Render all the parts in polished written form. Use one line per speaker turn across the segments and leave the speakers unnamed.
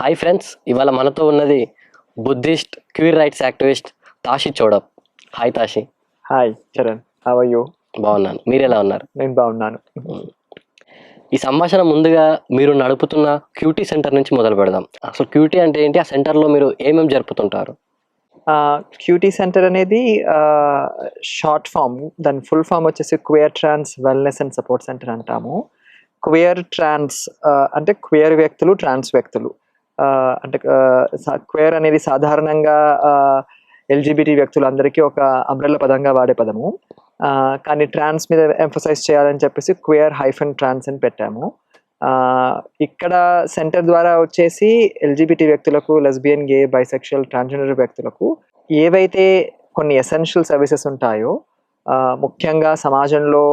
Hi friends, ఇవాళ మనతో ఉన్నది Buddhist queer rights activist Tashi Chodup. Hi Tashi.
Hi Charan, how are you?
బాగున్నాను, మీరు ఎలా ఉన్నారు?
నేను బాగున్నాను.
ఈ సంభాషణ ముందుగా మీరు నడుపుతున్న క్యూటీ సెంటర్ నుంచి మొదలు పెడదాం. అసలు క్యూటీ అంటే ఏంటి? ఆ సెంటర్లో మీరు ఏమేమి జరుపుతుంటారు?
క్యూటీ సెంటర్ అనేది షార్ట్ ఫామ్, దాని ఫుల్ ఫామ్ వచ్చేసి queer trans wellness and support center అంటాము. క్వేర్ ట్రాన్స్ అంటే క్వేర్ వ్యక్తులు, ట్రాన్స్ వ్యక్తులు. అంటే క్వేర్ అనేది సాధారణంగా ఎల్జిబిటీ వ్యక్తులందరికీ ఒక అంబ్రెల్లా పదంగా వాడే పదము. కానీ ట్రాన్స్ మీద ఎంఫసైజ్ చేయాలని చెప్పేసి క్వేర్ హైఫన్ ట్రాన్స్ అని పెట్టాము. ఇక్కడ సెంటర్ ద్వారా వచ్చేసి ఎల్జిబిటీ వ్యక్తులకు, లెస్బియన్, గే, బైసెక్షువల్, ట్రాన్స్జెండర్ వ్యక్తులకు ఏవైతే కొన్ని ఎసెన్షియల్ సర్వీసెస్ ఉంటాయో, ముఖ్యంగా సమాజంలో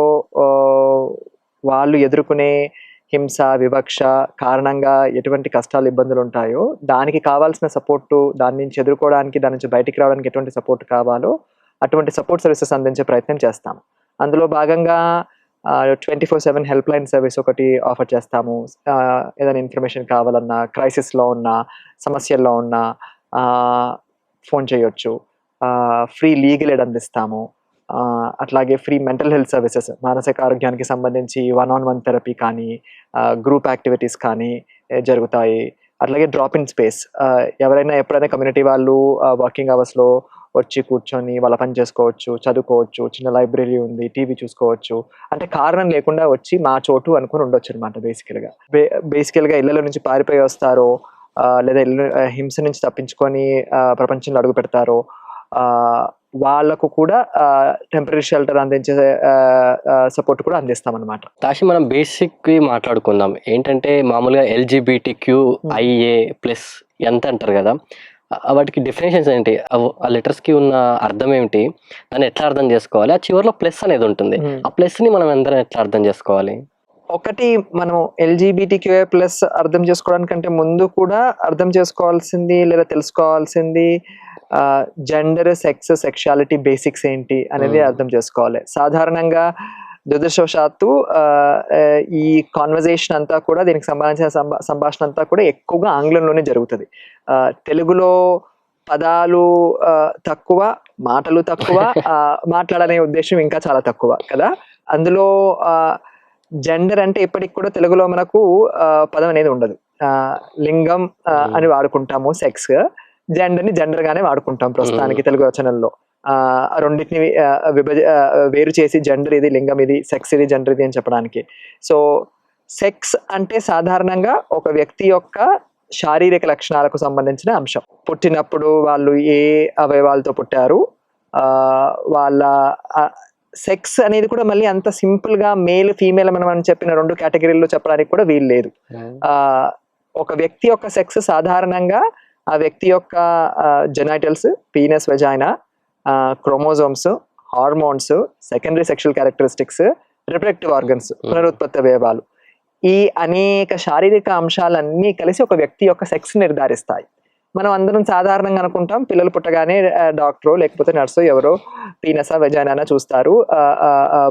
వాళ్ళు ఎదుర్కొనే హింస, వివక్ష కారణంగా ఎటువంటి కష్టాలు, ఇబ్బందులు ఉంటాయో దానికి కావాల్సిన సపోర్టు, దాని నుంచి ఎదుర్కోవడానికి, దాని నుంచి బయటికి రావడానికి ఎటువంటి సపోర్ట్ కావాలో అటువంటి సపోర్ట్ సర్వీసెస్ అందించే ప్రయత్నం చేస్తాం. అందులో భాగంగా 24/7 హెల్ప్ లైన్ సర్వీస్ ఒకటి ఆఫర్ చేస్తాము. ఏదైనా ఇన్ఫర్మేషన్ కావాలన్నా, క్రైసిస్లో ఉన్నా, సమస్యల్లో ఉన్నా ఫోన్ చేయొచ్చు. ఫ్రీ లీగల్ ఎయిడ్ అందిస్తాము. అట్లాగే ఫ్రీ మెంటల్ హెల్త్ సర్వీసెస్, మానసిక ఆరోగ్యానికి సంబంధించి 1-on-1 థెరపీ కానీ, గ్రూప్ యాక్టివిటీస్ కానీ జరుగుతాయి. అట్లాగే డ్రాప్ ఇన్ స్పేస్, ఎవరైనా ఎప్పుడైనా కమ్యూనిటీ వాళ్ళు వర్కింగ్ అవర్స్లో వచ్చి కూర్చొని వాళ్ళ పని చేసుకోవచ్చు, చదువుకోవచ్చు, చిన్న లైబ్రరీ ఉంది, టీవీ చూసుకోవచ్చు. అంటే కారణం లేకుండా వచ్చి మా చోటు అనుకుని ఉండొచ్చు అనమాట. బేసికల్గా ఇళ్లలో నుంచి పారిపోయి వస్తారో, లేదా హింస నుంచి తప్పించుకొని ప్రపంచంలో అడుగు పెడతారో వాళ్ళకు కూడా టెంపరీ షెల్టర్ అందించే సపోర్ట్ కూడా అందిస్తాం అనమాట.
తాషి, మనం బేసిక్ మాట్లాడుకుందాం. ఏంటంటే మామూలుగా LGBTQIA+ ఎంత అంటారు కదా, వాటికి డెఫినేషన్స్ ఏంటి? ఆ లెటర్స్కి ఉన్న అర్థం ఏమిటి? దాన్ని ఎట్లా అర్థం చేసుకోవాలి? ఆ చివరిలో ప్లస్ అనేది ఉంటుంది, ఆ ప్లస్ని మనం అందరం ఎట్లా అర్థం చేసుకోవాలి?
ఒకటి, మనం LGBTQIA+ అర్థం చేసుకోవడానికంటే ముందు కూడా అర్థం చేసుకోవాల్సింది లేదా తెలుసుకోవాల్సింది జెండర్, సెక్స్, సెక్షువాలిటీ బేసిక్స్ ఏంటి అనేది అర్థం చేసుకోవాలి. సాధారణంగా దురదృష్టవశాత్తు ఈ కాన్వర్జేషన్ అంతా కూడా, దీనికి సంబంధించిన సంభాషణ అంతా కూడా ఎక్కువగా ఆంగ్లంలోనే జరుగుతుంది. తెలుగులో పదాలు తక్కువ, మాటలు తక్కువ, మాట్లాడనే ఉద్దేశం ఇంకా చాలా తక్కువ కదా. అందులో జెండర్ అంటే ఇప్పటికి కూడా తెలుగులో మనకు పదం అనేది ఉండదు. లింగం అని వాడుకుంటాము, సెక్స్. జెండర్ని జెండర్ గానే వాడుకుంటాం ప్రస్తుతానికి తెలుగు వచనంలో. రెండింటిని వేరు చేసి జెండర్ ఇది, లింగం ఇది, సెక్స్ ఇది, జెండర్ ఇది అని చెప్పడానికి. సో సెక్స్ అంటే సాధారణంగా ఒక వ్యక్తి యొక్క శారీరక లక్షణాలకు సంబంధించిన అంశం. పుట్టినప్పుడు వాళ్ళు ఏ అవయవాలతో పుట్టారు, వాళ్ళ సెక్స్ అనేది కూడా మళ్ళీ అంత సింపుల్ గా మేల్, ఫీమేల్ మనం చెప్పిన 2 కేటగిరీల్లో చెప్పడానికి కూడా వీలు లేదు. ఒక వ్యక్తి యొక్క సెక్స్ సాధారణంగా ఆ వ్యక్తి యొక్క genitals, penis, vagina, chromosomes, hormones, secondary sexual characteristics, reproductive organs, పునరుత్పత్తి అవయవాలు, ఈ అనేక శారీరక అంశాలన్నీ కలిసి ఒక వ్యక్తి యొక్క సెక్స్ నిర్ధారిస్తాయి. మనం అందరం సాధారణంగా అనుకుంటాం, పిల్లలు పుట్టగానే డాక్టరో లేకపోతే నర్సో ఎవరో పీనసా, వెజైనా చూస్తారు,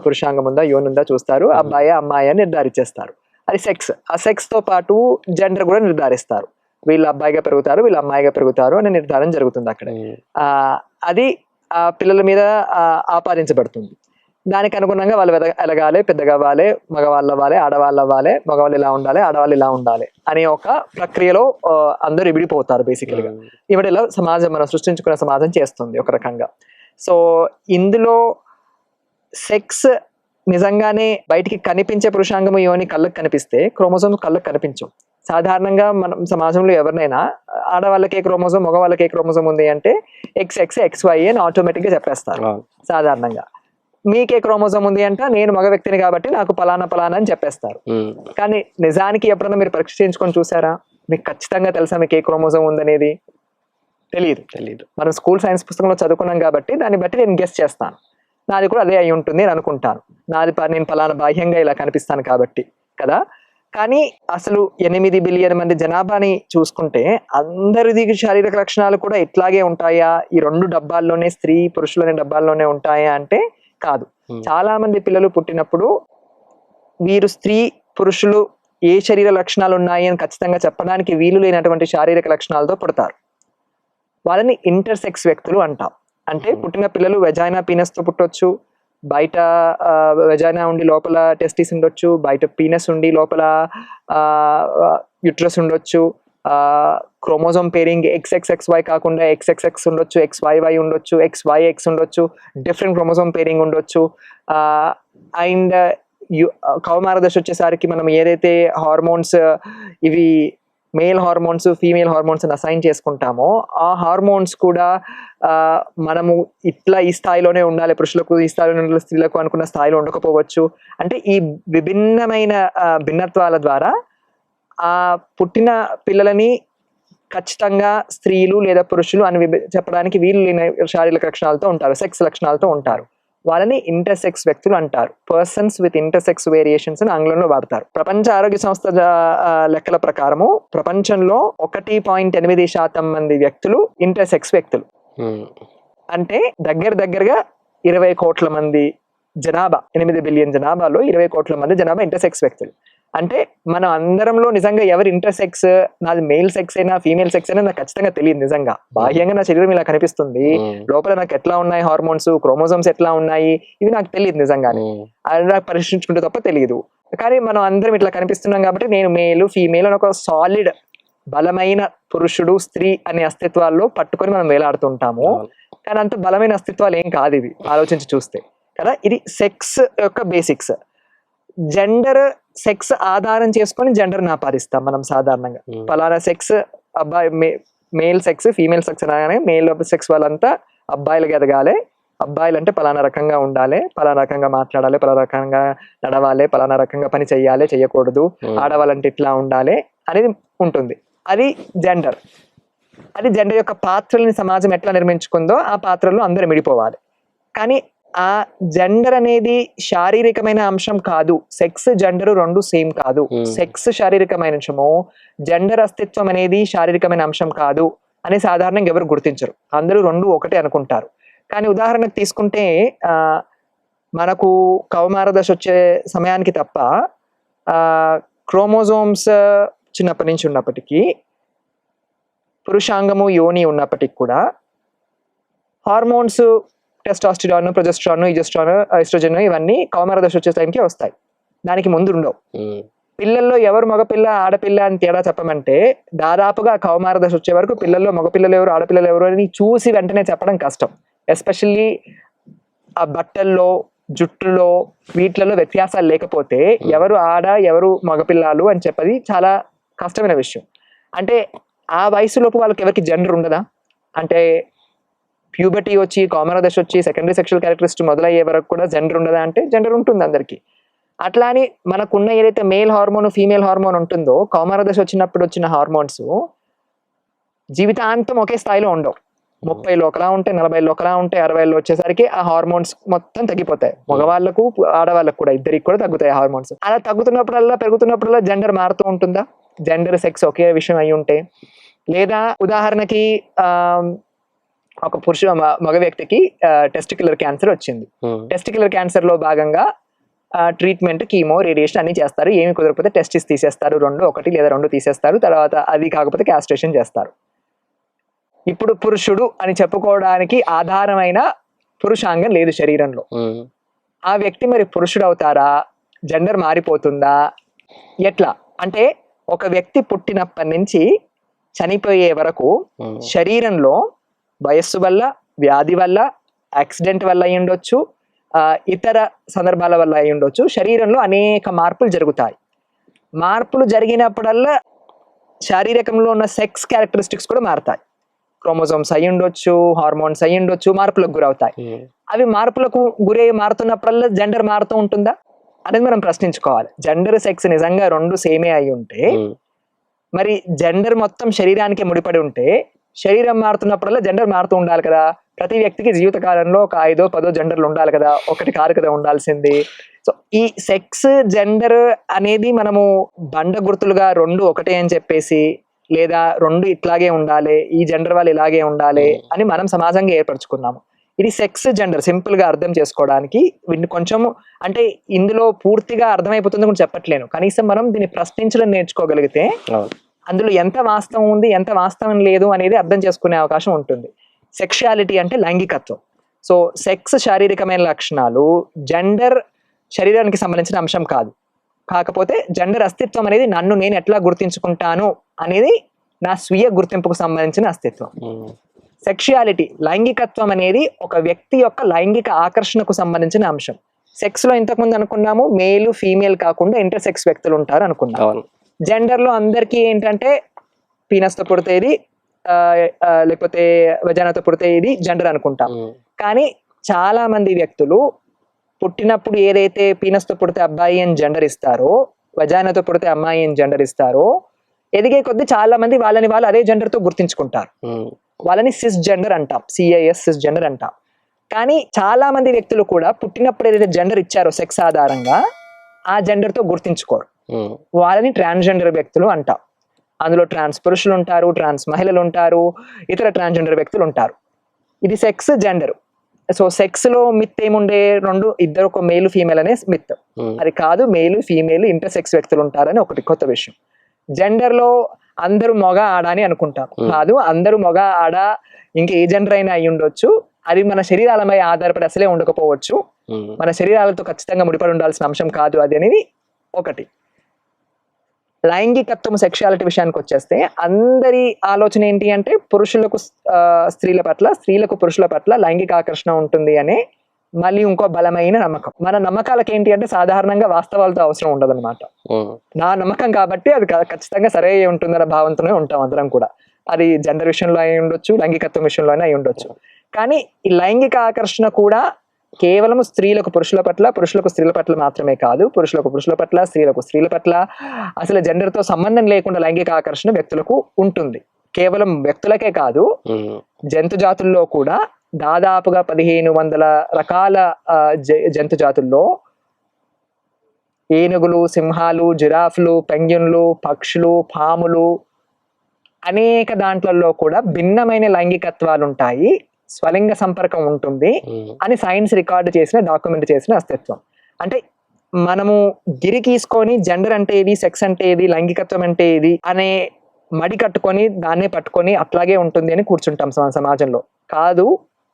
పురుషాంగం ఉందా, యోన్ ఉందా చూస్తారు, అబ్బాయి అమ్మాయి అని నిర్ధారించేస్తారు. అది సెక్స్. ఆ సెక్స్ తో పాటు జెండర్ కూడా నిర్ధారిస్తారు. వీళ్ళు అబ్బాయిగా పెరుగుతారు, వీళ్ళు అమ్మాయిగా పెరుగుతారు అనే నిర్ధారణ జరుగుతుంది అక్కడ. అది ఆ పిల్లల మీద ఆపాదించబడుతుంది. దానికి అనుగుణంగా వాళ్ళు ఎదగాలి, పెద్దగా అవ్వాలి, మగవాళ్ళు అవ్వాలి, ఆడవాళ్ళు అవ్వాలి, మగవాళ్ళు ఇలా ఉండాలి, ఆడవాళ్ళు ఇలా ఉండాలి అనే ఒక ప్రక్రియలో అందరూ ఇమిడిపోతారు. బేసికల్గా ఇవిడలో సమాజం, మనం సృష్టించుకున్న సమాజం చేస్తుంది ఒక రకంగా. సో ఇందులో సెక్స్ నిజంగానే బయటికి కనిపించే పురుషాంగము యోని కళ్ళకు కనిపిస్తే క్రోమోజోమ్స్ కళ్ళకు కనిపించవు. సాధారణంగా మనం సమాజంలో ఎవరినైనా ఆడవాళ్ళకి ఏ క్రోమోజోమ్, మగవాళ్ళకి ఏ క్రోమోజోమ్ ఉంది అంటే XX, XY అని ఆటోమేటిక్ గా చెప్పేస్తారు సాధారణంగా. మీకే క్రోమోజోమ్ ఉంది అంటే నేను మగ వ్యక్తిని కాబట్టి నాకు పలానా అని చెప్పేస్తారు. కానీ నిజానికి ఎప్పుడైనా మీరు పరీక్ష చేయించుకొని చూసారా? మీకు ఖచ్చితంగా తెలుసా మీకు ఏ క్రోమోజోమ్ ఉందనేది? తెలియదు. మనం స్కూల్ సైన్స్ పుస్తకంలో చదువుకున్నాం కాబట్టి దాన్ని బట్టి నేను గెస్ చేస్తాను, నాది కూడా అదే అయి ఉంటుంది అని అనుకుంటాను. నేను పలానా బాహ్యంగా ఇలా కనిపిస్తాను కాబట్టి కదా. కానీ అసలు 8 బిలియన్ మంది జనాభాని చూసుకుంటే అందరిది శారీరక లక్షణాలు కూడా ఇట్లాగే ఉంటాయా? ఈ 2 డబ్బాల్లోనే, స్త్రీ పురుషులు అనే డబ్బాల్లోనే ఉంటాయా అంటే కాదు. చాలా మంది పిల్లలు పుట్టినప్పుడు వీరు స్త్రీ పురుషులు ఏ శరీర లక్షణాలు ఉన్నాయి అని ఖచ్చితంగా చెప్పడానికి వీలు లేనటువంటి శారీరక లక్షణాలతో పుడతారు. వాళ్ళని ఇంటర్సెక్స్ వ్యక్తులు అంటాం. అంటే పుట్టిన పిల్లలు వెజైనా పీనస్ తో పుట్టొచ్చు, బయట వెజైనా ఉండి లోపల టెస్టిస్ ఉండొచ్చు, బయట పీనస్ ఉండి లోపల యుట్రస్ ఉండొచ్చు, క్రోమోజోమ్ పేరింగ్ XXXY కాకుండా XXX ఉండొచ్చు, XYY ఉండొచ్చు, XYX ఉండొచ్చు, డిఫరెంట్ క్రోమోజోమ్ పేరింగ్ ఉండొచ్చు. అండ్ కౌమార దశ వచ్చేసరికి మనం ఏదైతే హార్మోన్స్ ఇవి male hormones female hormones assign చేసుకుంటామో ఆ హార్మోన్స్ కూడా మనము ఇట్లా ఈ స్థాయిలోనే ఉండాలి, పురుషులకు ఈ స్థాయిలో ఉండాలి, స్త్రీలకు అనుకున్న స్థాయిలో ఉండకపోవచ్చు. అంటే ఈ విభిన్నమైన భిన్నత్వాల ద్వారా ఆ పుట్టిన పిల్లలని ఖచ్చితంగా స్త్రీలు లేదా పురుషులు అని చెప్పడానికి వీలు లేని శారీరక లక్షణాలతో ఉంటారు, సెక్స్ లక్షణాలతో ఉంటారు. వాళ్ళని ఇంటర్సెక్స్ వ్యక్తులు అంటారు. పర్సన్స్ విత్ ఇంటర్సెక్స్ వేరియేషన్స్ అని ఆంగ్లంలో వాడతారు. ప్రపంచ ఆరోగ్య సంస్థ లెక్కల ప్రకారము ప్రపంచంలో 1.8% మంది వ్యక్తులు ఇంటర్సెక్స్ వ్యక్తులు. అంటే దగ్గరగా 20 కోట్ల మంది జనాభా, 8 బిలియన్ జనాభాలో 20 కోట్ల మంది జనాభా ఇంటర్సెక్స్ వ్యక్తులు. అంటే మనం అందరంలో నిజంగా ఎవరు ఇంటర్సెక్స్, నాది మేల్ సెక్స్ అయినా ఫీమేల్ సెక్స్ అయినా నాకు ఖచ్చితంగా తెలియదు. నిజంగా బాహ్యంగా నా శరీరం ఇలా కనిపిస్తుంది, లోపల నాకు ఎట్లా ఉన్నాయి హార్మోన్స్, క్రోమోజోమ్స్ ఎట్లా ఉన్నాయి, ఇవి నాకు తెలియదు నిజంగానే. అది నాకు పరీక్షించుకుంటే తప్ప తెలియదు. కానీ మనం అందరం ఇట్లా కనిపిస్తున్నాం కాబట్టి నేను మేలు ఫీమేల్ అని ఒక సాలిడ్ బలమైన పురుషుడు స్త్రీ అనే అస్తిత్వాల్లో పట్టుకొని మనం వేలాడుతుంటాము. కానీ అంత బలమైన అస్తిత్వాలు ఏం కాదు ఇవి ఆలోచించి చూస్తే కదా. ఇది సెక్స్ యొక్క బేసిక్స్. జెండర్ సెక్స్ ఆధారం చేసుకొని జెండర్ ఆపాదిస్తాం మనం సాధారణంగా. పలానా సెక్స్ అబ్బాయి మేల్ సెక్స్ ఫీమేల్ సెక్స్ అనగానే మేల్ సెక్స్ వాళ్ళంతా అబ్బాయిలుగా ఎదగాలి, అబ్బాయిలు అంటే పలానా రకంగా ఉండాలి, పలానా రకంగా మాట్లాడాలి, పలానా రకంగా నడవాలి, పలానా రకంగా పని చెయ్యాలి, చెయ్యకూడదు, ఆడవాళ్ళంటే ఇట్లా ఉండాలి అనేది ఉంటుంది. అది జెండర్. అది జెండర్ యొక్క పాత్రల్ని సమాజం ఎట్లా నిర్మించుకుందో ఆ పాత్రల్లో అందరూ మిడిపోవాలి. కానీ ఆ జెండర్ అనేది శారీరకమైన అంశం కాదు. సెక్స్ జెండర్ రెండు సేమ్ కాదు. సెక్స్ శారీరకమైన అంశము, జెండర్ అస్తిత్వం అనేది శారీరకమైన అంశం కాదు అని సాధారణంగా ఎవరు గుర్తించరు. అందరూ రెండు ఒకటే అనుకుంటారు. కానీ ఉదాహరణకు తీసుకుంటే మనకు కౌమార దశ వచ్చే సమయానికి తప్ప క్రోమోజోమ్స్ చిన్నప్పటి నుంచి ఉన్నప్పటికీ, పురుషాంగము యోని ఉన్నప్పటికీ కూడా హార్మోన్స్ టెస్టాస్టిరాన్, ప్రొజెస్ట్రాన్, ఈజెస్ట్రాన్, ఎస్ట్రోజన్ ఇవన్నీ కౌమార దశ వచ్చే టైంకి వస్తాయి. దానికి ముందు ఉండవు. పిల్లల్లో ఎవరు మగపిల్ల ఆడపిల్ల అని తేడా చెప్పమంటే దాదాపుగా కౌమార దశ వచ్చే వరకు పిల్లల్లో మగపిల్లలు ఎవరు ఆడపిల్లలు ఎవరు అని చూసి వెంటనే చెప్పడం కష్టం. ఎస్పెషల్లీ ఆ బట్టల్లో జుట్టులో వీటిలలో వ్యత్యాసాలు లేకపోతే ఎవరు ఆడ ఎవరు మగపిల్లలు అని చెప్పది చాలా కష్టమైన విషయం. అంటే ఆ వయసులోపు వాళ్ళకి ఎవరికి జెండర్ ఉండదా? అంటే ప్యూబర్టీ వచ్చి కౌమార దశ వచ్చి సెకండరీ సెక్షువల్ క్యారెక్టరిస్టిక్ మొదలయ్యే వరకు కూడా జెండర్ ఉండదా అంటే జెండర్ ఉంటుంది అందరికి. అట్లా అని మనకున్న ఏదైతే మేల్ హార్మోన్ ఫీమేల్ హార్మోన్ ఉంటుందో కౌమార దశ వచ్చినప్పుడు వచ్చిన హార్మోన్స్ జీవితాంతం ఒకే స్థాయిలో ఉండవు. 30లో ఒకలా ఉంటాయి, 40లో ఒకలా ఉంటాయి, 60లో వచ్చేసరికి ఆ హార్మోన్స్ మొత్తం తగ్గిపోతాయి. మగవాళ్ళకు ఆడవాళ్ళకు కూడా ఇద్దరికి కూడా తగ్గుతాయి హార్మోన్స్. అలా తగ్గుతున్నప్పుడల్లా పెరుగుతున్నప్పుడల్లా జెండర్ మారుతూ ఉంటుందా? జెండర్ సెక్స్ ఒకే విషయం అయి ఉంటే. లేదా ఉదాహరణకి ఒక మగ వ్యక్తికి టెస్టిక్యులర్ క్యాన్సర్ వచ్చింది. టెస్టిక్యులర్ క్యాన్సర్ లో భాగంగా ట్రీట్మెంట్ కీమో రేడియేషన్ అన్ని చేస్తారు. ఏమి కుదరకపోతే టెస్టిస్ తీసేస్తారు, 1 లేదా 2 తీసేస్తారు. తర్వాత అది కాకపోతే క్యాస్ట్రేషన్ చేస్తారు. ఇప్పుడు పురుషుడు అని చెప్పుకోవడానికి ఆధారమైన పురుషాంగం లేదు శరీరంలో. ఆ వ్యక్తి మరి పురుషుడు అవుతారా? జెండర్ మారిపోతుందా? ఎట్లా అంటే ఒక వ్యక్తి పుట్టినప్పటి నుంచి చనిపోయే వరకు శరీరంలో వయస్సు వల్ల, వ్యాధి వల్ల, యాక్సిడెంట్ వల్ల అయి ఉండొచ్చు, ఇతర సందర్భాల వల్ల అయి ఉండొచ్చు, శరీరంలో అనేక మార్పులు జరుగుతాయి. మార్పులు జరిగినప్పుడల్లా శారీరకంలో ఉన్న సెక్స్ క్యారెక్టరిస్టిక్స్ కూడా మారుతాయి. క్రోమోజోమ్స్ అయి ఉండొచ్చు, హార్మోన్స్ అయి ఉండొచ్చు, మార్పులకు గురవుతాయి. అవి మార్పులకు గురై మారుతున్నప్పుడల్లా జెండర్ మారుతూ ఉంటుందా అనేది మనం ప్రశ్నించుకోవాలి. జెండర్ సెక్స్ నిజంగా రెండు సేమే అయి ఉంటే మరి జెండర్ మొత్తం శరీరానికి ముడిపడి ఉంటే శరీరం మారుతున్నప్పుడల్లా జెండర్ మారుతూ ఉండాలి కదా. ప్రతి వ్యక్తికి జీవితకాలంలో ఒక 5-10 జెండర్లు ఉండాలి కదా, ఒకటి కాదు కదా ఉండాల్సింది. సో ఈ సెక్స్ జెండర్ అనేది మనము బండ గుర్తులుగా రెండు ఒకటే అని చెప్పేసి, లేదా రెండు ఇట్లాగే ఉండాలి, ఈ జెండర్ వాళ్ళు ఇలాగే ఉండాలి అని మనం సమాజంగా ఏర్పరచుకున్నాము. ఇది సెక్స్ జెండర్ సింపుల్ గా అర్థం చేసుకోవడానికి వీటిని కొంచెం అంటే ఇందులో పూర్తిగా అర్థమైపోతుంది కూడా చెప్పట్లేను, కనీసం మనం దీన్ని ప్రశ్నించడం నేర్చుకోగలిగితే అందులో ఎంత వాస్తవం ఉంది ఎంత వాస్తవం లేదు అనేది అర్థం చేసుకునే అవకాశం ఉంటుంది. సెక్షువాలిటీ అంటే లైంగికత్వం. సో సెక్స్ శారీరకమైన లక్షణాలు, జెండర్ శరీరానికి సంబంధించిన అంశం కాదు. కాకపోతే జెండర్ అస్తిత్వం అనేది నన్ను నేను ఎట్లా గుర్తించుకుంటాను అనేది నా స్వీయ గుర్తింపుకు సంబంధించిన అస్తిత్వం. సెక్షువాలిటీ లైంగికత్వం అనేది ఒక వ్యక్తి యొక్క లైంగిక ఆకర్షణకు సంబంధించిన అంశం. సెక్స్ లో ఇంతకుముందు అనుకున్నాము మేలు ఫీమేల్ కాకుండా ఇంటర్సెక్స్ వ్యక్తులు ఉంటారు అనుకున్నాము. జెండర్ లో అందరికీ ఏంటంటే పీనస్ తో పుడితేది లేకపోతే వజానాతో పుడితేది జెండర్ అనుకుంటాం. కానీ చాలా మంది వ్యక్తులు పుట్టినప్పుడు ఏదైతే పీనస్ తో పుడితే అబ్బాయి అని జెండర్ ఇస్తారో, వజానాతో పుడితే అమ్మాయి అని జెండర్ ఇస్తారో, ఎదిగే కొద్దీ చాలా మంది వాళ్ళని వాళ్ళు అదే జెండర్ తో గుర్తించుకుంటారు. వాళ్ళని సిస్ జెండర్ అంటాం, CIS సిస్ జెండర్ అంటాం. కానీ చాలా మంది వ్యక్తులు కూడా పుట్టినప్పుడు ఏదైతే జెండర్ ఇచ్చారో సెక్స్ ఆధారంగా ఆ జెండర్ తో గుర్తించుకోరు. వాళ్ళని ట్రాన్స్జెండర్ వ్యక్తులు అంటాం. అందులో ట్రాన్స్ పురుషులు ఉంటారు, ట్రాన్స్ మహిళలు ఉంటారు, ఇతర ట్రాన్స్జెండర్ వ్యక్తులు ఉంటారు. ఇది సెక్స్ జెండర్. సో సెక్స్ లో మిత్ ఏముండే, ఇద్దరు ఒక మేలు ఫీమేల్ అనే మిత్. అది కాదు, మేలు ఫీమేల్ ఇంటర్సెక్స్ వ్యక్తులు ఉంటారని ఒకటి కొత్త విషయం. జెండర్ లో అందరూ మగ ఆడ అని అనుకుంటాం. కాదు, అందరూ మగ ఆడ ఇంకా ఏ జెండర్ అయినా అయి ఉండొచ్చు. అది మన శరీరాలపై ఆధారపడి అసలే ఉండకపోవచ్చు. మన శరీరాలతో ఖచ్చితంగా ముడిపడి ఉండాల్సిన అంశం కాదు అది అనేది ఒకటి. లైంగికత్వం సెక్షువాలిటీ విషయానికి వచ్చేస్తే అందరి ఆలోచన ఏంటి అంటే పురుషులకు స్త్రీల పట్ల, స్త్రీలకు పురుషుల పట్ల లైంగిక ఆకర్షణ ఉంటుంది అనే మళ్ళీ ఇంకో బలమైన నమ్మకం. మన నమ్మకాలకు ఏంటి అంటే సాధారణంగా వాస్తవాలతో అవసరం ఉండదు అనమాట. నా నమ్మకం కాబట్టి అది ఖచ్చితంగా సరే ఉంటుందన్న భావంతోనే ఉంటాం అందరం కూడా. అది జెండర్ విషయంలో అయి ఉండొచ్చు, లైంగికత్వం విషయంలో అయినా అయి ఉండొచ్చు. కానీ ఈ లైంగిక ఆకర్షణ కూడా కేవలం స్త్రీలకు పురుషుల పట్ల, పురుషులకు స్త్రీల పట్ల మాత్రమే కాదు, పురుషులకు పురుషుల పట్ల, స్త్రీలకు స్త్రీల పట్ల, అసలు జెండర్ తో సంబంధం లేకుండా లైంగిక ఆకర్షణ వ్యక్తులకు ఉంటుంది. కేవలం వ్యక్తులకే కాదు, జంతు జాతుల్లో కూడా దాదాపుగా 1500 రకాల జంతు జాతుల్లో ఏనుగులు, సింహాలు, జిరాఫ్లు, పెంగ్విన్లు, పక్షులు, పాములు అనేక దాంట్లలో కూడా భిన్నమైన లైంగికత్వాలు ఉంటాయి, స్వలింగ సంపర్కం ఉంటుంది అని సైన్స్ రికార్డు చేసిన, డాక్యుమెంట్ చేసిన అస్తిత్వం. అంటే మనము గిరి తీసుకొని జెండర్ అంటే ఏది, సెక్స్ అంటే ఏది, లైంగికత్వం అంటే ఏది అనే మడి కట్టుకొని దాన్నే పట్టుకొని అట్లాగే ఉంటుంది అని కూర్చుంటాం సమాజంలో. కాదు,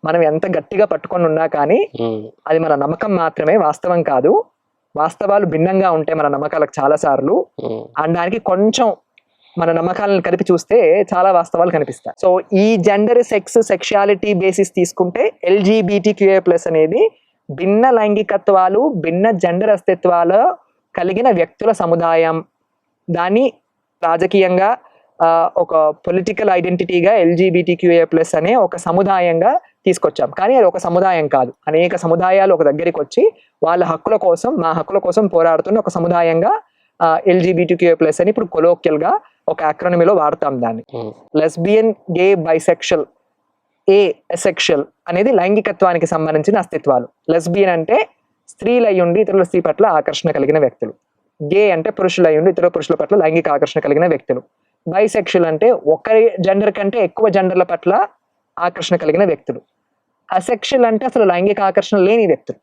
మనం ఎంత గట్టిగా పట్టుకొని ఉన్నా కానీ అది మన నమ్మకం మాత్రమే, వాస్తవం కాదు. వాస్తవాలు భిన్నంగా ఉంటాయి మన నమ్మకాలకు చాలా సార్లు. దానికి కొంచెం మన నమ్మకాలను కలిపి చూస్తే చాలా వాస్తవాలు కనిపిస్తాయి. సో ఈ జెండర్, సెక్స్, సెక్షువాలిటీ బేసిస్ తీసుకుంటే LGBTQIA+ అనేది భిన్న లైంగికత్వాలు, భిన్న జెండర్ అస్తిత్వాలు కలిగిన వ్యక్తుల సముదాయం. దాన్ని రాజకీయంగా ఒక పొలిటికల్ ఐడెంటిటీగా LGBTQIA+ అనే ఒక సముదాయంగా తీసుకొచ్చాం. కానీ అది ఒక సముదాయం కాదు, అనేక సముదాయాలు ఒక దగ్గరికి వచ్చి వాళ్ళ హక్కుల కోసం, మా హక్కుల కోసం పోరాడుతున్న ఒక సముదాయంగా LGBTQIA+ అని ఇప్పుడు కొలోక్యల్ గా ఒక అక్రోనిమీలో వాడతాం దాన్ని. లెస్బియన్, గే, బైసెక్షువల్, అసెక్షువల్ అనేది లైంగికత్వానికి సంబంధించిన అస్తిత్వాలు. లెస్బియన్ అంటే స్త్రీలు అయ్యుండి ఇతరుల స్త్రీ పట్ల ఆకర్షణ కలిగిన వ్యక్తులు. గే అంటే పురుషులు అయ్యుండి ఇతర పురుషుల పట్ల లైంగిక ఆకర్షణ కలిగిన వ్యక్తులు. బైసెక్షువల్ అంటే ఒకరి జెండర్ కంటే ఎక్కువ జెండర్ల పట్ల ఆకర్షణ కలిగిన వ్యక్తులు. అసెక్షువల్ అంటే అసలు లైంగిక ఆకర్షణ లేని వ్యక్తులు.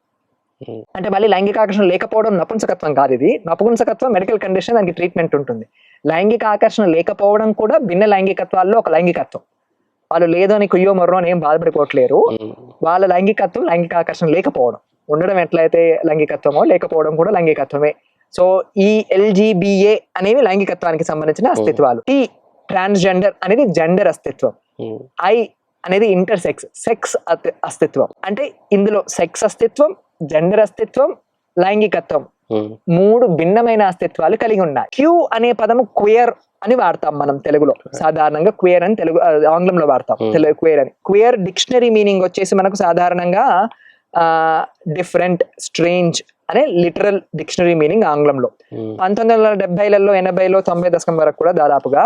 అంటే మళ్ళీ లైంగిక ఆకర్షణ లేకపోవడం నపుంసకత్వం కాదు. ఇది నపుంసకత్వం మెడికల్ కండిషన్, దానికి ట్రీట్మెంట్ ఉంటుంది. లైంగిక ఆకర్షణ లేకపోవడం కూడా భిన్న లైంగికత్వాల్లో ఒక లైంగికత్వం. వాళ్ళు లేదో అని కుయ్యో మొర్రో అని ఏం బాధపడిపోవట్లేరు. వాళ్ళ లైంగికత్వం లైంగిక ఆకర్షణ లేకపోవడం. ఉండడం ఎట్లయితే లైంగికత్వమో లేకపోవడం కూడా లైంగికత్వమే. సో ఈ LGBA అనేవి లైంగికత్వానికి సంబంధించిన అస్తిత్వాలు. ఈ ట్రాన్స్జెండర్ అనేది జెండర్ అస్తిత్వం. I అనేది ఇంటర్సెక్స్, సెక్స్ అస్తిత్వం. అంటే ఇందులో సెక్స్ అస్తిత్వం, జెండర్ అస్తిత్వం, లైంగికత్వం 3 భిన్నమైన అస్తిత్వాలు కలిగి ఉన్నాయి. Q అనే పదము క్వేర్ అని వాడతాం మనం తెలుగులో. సాధారణంగా క్వేర్ అని ఆంగ్లంలో వాడతాం, క్వేర్ అని. క్వేర్ డిక్షనరీ మీనింగ్ వచ్చేసి మనకు సాధారణంగా డిఫరెంట్, స్ట్రేంజ్ అనే లిటరల్ డిక్షనరీ మీనింగ్ ఆంగ్లంలో. 1970లలో, 80లో, 90 దశకం వరకు కూడా దాదాపుగా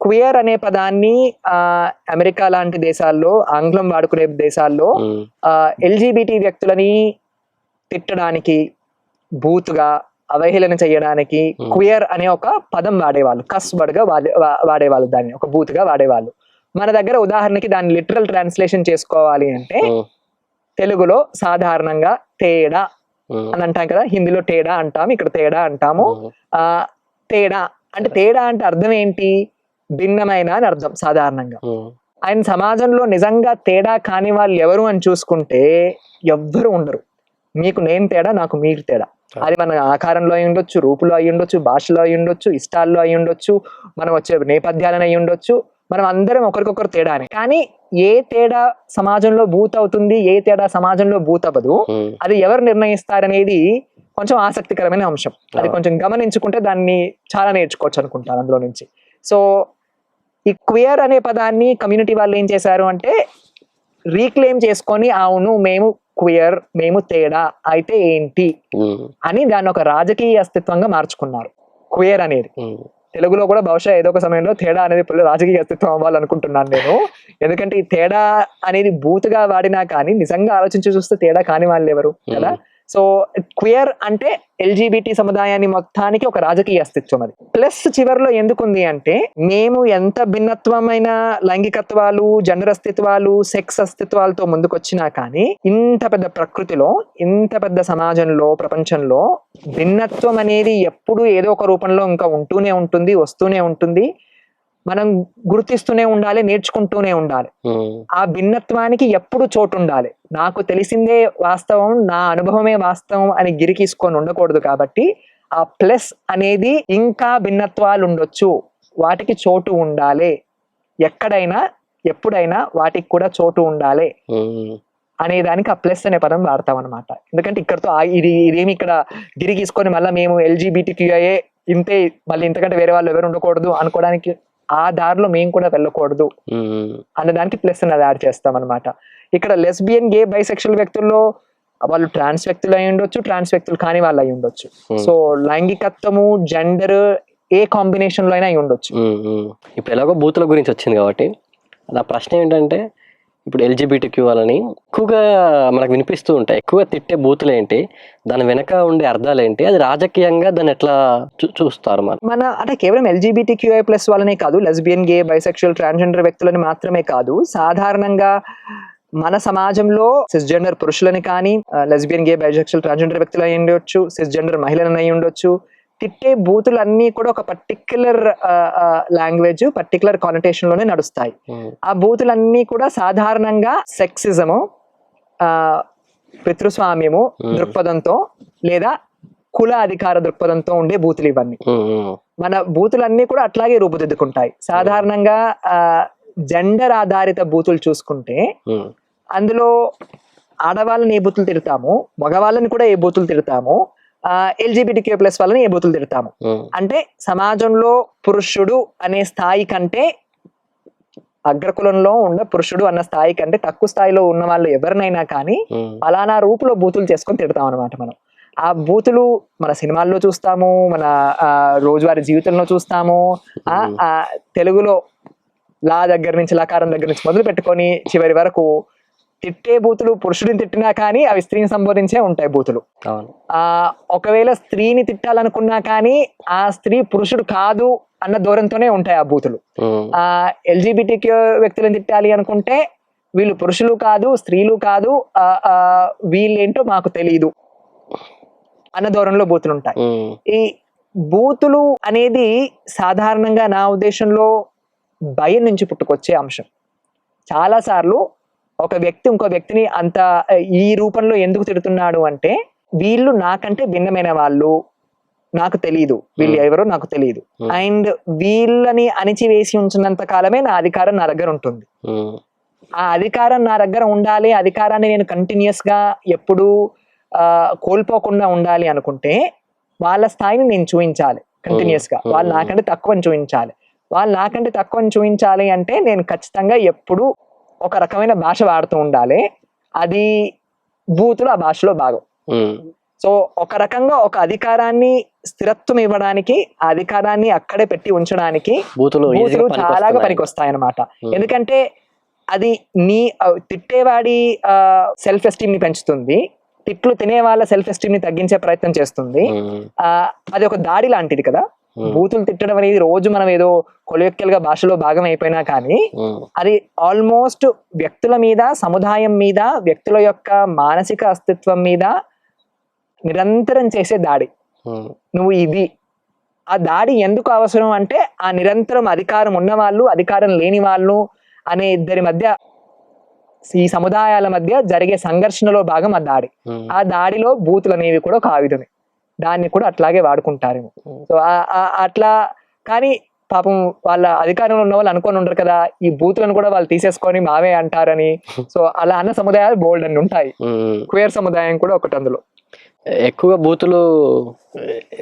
క్వేర్ అనే పదాన్ని అమెరికా లాంటి దేశాల్లో, ఆంగ్లం వాడుకునే దేశాల్లో LGBT వ్యక్తులని తిట్టడానికి, బూతుగా అవహేళన చేయడానికి క్వేర్ అనే ఒక పదం వాడేవాళ్ళు. కస్ వర్డ్ గా వాడేవాళ్ళు, దాన్ని ఒక బూతుగా వాడేవాళ్ళు. మన దగ్గర ఉదాహరణకి దాన్ని లిటరల్ ట్రాన్స్లేషన్ చేసుకోవాలి అంటే తెలుగులో సాధారణంగా తేడా
ఉమ్,
అని అంటాం కదా, హిందీలో తేడా అంటాము, ఇక్కడ తేడా అంటాము.
ఉమ్,
ఆ తేడా అంటే తేడా అంటే అర్థం ఏంటి? భిన్నమైన అని అర్థం సాధారణంగా.
ఉమ్,
ఆయన సమాజంలో నిజంగా తేడా కాని వాళ్ళు ఎవరు అని చూసుకుంటే ఎవ్వరు ఉండరు. మీకు నేను తేడా, నాకు మీరు తేడా. అది మన ఆకారంలో అయి ఉండొచ్చు, రూపులో అయి ఉండొచ్చు, భాషలో అయి ఉండొచ్చు, ఇష్టాల్లో అయి ఉండొచ్చు, మనం వచ్చే నేపథ్యాలను అయి ఉండొచ్చు. మనం అందరం ఒకరికొకరు తేడానే. కానీ ఏ తేడా సమాజంలో బూత్ అవుతుంది, ఏ తేడా సమాజంలో బూత్ అవ్వదు,
ఉమ్,
అది ఎవరు నిర్ణయిస్తారనేది కొంచెం ఆసక్తికరమైన అంశం. అది కొంచెం గమనించుకుంటే దాన్ని చాలా నేర్చుకోవచ్చు అనుకుంటాను అందులో నుంచి. సో ఈ క్వియర్ అనే పదాన్ని కమ్యూనిటీ వాళ్ళు ఏం చేశారు అంటే రీక్లెయిమ్ చేసుకొని, అవును మేము క్వియర్, మేము తేడా అయితే ఏంటి
ఉమ్,
అని దాన్ని ఒక రాజకీయ అస్తిత్వంగా మార్చుకున్నారు. క్వియర్ అనేది
ఉమ్,
తెలుగులో కూడా బహుశా ఏదో ఒక సమయంలో తేడా అనేది రాజకీయ అస్తిత్వం అవ్వాలనుకుంటున్నాను నేను. ఎందుకంటే ఈ తేడా అనేది బూతుగా వాడినా కానీ నిజంగా ఆలోచించి చూస్తే తేడా కాని వాళ్ళు ఎవరు కదా. సో క్వియర్ అంటే ఎల్జీబీటీ సముదాయాన్ని మొత్తానికి ఒక రాజకీయ అస్తిత్వం. అది ప్లస్ చివరిలో ఎందుకుంది అంటే, మేము ఎంత భిన్నత్వమైన లైంగికత్వాలు, జెండర్ అస్తిత్వాలు, సెక్స్ అస్తిత్వాలతో ముందుకొచ్చినా కానీ ఇంత పెద్ద ప్రకృతిలో, ఇంత పెద్ద సమాజంలో, ప్రపంచంలో భిన్నత్వం అనేది ఎప్పుడు ఏదో ఒక రూపంలో ఇంకా ఉంటూనే ఉంటుంది, వస్తూనే ఉంటుంది. మనం గుర్తిస్తూనే ఉండాలి, నేర్చుకుంటూనే ఉండాలి.
ఉమ్,
ఆ భిన్నత్వానికి ఎప్పుడు చోటు ఉండాలి. నాకు తెలిసిందే వాస్తవం, నా అనుభవమే వాస్తవం అని గిరికీసుకొని ఉండకూడదు. కాబట్టి ఆ ప్లస్ అనేది ఇంకా భిన్నత్వాలు ఉండొచ్చు, వాటికి చోటు ఉండాలి, ఎక్కడైనా ఎప్పుడైనా వాటికి కూడా చోటు ఉండాలి
ఉమ్,
అనే దానికి ఆ ప్లస్ అనే పదం వాడతాం అనమాట. ఎందుకంటే ఇక్కడతో ఇదేమి ఇక్కడ గిరిగీసుకొని మళ్ళీ మేము ఎల్జీబీటీక్యూఐఏ ఇంతే, మళ్ళీ ఇంతకంటే వేరే వాళ్ళు ఎవరు ఉండకూడదు అనుకోవడానికి ఆ దారిలో మేము కూడా వెళ్ళకూడదు
ఉమ్,
అన్న దానికి ప్లస్ అనేది యాడ్ చేస్తాం అనమాట. ఇక్కడ లెస్బియన్, గే, బైసెక్షువల్ వ్యక్తుల్లో వాళ్ళు ట్రాన్స్ వ్యక్తులు అయి ఉండొచ్చు, ట్రాన్స్ వ్యక్తులు కాని వాళ్ళు అయి ఉండొచ్చు. సో లైంగికత్వము, జెండర్ ఏ కాంబినేషన్ లో అయినా అయి ఉండొచ్చు.
ఉమ్, ఉమ్. ఇప్పుడు ఎలాగో బూతుల గురించి వచ్చింది కాబట్టి నా ప్రశ్న ఏంటంటే, ఇప్పుడు ఎల్జీబీటీక్యూ వాళ్ళని ఎక్కువగా మనకు వినిపిస్తూ ఉంటాయి, ఎక్కువగా తిట్టే బూతులు ఏంటి, దాని వెనక ఉండే అర్థాలు ఏంటి, అది రాజకీయంగా దాన్ని ఎట్లా చూస్తారు
మన అంటే కేవలం ఎల్జీబీటీక్యూఐ ప్లస్ వాళ్ళనే కాదు, లెస్బియన్, గే, బైసెక్షువల్, ట్రాన్స్జెండర్ వ్యక్తులని మాత్రమే కాదు, సాధారణంగా మన సమాజంలో సిస్జెండర్ పురుషులని కానీ, లెస్బియన్, గే, బైసెక్షువల్, ట్రాన్స్జెండర్ వ్యక్తులు అయి ఉండొచ్చు, సిస్జెండర్ మహిళలను అయి ఉండొచ్చు, తిట్టే బూతులన్నీ కూడా ఒక పర్టిక్యులర్ లాంగ్వేజ్, పర్టిక్యులర్ కానటేషన్ లోనే నడుస్తాయి. ఆ బూతులన్నీ కూడా సాధారణంగా సెక్సిజము, పితృస్వామ్యము దృక్పథంతో లేదా కుల అధికార దృక్పథంతో ఉండే బూతులు ఇవన్నీ. మన బూతులన్నీ కూడా అట్లాగే రూపుదిద్దుకుంటాయి. సాధారణంగా జెండర్ ఆధారిత బూతులు చూసుకుంటే అందులో ఆడవాళ్ళని ఏ బూతులు తిడతాము, మగవాళ్ళని కూడా ఏ బూతులు తిడతాము, ఎల్జీబీటీక్యూ ప్లస్ వాళ్ళని ఏ బూతులు తిడతాము. అంటే సమాజంలో పురుషుడు అనే స్థాయి కంటే, అగ్రకులంలో ఉన్న పురుషుడు అన్న స్థాయి కంటే తక్కువ స్థాయిలో ఉన్న వాళ్ళు ఎవరినైనా కానీ అలానా రూపులో బూతులు చేసుకొని తిడతాం అనమాట. మనం ఆ బూతులు మన సినిమాల్లో చూస్తాము, మన రోజువారీ జీవితంలో చూస్తాము. తెలుగులో లా దగ్గర నుంచి, లకారం దగ్గర నుంచి మొదలు పెట్టుకొని చివరి వరకు తిట్టే బూతులు, పురుషుడిని తిట్టినా కానీ అవి స్త్రీని సంబోధించే ఉంటాయి బూతులు. ఒకవేళ స్త్రీని తిట్టాలనుకున్నా కానీ ఆ స్త్రీ పురుషుడు కాదు అన్న దూరంతోనే ఉంటాయి ఆ బూతులు. ఎల్జీబీటీక్యూ వ్యక్తులను తిట్టాలి అనుకుంటే వీళ్ళు పురుషులు కాదు, స్త్రీలు కాదు, వీళ్ళేంటో మాకు తెలియదు అన్న దూరంలో బూతులు ఉంటాయి. ఈ బూతులు అనేది సాధారణంగా నా ఉద్దేశంలో భయం నుంచి పుట్టుకొచ్చే అంశం. చాలా సార్లు ఒక వ్యక్తి ఇంకో వ్యక్తిని అంత ఈ రూపంలో ఎందుకు తిడుతున్నాడు అంటే, వీళ్ళు నాకంటే భిన్నమైన వాళ్ళు, నాకు తెలియదు, వీళ్ళు ఎవరో నాకు తెలియదు, అండ్ వీళ్ళని అణిచివేసి ఉంచినంత కాలమే నా అధికారం నా దగ్గర ఉంటుంది. ఆ అధికారం నా దగ్గర ఉండాలి, అధికారాన్ని నేను కంటిన్యూస్ గా ఎప్పుడు కోల్పోకుండా ఉండాలి అనుకుంటే వాళ్ళ స్థాయిని నేను చూపించాలి కంటిన్యూస్ గా. వాళ్ళు నాకంటే తక్కువని చూపించాలి. వాళ్ళు నాకంటే తక్కువని చూపించాలి అంటే నేను ఖచ్చితంగా ఎప్పుడు ఒక రకమైన భాష వాడుతూ ఉండాలి. అది బూతులు ఆ భాషలో భాగం. సో ఒక రకంగా ఒక అధికారాన్ని స్థిరత్వం ఇవ్వడానికి, ఆ అధికారాన్ని అక్కడే పెట్టి ఉంచడానికి బూతులు చాలా పనికొస్తాయి అన్నమాట. ఎందుకంటే అది నీ తిట్టేవాడి సెల్ఫ్ ఎస్టీమ్ ని పెంచుతుంది, తిట్లు తినే వాళ్ళ సెల్ఫ్ ఎస్టీమ్ ని తగ్గించే ప్రయత్నం చేస్తుంది. అది ఒక దాడి లాంటిది కదా. బూతులు తిట్టడం అనేది రోజు మనం ఏదో కొలిక్యువల్ గా భాషలో భాగం అయిపోయినా కానీ అది ఆల్మోస్ట్ వ్యక్తుల మీద, సముదాయం మీద, వ్యక్తుల యొక్క మానసిక అస్తిత్వం మీద నిరంతరం చేసే దాడి. నువ్వు ఇది ఆ దాడి ఎందుకు అవసరం అంటే ఆ నిరంతరం అధికారం ఉన్న వాళ్ళు, అధికారం లేని వాళ్ళు అనే ఇద్దరి మధ్య, ఈ సముదాయాల మధ్య జరిగే సంఘర్షణలో భాగం ఆ దాడి. ఆ దాడిలో బూతులు అనేవి కూడా ఒక ఆయుధమే, దాన్ని కూడా అట్లాగే వాడుకుంటారేమో. సో అట్లా కానీ పాపం వాళ్ళ అధికారంలో ఉన్న వాళ్ళు అనుకొని ఉండరు కదా, ఈ బూతులను కూడా వాళ్ళు తీసేసుకొని మావే అంటారని. సో అలా అన్న సముదాయాలు బోల్డ్ అని ఉంటాయి. క్వేర్ సముదాయం కూడా ఒకటి అందులో.
ఎక్కువగా బూతులు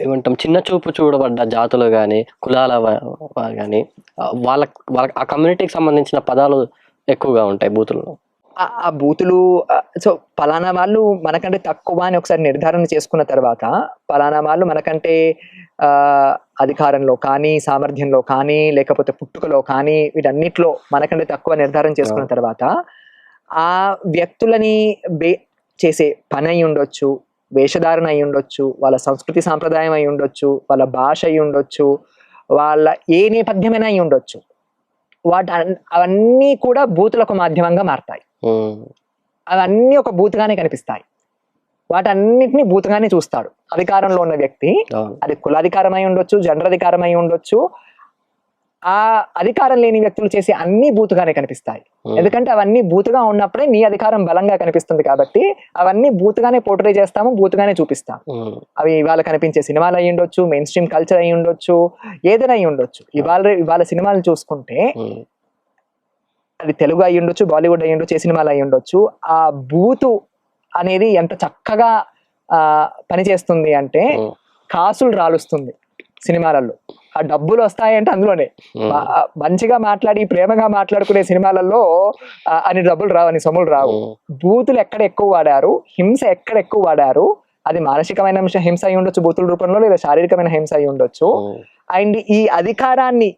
ఏమంటాం, చిన్న చూపు చూడబడ్డ జాతులు కానీ, కులాల కానీ, వాళ్ళ ఆ కమ్యూనిటీకి సంబంధించిన పదాలు ఎక్కువగా ఉంటాయి బూతుల్లో.
ఆ బూతులు సో పలానా వాళ్ళు మనకంటే తక్కువ అని ఒకసారి నిర్ధారణ చేసుకున్న తర్వాత, పలానా వాళ్ళు మనకంటే అధికారంలో కానీ, సామర్థ్యంలో కానీ, లేకపోతే పుట్టుకలో కానీ, వీటన్నిటిలో మనకంటే తక్కువ నిర్ధారణ చేసుకున్న తర్వాత ఆ వ్యక్తులని చేసే పని అయి ఉండొచ్చు, వేషధారణ అయి ఉండొచ్చు, వాళ్ళ సంస్కృతి సాంప్రదాయం అయి ఉండొచ్చు, వాళ్ళ భాష అయి ఉండొచ్చు, వాళ్ళ ఏ నేపథ్యమైనా అయి ఉండొచ్చు, అవన్నీ కూడా బూతులకు మాధ్యమంగా మారతాయి. అవన్నీ ఒక బూతుగానే కనిపిస్తాయి. వాటన్నిటిని బూతుగానే చూస్తాడు అధికారంలో ఉన్న వ్యక్తి. అది కులాధికారం అయి ఉండొచ్చు, జెండర్ అధికారం అయి ఉండొచ్చు. ఆ అధికారం లేని వ్యక్తులు చేసే అన్ని బూతుగానే కనిపిస్తాయి. ఎందుకంటే అవన్నీ బూతుగా ఉన్నప్పుడే నీ అధికారం బలంగా కనిపిస్తుంది కాబట్టి అవన్నీ బూతుగానే పోర్ట్రే చేస్తాము, బూతుగానే చూపిస్తాం. అవి ఇవాళ కనిపించే సినిమాలు అయి ఉండొచ్చు, మెయిన్ స్ట్రీమ్ కల్చర్ అయి ఉండొచ్చు, ఏదైనా అయి ఉండొచ్చు. ఇవాళ సినిమాలు చూసుకుంటే అది తెలుగు అయి ఉండొచ్చు, బాలీవుడ్ అయి ఉండొచ్చు, ఏ సినిమాలు అయి ఉండొచ్చు, ఆ బూతు అనేది ఎంత చక్కగా పనిచేస్తుంది అంటే కాసులు రాలుస్తుంది సినిమాలలో. ఆ డబ్బులు వస్తాయంటే అందులోనే మంచిగా మాట్లాడి ప్రేమగా మాట్లాడుకునే సినిమాలలో అని డబ్బులు రావు, అని సొమ్ములు రావు. బూతులు ఎక్కడ ఎక్కువ వాడారు, హింస ఎక్కడ ఎక్కువ వాడారు, అది మానసికమైన హింస అయి ఉండొచ్చు బూతుల రూపంలో, లేదా శారీరకమైన హింస అయి ఉండొచ్చు. అండ్ ఈ అధికారాన్ని,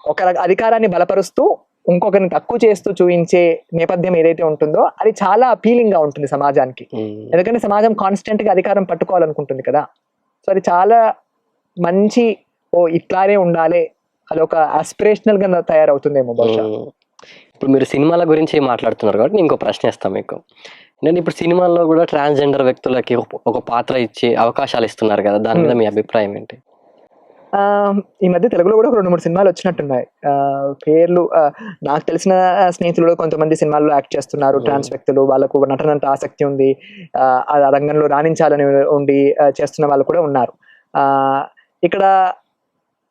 ఒక అధికారాన్ని బలపరుస్తూ ఇంకొకరిని తక్కువ చేస్తూ చూపించే నేపథ్యం ఏదైతే ఉంటుందో అది చాలా అపీలింగ్ గా ఉంటుంది సమాజానికి. ఎందుకంటే సమాజం కాన్స్టెంట్ గా అధికారం పట్టుకోవాలనుకుంటుంది కదా. సో అది చాలా మంచి, ఇట్లానే ఉండాలి, అదొక ఆస్పిరేషనల్ గా తయారవుతుందేమో బహుశా.
ఇప్పుడు మీరు సినిమాల గురించి మాట్లాడుతున్నారు కాబట్టి నేను ఇంకో ప్రశ్న ఇస్తాను మీకు. నేను ఇప్పుడు సినిమాల్లో కూడా ట్రాన్స్జెండర్ వ్యక్తులకి ఒక పాత్ర ఇచ్చి అవకాశాలు ఇస్తున్నారు కదా, దాని మీద మీ అభిప్రాయం ఏంటి?
ఈ మధ్య తెలుగులో కూడా 2-3 సినిమాలు వచ్చినట్టున్నాయి. పేర్లు నాకు తెలిసిన స్నేహితులు కొంతమంది సినిమాల్లో యాక్ట్ చేస్తున్నారు ట్రాన్స్ వ్యక్తులు. వాళ్ళకు నటనంత ఆసక్తి ఉంది, ఆ రంగంలో రాణించాలని ఉండి చేస్తున్న వాళ్ళు కూడా ఉన్నారు. ఇక్కడ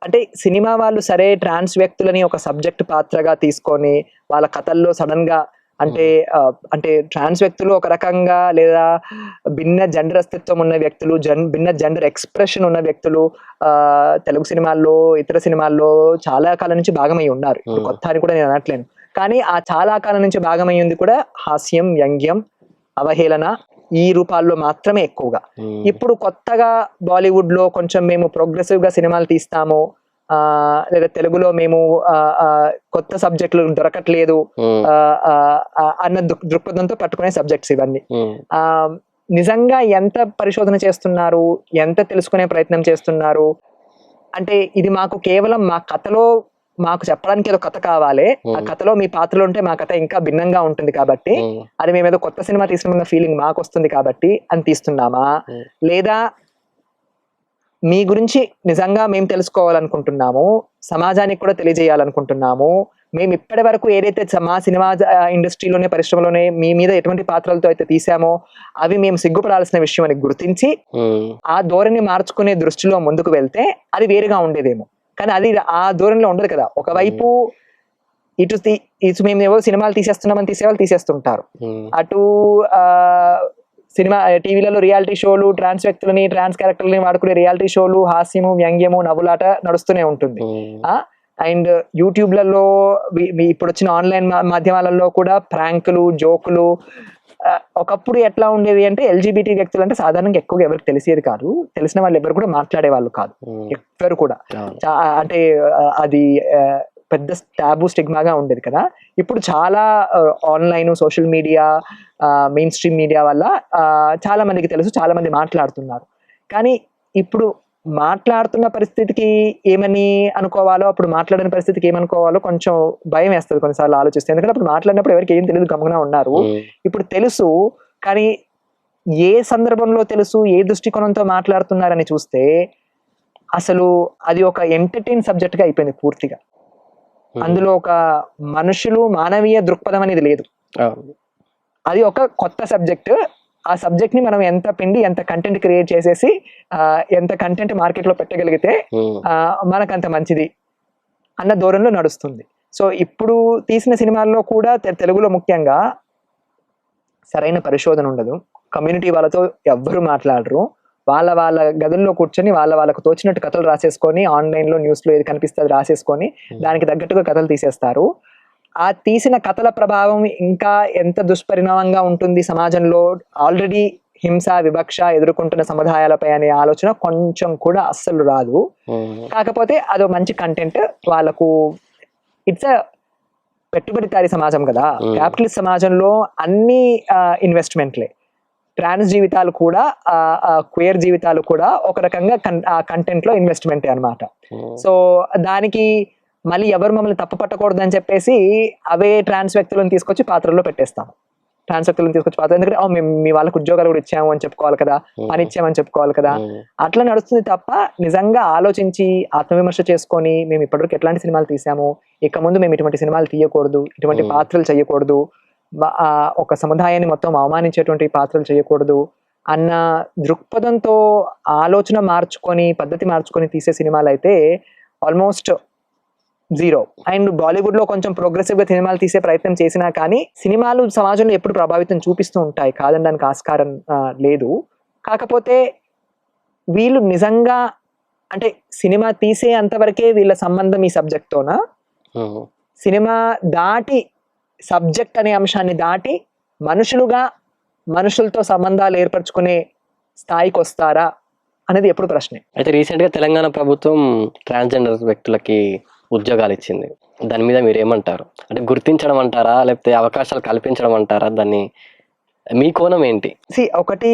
అంటే సినిమా వాళ్ళు సరే ట్రాన్స్ వ్యక్తులని ఒక సబ్జెక్ట్ పాత్రగా తీసుకొని వాళ్ళ కథల్లో సడన్ గా అంటే ట్రాన్స్ వ్యక్తులు ఒక రకంగా, లేదా భిన్న జెండర్ అస్తిత్వం ఉన్న వ్యక్తులు, భిన్న జెండర్ ఎక్స్ప్రెషన్ ఉన్న వ్యక్తులు తెలుగు సినిమాల్లో, ఇతర సినిమాల్లో చాలా కాలం నుంచి భాగమై ఉన్నారు. ఇప్పుడు కొత్త అని కూడా నేను అనట్లేను, కానీ ఆ చాలా కాలం నుంచి భాగమయ్యింది కూడా హాస్యం, వ్యంగ్యం, అవహేళన ఈ రూపాల్లో మాత్రమే ఎక్కువగా. ఇప్పుడు కొత్తగా బాలీవుడ్ లో కొంచెం మేము ప్రోగ్రెసివ్ గా సినిమాలు తీస్తాము, లేదా తెలుగులో మేము కొత్త సబ్జెక్టులు దొరకట్లేదు అన్న దృక్పథంతో పట్టుకునే సబ్జెక్ట్స్ ఇవన్నీ. నిజంగా ఎంత పరిశోధన చేస్తున్నారు, ఎంత తెలుసుకునే ప్రయత్నం చేస్తున్నారు అంటే, ఇది మాకు కేవలం మా కథలో మాకు చెప్పడానికి ఏదో కథ కావాలి, ఆ కథలో మీ పాత్రలు ఉంటే మా కథ ఇంకా భిన్నంగా ఉంటుంది కాబట్టి అది మేమేదో కొత్త సినిమా తీసిన ఫీలింగ్ మాకు వస్తుంది కాబట్టి అని తీస్తున్నామా, లేదా మీ గురించి నిజంగా మేము తెలుసుకోవాలనుకుంటున్నాము, సమాజానికి కూడా తెలియజేయాలనుకుంటున్నాము, మేము ఇప్పటి వరకు ఏదైతే మా సినిమా ఇండస్ట్రీలోనే, పరిశ్రమలోనే మీ మీద ఎటువంటి పాత్రలతో అయితే తీసామో అవి మేము సిగ్గుపడాల్సిన విషయం అని గుర్తించి ఆ ధోరణి మార్చుకునే దృష్టిలో ముందుకు వెళ్తే అది వేరుగా ఉండేదేమో. కానీ అది ఆ ధోరణిలో ఉండదు కదా. ఒకవైపు ఇటు మేము ఏవో సినిమాలు తీసేస్తున్నామని తీసేవాళ్ళు తీసేస్తుంటారు, అటు సినిమా టీవీలలో రియాలిటీ షోలు, ట్రాన్స్ వ్యక్తులని, ట్రాన్స్ క్యారెక్టర్లని వాడుకునే రియాలిటీ షోలు, హాస్యము, వ్యంగ్యము, నవ్వులాట నడుస్తూనే ఉంటుంది. అండ్ యూట్యూబ్లలో ఇప్పుడు వచ్చిన ఆన్లైన్ మాధ్యమాలలో కూడా ప్రాంకులు, జోకులు. ఒకప్పుడు ఎట్లా ఉండేది అంటే ఎల్జీబీటీ వ్యక్తులు అంటే సాధారణంగా ఎక్కువగా ఎవరికి తెలిసేది కాదు, తెలిసిన వాళ్ళు ఎవరు కూడా మాట్లాడే వాళ్ళు కాదు ఎవరు కూడా. అంటే అది పెద్ద టాబు స్టిగ్మాగా ఉండేది కదా. ఇప్పుడు చాలా online, social media, main stream media వల్ల చాలా మందికి తెలుసు, చాలా మంది మాట్లాడుతున్నారు. కానీ ఇప్పుడు మాట్లాడుతున్న పరిస్థితికి ఏమని అనుకోవాలో, అప్పుడు మాట్లాడని పరిస్థితికి ఏమనుకోవాలో కొంచెం భయం వేస్తుంది కొన్నిసార్లు ఆలోచిస్తే. ఎందుకంటే అప్పుడు మాట్లాడినప్పుడు ఎవరికి ఏం తెలియదు, గమ్మున ఉన్నారు. ఇప్పుడు తెలుసు, కానీ ఏ సందర్భంలో తెలుసు, ఏ దృష్టికోణంతో మాట్లాడుతున్నారని చూస్తే అసలు అది ఒక ఎంటర్టైన్ సబ్జెక్ట్ గా అయిపోయింది పూర్తిగా. అందులో ఒక మనుషులు మానవీయ దృక్పథం అనేది లేదు. అది ఒక కొత్త సబ్జెక్ట్. ఆ సబ్జెక్ట్ ని మనం ఎంత పిండి, ఎంత కంటెంట్ క్రియేట్ చేసేసి, ఎంత కంటెంట్ మార్కెట్ లో పెట్టగలిగితే మనకంత మంచిది అన్న ధోరణిలో నడుస్తుంది. సో ఇప్పుడు తీసిన సినిమాల్లో కూడా తెలుగులో ముఖ్యంగా సరైన పరిశోధన ఉండదు. కమ్యూనిటీ వాళ్ళతో ఎవ్వరు మాట్లాడరు. వాళ్ళ గదుల్లో కూర్చొని వాళ్ళకు తోచినట్టు కథలు రాసేసుకొని, ఆన్లైన్ లో న్యూస్ లో ఏది కనిపిస్తే అది రాసేసుకొని దానికి తగ్గట్టుగా కథలు తీసేస్తారు. ఆ తీసిన కథల ప్రభావం ఇంకా ఎంత దుష్పరిణామంగా ఉంటుంది సమాజంలో, ఆల్రెడీ హింస వివక్ష ఎదుర్కొంటున్న సముదాయాలపై అనే ఆలోచన కొంచెం కూడా అస్సలు రాదు. కాకపోతే అదో మంచి కంటెంట్ వాళ్ళకు. ఇట్స్ పెట్టుబడిదారీ సమాజం కదా, క్యాపిటలిస్ట్ సమాజంలో అన్ని ఇన్వెస్ట్మెంట్లే. ట్రాన్స్ జీవితాలు కూడా, క్వేర్ జీవితాలు కూడా ఒక రకంగా కంటెంట్ లో ఇన్వెస్ట్మెంటే అన్నమాట. సో దానికి మళ్ళీ ఎవరు మమ్మల్ని తప్పు పట్టకూడదు అని చెప్పేసి అవే ట్రాన్స్ వ్యక్తులను తీసుకొచ్చి పాత్రల్లో పెట్టేస్తాం. ట్రాన్స్ వ్యక్తులను తీసుకొచ్చి పాత్ర, ఎందుకంటే మేము మీ వాళ్ళకి ఉద్యోగాలు కూడా ఇచ్చాము అని చెప్పుకోవాలి కదా, పని ఇచ్చామని చెప్పుకోవాలి కదా. అట్లా నడుస్తుంది తప్ప నిజంగా ఆలోచించి ఆత్మవిమర్శ చేసుకొని మేము ఇప్పటివరకు ఎట్లాంటి సినిమాలు తీసాము, ఇక ముందు మేము ఇటువంటి సినిమాలు తీయకూడదు, ఇటువంటి పాత్రలు చేయకూడదు, ఒక సముదాయాన్ని మొత్తం అవమానించేటువంటి పాత్రలు చేయకూడదు అన్న దృక్పథంతో ఆలోచన మార్చుకొని, పద్ధతి మార్చుకొని తీసే సినిమాలు అయితే ఆల్మోస్ట్ జీరో. అండ్ బాలీవుడ్ లో కొంచెం ప్రోగ్రెసివ్ గా సినిమాలు తీసే ప్రయత్నం చేసినా కానీ సినిమాలు సమాజంలో ఎప్పుడు ప్రభావితం చూపిస్తూ ఉంటాయి, కాదనడానికి ఆస్కారం లేదు. కాకపోతే వీళ్ళు నిజంగా అంటే సినిమా తీసే అంతవరకే వీళ్ళ సంబంధం ఈ సబ్జెక్ట్ తోనా, సినిమా దాటి సబ్జెక్ట్ అనే అంశాన్ని దాటి మనుషులుగా మనుషులతో సంబంధాలు ఏర్పరచుకునే స్థాయికి వస్తారా అనేది ఎప్పుడు ప్రశ్నే.
అయితే రీసెంట్ గా తెలంగాణ ప్రభుత్వం ట్రాన్స్జెండర్ వ్యక్తులకి ఉద్యోగాలు ఇచ్చింది. దాని మీద మీరు ఏమంటారు? అంటే గుర్తించడం అంటారా, లేకపోతే అవకాశాలు కల్పించడం అంటారా? దాన్ని మీ కోణం ఏంటి?
ఒకటి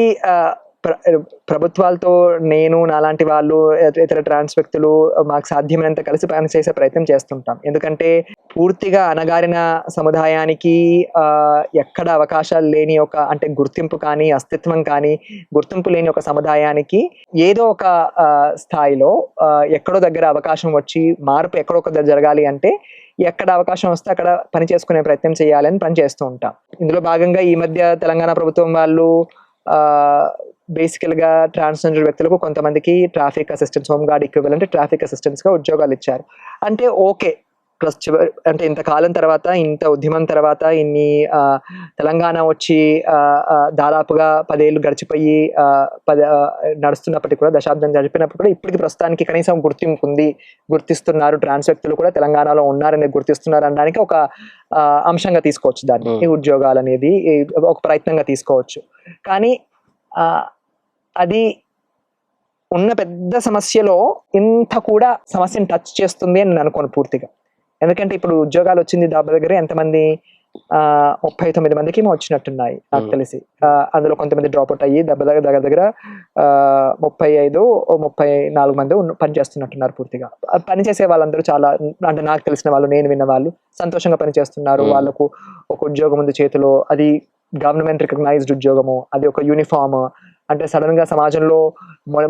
ప్రభుత్వాలతో నేను నాలాంటి వాళ్ళు ఇతర ట్రాన్స్ వ్యక్తులు మాకు సాధ్యమైనంత కలిసి పనిచేసే ప్రయత్నం చేస్తుంటాం. ఎందుకంటే పూర్తిగా అణగారిన సముదాయానికి ఎక్కడ అవకాశాలు లేని ఒక, అంటే గుర్తింపు కానీ అస్తిత్వం కానీ గుర్తింపు లేని ఒక సముదాయానికి ఏదో ఒక స్థాయిలో ఎక్కడో దగ్గర అవకాశం వచ్చి మార్పు ఎక్కడో ఒక జరగాలి అంటే ఎక్కడ అవకాశం వస్తే అక్కడ పని చేసుకునే ప్రయత్నం చేయాలని పని చేస్తూ ఉంటాం. ఇందులో భాగంగా ఈ మధ్య తెలంగాణ ప్రభుత్వం వాళ్ళు బేసికల్ గా ట్రాన్స్జెండర్ వ్యక్తులకు కొంతమందికి traffic assistants, home guard equivalent traffic assistants గా ఉద్యోగాలు ఇచ్చారు. అంటే ఓకే, ప్లస్ అంటే ఇంతకాలం తర్వాత, ఇంత ఉద్యమం తర్వాత, ఇన్ని తెలంగాణ వచ్చి దాదాపుగా 10 ఏళ్ళు గడిచిపోయి నడుస్తున్నప్పటికీ కూడా, దశాబ్దం గడిపినప్పుడు కూడా ఇప్పటికి ప్రస్తుతానికి కనీసం గుర్తింపు ఉంది, గుర్తిస్తున్నారు, ట్రాన్స్ వ్యక్తులు కూడా తెలంగాణలో ఉన్నారని గుర్తిస్తున్నారు అనడానికి ఒక అంశంగా తీసుకోవచ్చు దాన్ని. ఈ ఉద్యోగాలు అనేది ఒక ప్రయత్నంగా తీసుకోవచ్చు. కానీ అది ఉన్న పెద్ద సమస్యలో ఇంత కూడా సమస్యను టచ్ చేస్తుంది అని నేను అనుకోను పూర్తిగా. ఎందుకంటే ఇప్పుడు ఉద్యోగాలు వచ్చింది దగ్గర ఎంతమంది, 39 మందికి ఏమో వచ్చినట్టున్నాయి నాకు తెలిసి. అందులో కొంతమంది డ్రాప్ అవుట్ అయ్యి దగ్గర 35-34 మంది పనిచేస్తున్నట్టున్నారు పూర్తిగా. పనిచేసే వాళ్ళందరూ చాలా, అంటే నాకు తెలిసిన వాళ్ళు, నేను విన్న వాళ్ళు సంతోషంగా పనిచేస్తున్నారు. వాళ్ళకు ఒక ఉద్యోగం ఉంది చేతిలో, అది గవర్నమెంట్ రికగ్నైజ్డ్ ఉద్యోగము, అది ఒక యూనిఫామ్. అంటే సడన్ గా సమాజంలో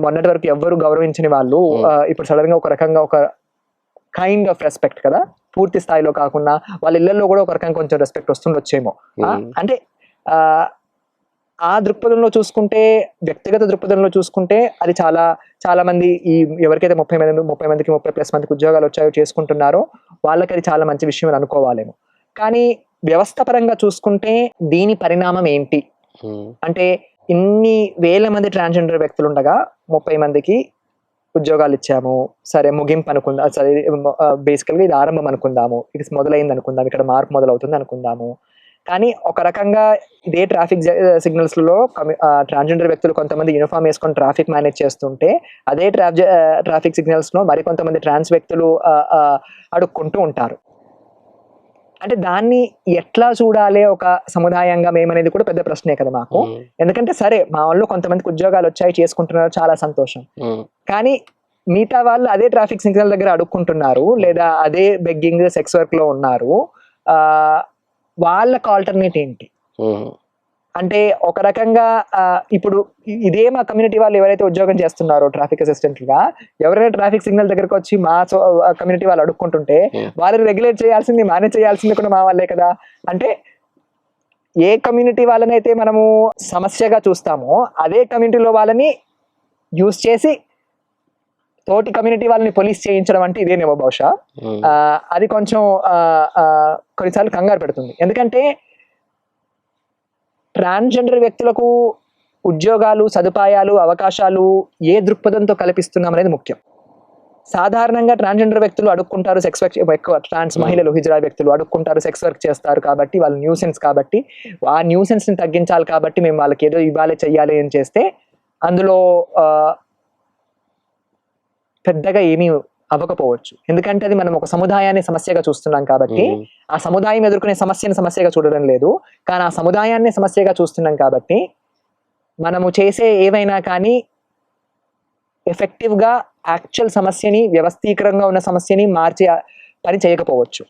మొన్నటి వరకు ఎవ్వరు గౌరవించని వాళ్ళు ఇప్పుడు సడన్ గా ఒక రకంగా ఒక కైండ్ ఆఫ్ రెస్పెక్ట్ కదా, పూర్తి స్థాయిలో కాకుండా వాళ్ళ ఇళ్లలో కూడా ఒక రకంగా కొంచెం రెస్పెక్ట్ వస్తుండొచ్చేమో. అంటే ఆ దృక్పథంలో చూసుకుంటే, వ్యక్తిగత దృక్పథంలో చూసుకుంటే అది చాలా మంది, ఈ ఎవరికైతే 30 మందికి 30+ మందికి ఉద్యోగాలు వచ్చాయో చేసుకుంటున్నారో వాళ్ళకి అది చాలా మంచి విషయం అని అనుకోవాలేమో. కానీ వ్యవస్థ పరంగా చూసుకుంటే దీని పరిణామం ఏంటి అంటే, ఇన్ని వేల మంది ట్రాన్స్జెండర్ వ్యక్తులు ఉండగా 30 మందికి ఉద్యోగాలు ఇచ్చాము, సరే ముగింపు అనుకుందాం, సరే బేసికల్ గా ఇది ఆరంభం అనుకుందాము, ఇది మొదలైంది అనుకుందాం, ఇక్కడ మార్పు మొదలవుతుంది అనుకుందాము. కానీ ఒక రకంగా ఇదే ట్రాఫిక్ సిగ్నల్స్ లో ట్రాన్స్జెండర్ వ్యక్తులు కొంతమంది యూనిఫామ్ వేసుకొని ట్రాఫిక్ మేనేజ్ చేస్తుంటే, అదే ట్రాఫిక్ సిగ్నల్స్ లో మరి కొంతమంది ట్రాన్స్ వ్యక్తులు అడుక్కుంటూ ఉంటారు. అంటే దాన్ని ఎట్లా చూడాలి ఒక సముదాయంగా మేమనేది కూడా పెద్ద ప్రశ్నే కదా మాకు. ఎందుకంటే సరే మా వాళ్ళు కొంతమందికి ఉద్యోగాలు వచ్చాయి, చేసుకుంటున్నారు, చాలా సంతోషం. కానీ మిగతా వాళ్ళు అదే ట్రాఫిక్ సిగ్నల్ దగ్గర అడుక్కుంటున్నారు, లేదా అదే బెగ్గింగ్, సెక్స్ వర్క్ లో ఉన్నారు. వాళ్ళకి ఆల్టర్నేట్ ఏంటి అంటే ఒక రకంగా ఇప్పుడు ఇదే మా కమ్యూనిటీ వాళ్ళు ఎవరైతే ఉద్యోగం చేస్తున్నారో ట్రాఫిక్ అసిస్టెంట్ గా, ఎవరైనా ట్రాఫిక్ సిగ్నల్ దగ్గరకు వచ్చి మా కమ్యూనిటీ వాళ్ళు అడుక్కుంటుంటే వాళ్ళని రెగ్యులేట్ చేయాల్సింది, మేనేజ్ చేయాల్సింది కూడా మా వాళ్ళే కదా. అంటే ఏ కమ్యూనిటీ వాళ్ళని అయితే మనము సమస్యగా చూస్తామో అదే కమ్యూనిటీలో వాళ్ళని యూజ్ చేసి తోటి కమ్యూనిటీ వాళ్ళని పోలీస్ చేయించడం అంటే ఇదేనేమో బహుశా. అది కొంచెం కొన్నిసార్లు కంగారు పెడుతుంది. ఎందుకంటే ట్రాన్స్జెండర్ వ్యక్తులకు ఉద్యోగాలు, సదుపాయాలు, అవకాశాలు ఏ దృక్పథంతో కల్పిస్తున్నాం అనేది ముఖ్యం. సాధారణంగా ట్రాన్స్జెండర్ వ్యక్తులు అడుక్కుంటారు, సెక్స్ వర్క్ ఎక్కువ ట్రాన్స్ మహిళలు, హిజ్రా వ్యక్తులు అడుక్కుంటారు, సెక్స్ వర్క్ చేస్తారు కాబట్టి వాళ్ళు న్యూసెన్స్, కాబట్టి ఆ న్యూసెన్స్ ని తగ్గించాలి కాబట్టి మేము వాళ్ళకి ఏదో ఇవ్వాలి, చెయ్యాలి అని చేస్తే అందులో పెద్దగా ఏమీ అవ్వకపోవచ్చు. ఎందుకంటే అది మనం ఒక సముదాయాన్ని సమస్యగా చూస్తున్నాం కాబట్టి, ఆ సముదాయం ఎదుర్కొనే సమస్యను సమస్యగా చూడడం లేదు, కానీ ఆ సముదాయాన్ని సమస్యగా చూస్తున్నాం కాబట్టి మనము చేసే ఏవైనా కానీ ఎఫెక్టివ్ గా యాక్చువల్ సమస్యని, వ్యవస్థీకరంగా ఉన్న సమస్యని మార్చే పని చేయకపోవచ్చు.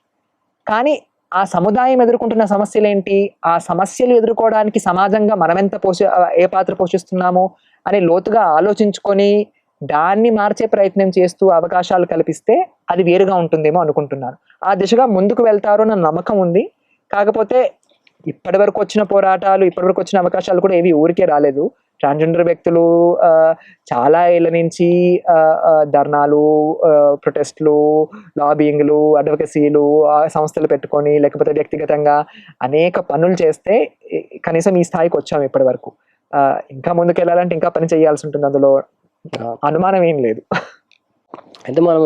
కానీ ఆ సముదాయం ఎదుర్కొంటున్న సమస్యలు ఏంటి, ఆ సమస్యలు ఎదుర్కోవడానికి సమాజంగా మనమెంత ఏ పాత్ర పోషిస్తున్నామో అని లోతుగా ఆలోచించుకొని దాన్ని మార్చే ప్రయత్నం చేస్తూ అవకాశాలు కల్పిస్తే అది వేరుగా ఉంటుందేమో అనుకుంటున్నాను. ఆ దిశగా ముందుకు వెళ్తారో నా నమ్మకం ఉంది. కాకపోతే ఇప్పటి వరకు వచ్చిన పోరాటాలు, ఇప్పటి వరకు వచ్చిన అవకాశాలు కూడా ఏవి ఊరికే రాలేదు. ట్రాన్స్జెండర్ వ్యక్తులు చాలా ఏళ్ళ నుంచి ధర్నాలు, ప్రొటెస్ట్లు, లాబింగ్లు, అడ్వకసీలు, సంస్థలు పెట్టుకొని లేకపోతే వ్యక్తిగతంగా అనేక పనులు చేస్తే కనీసం ఈ స్థాయికి వచ్చాము ఇప్పటి వరకు. ఇంకా ముందుకు వెళ్ళాలంటే ఇంకా పని చేయాల్సి ఉంటుంది, అందులో అనుమానం ఏం లేదు.
అయితే మనం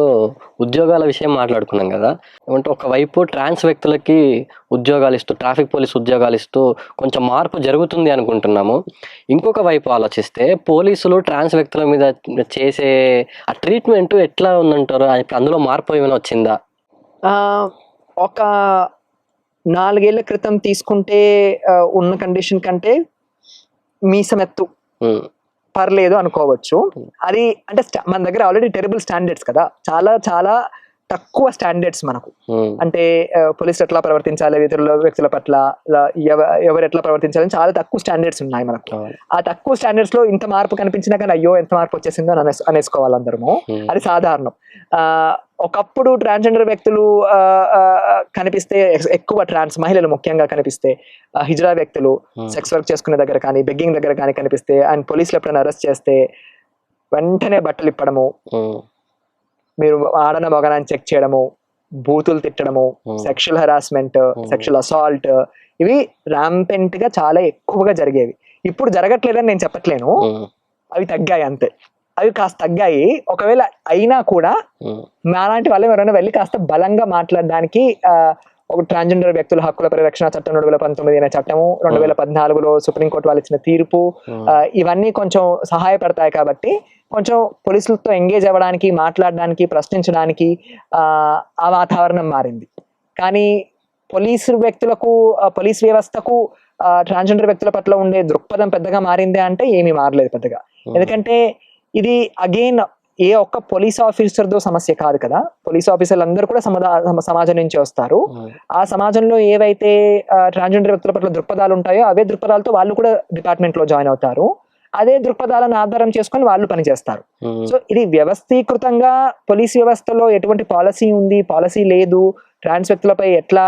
ఉద్యోగాల విషయం మాట్లాడుకున్నాం కదా, ఏమంటే ఒకవైపు ట్రాన్స్ వ్యక్తులకి ఉద్యోగాలు ఇస్తూ, ట్రాఫిక్ పోలీస్ ఉద్యోగాలు ఇస్తూ కొంచెం మార్పు జరుగుతుంది అనుకుంటున్నాము. ఇంకొక వైపు ఆలోచిస్తే పోలీసులు ట్రాన్స్ వ్యక్తుల మీద చేసే ఆ ట్రీట్మెంట్ ఎట్లా ఉందంటారు? అందులో మార్పు ఏమైనా వచ్చిందా?
ఒక 4 ఏళ్ల క్రితం తీసుకుంటే ఉన్న కండిషన్ కంటే మీసమెత్తు పర్లేదు అనుకోవచ్చు. అది అంటే మన దగ్గర ఆల్రెడీ టెరబుల్ స్టాండర్డ్స్ కదా, చాలా చాలా తక్కువ స్టాండర్డ్స్ మనకు. అంటే పోలీసులు ఎట్లా ప్రవర్తించాలి, ఇతరుల వ్యక్తుల పట్ల ఎవరు ఎట్లా ప్రవర్తించాలని చాలా తక్కువ స్టాండర్డ్స్ ఉన్నాయి మనకు. ఆ తక్కువ స్టాండర్డ్స్ లో ఇంత మార్పు కనిపించినా కానీ అయ్యో ఎంత మార్పు వచ్చేసిందో అని అనేసుకోవాలి అందరము. అది సాధారణం. ఒకప్పుడు ట్రాన్స్జెండర్ వ్యక్తులు కనిపిస్తే, ఎక్కువ ట్రాన్స్ మహిళలు ముఖ్యంగా కనిపిస్తే, హిజ్రా వ్యక్తులు సెక్స్ వర్క్ చేసుకునే దగ్గర కానీ, బెగ్గింగ్ దగ్గర కానీ కనిపిస్తే అండ్ పోలీసులు ఎప్పుడైనా అరెస్ట్ చేస్తే వెంటనే బట్టలు ఇప్పడము, మీరు ఆడన మగనాన్ని చెక్ చేయడము, బూతులు తిట్టడము, సెక్షువల్ హెరాస్మెంట్, సెక్షువల్ అసాల్ట్, ఇవి ర్యాంపెంట్ గా చాలా ఎక్కువగా జరిగేవి. ఇప్పుడు జరగట్లేదని నేను చెప్పట్లేను, అవి తగ్గాయి అంతే. అవి కాస్త తగ్గాయి. ఒకవేళ అయినా కూడా మాలాంటి వాళ్ళు ఎవరైనా వెళ్ళి కాస్త బలంగా మాట్లాడడానికి ఒక ట్రాన్స్జెండర్ వ్యక్తుల హక్కుల పరిరక్షణ చట్టం 2019 అనే చట్టము, 2014లో సుప్రీంకోర్టు వాళ్ళు ఇచ్చిన తీర్పు, ఇవన్నీ కొంచెం సహాయపడతాయి. కాబట్టి కొంచెం పోలీసులతో ఎంగేజ్ అవ్వడానికి, మాట్లాడడానికి, ప్రశ్నించడానికి ఆ వాతావరణం మారింది. కానీ పోలీసు వ్యక్తులకు, పోలీస్ వ్యవస్థకు ట్రాన్స్జెండర్ వ్యక్తుల పట్ల ఉండే దృక్పథం పెద్దగా మారిందే అంటే ఏమీ మారలేదు పెద్దగా. ఎందుకంటే ఇది అగైన్ ఏ ఒక్క పోలీస్ ఆఫీసర్ తో సమస్య కాదు కదా. పోలీస్ ఆఫీసర్లు అందరూ కూడా సమాజం నుంచి వస్తారు. ఆ సమాజంలో ఏవైతే ట్రాన్స్జెండర్ వ్యక్తుల పట్ల దృక్పథాలు ఉంటాయో అవే దృక్పథాలతో వాళ్ళు కూడా డిపార్ట్మెంట్ లో జాయిన్ అవుతారు. అదే దృక్పథాలను ఆధారం చేసుకొని వాళ్ళు పనిచేస్తారు. సో ఇది వ్యవస్థీకృతంగా పోలీస్ వ్యవస్థలో ఎటువంటి పాలసీ ఉంది, పాలసీ లేదు, ట్రాన్స్ వ్యక్తులపై ఎట్లా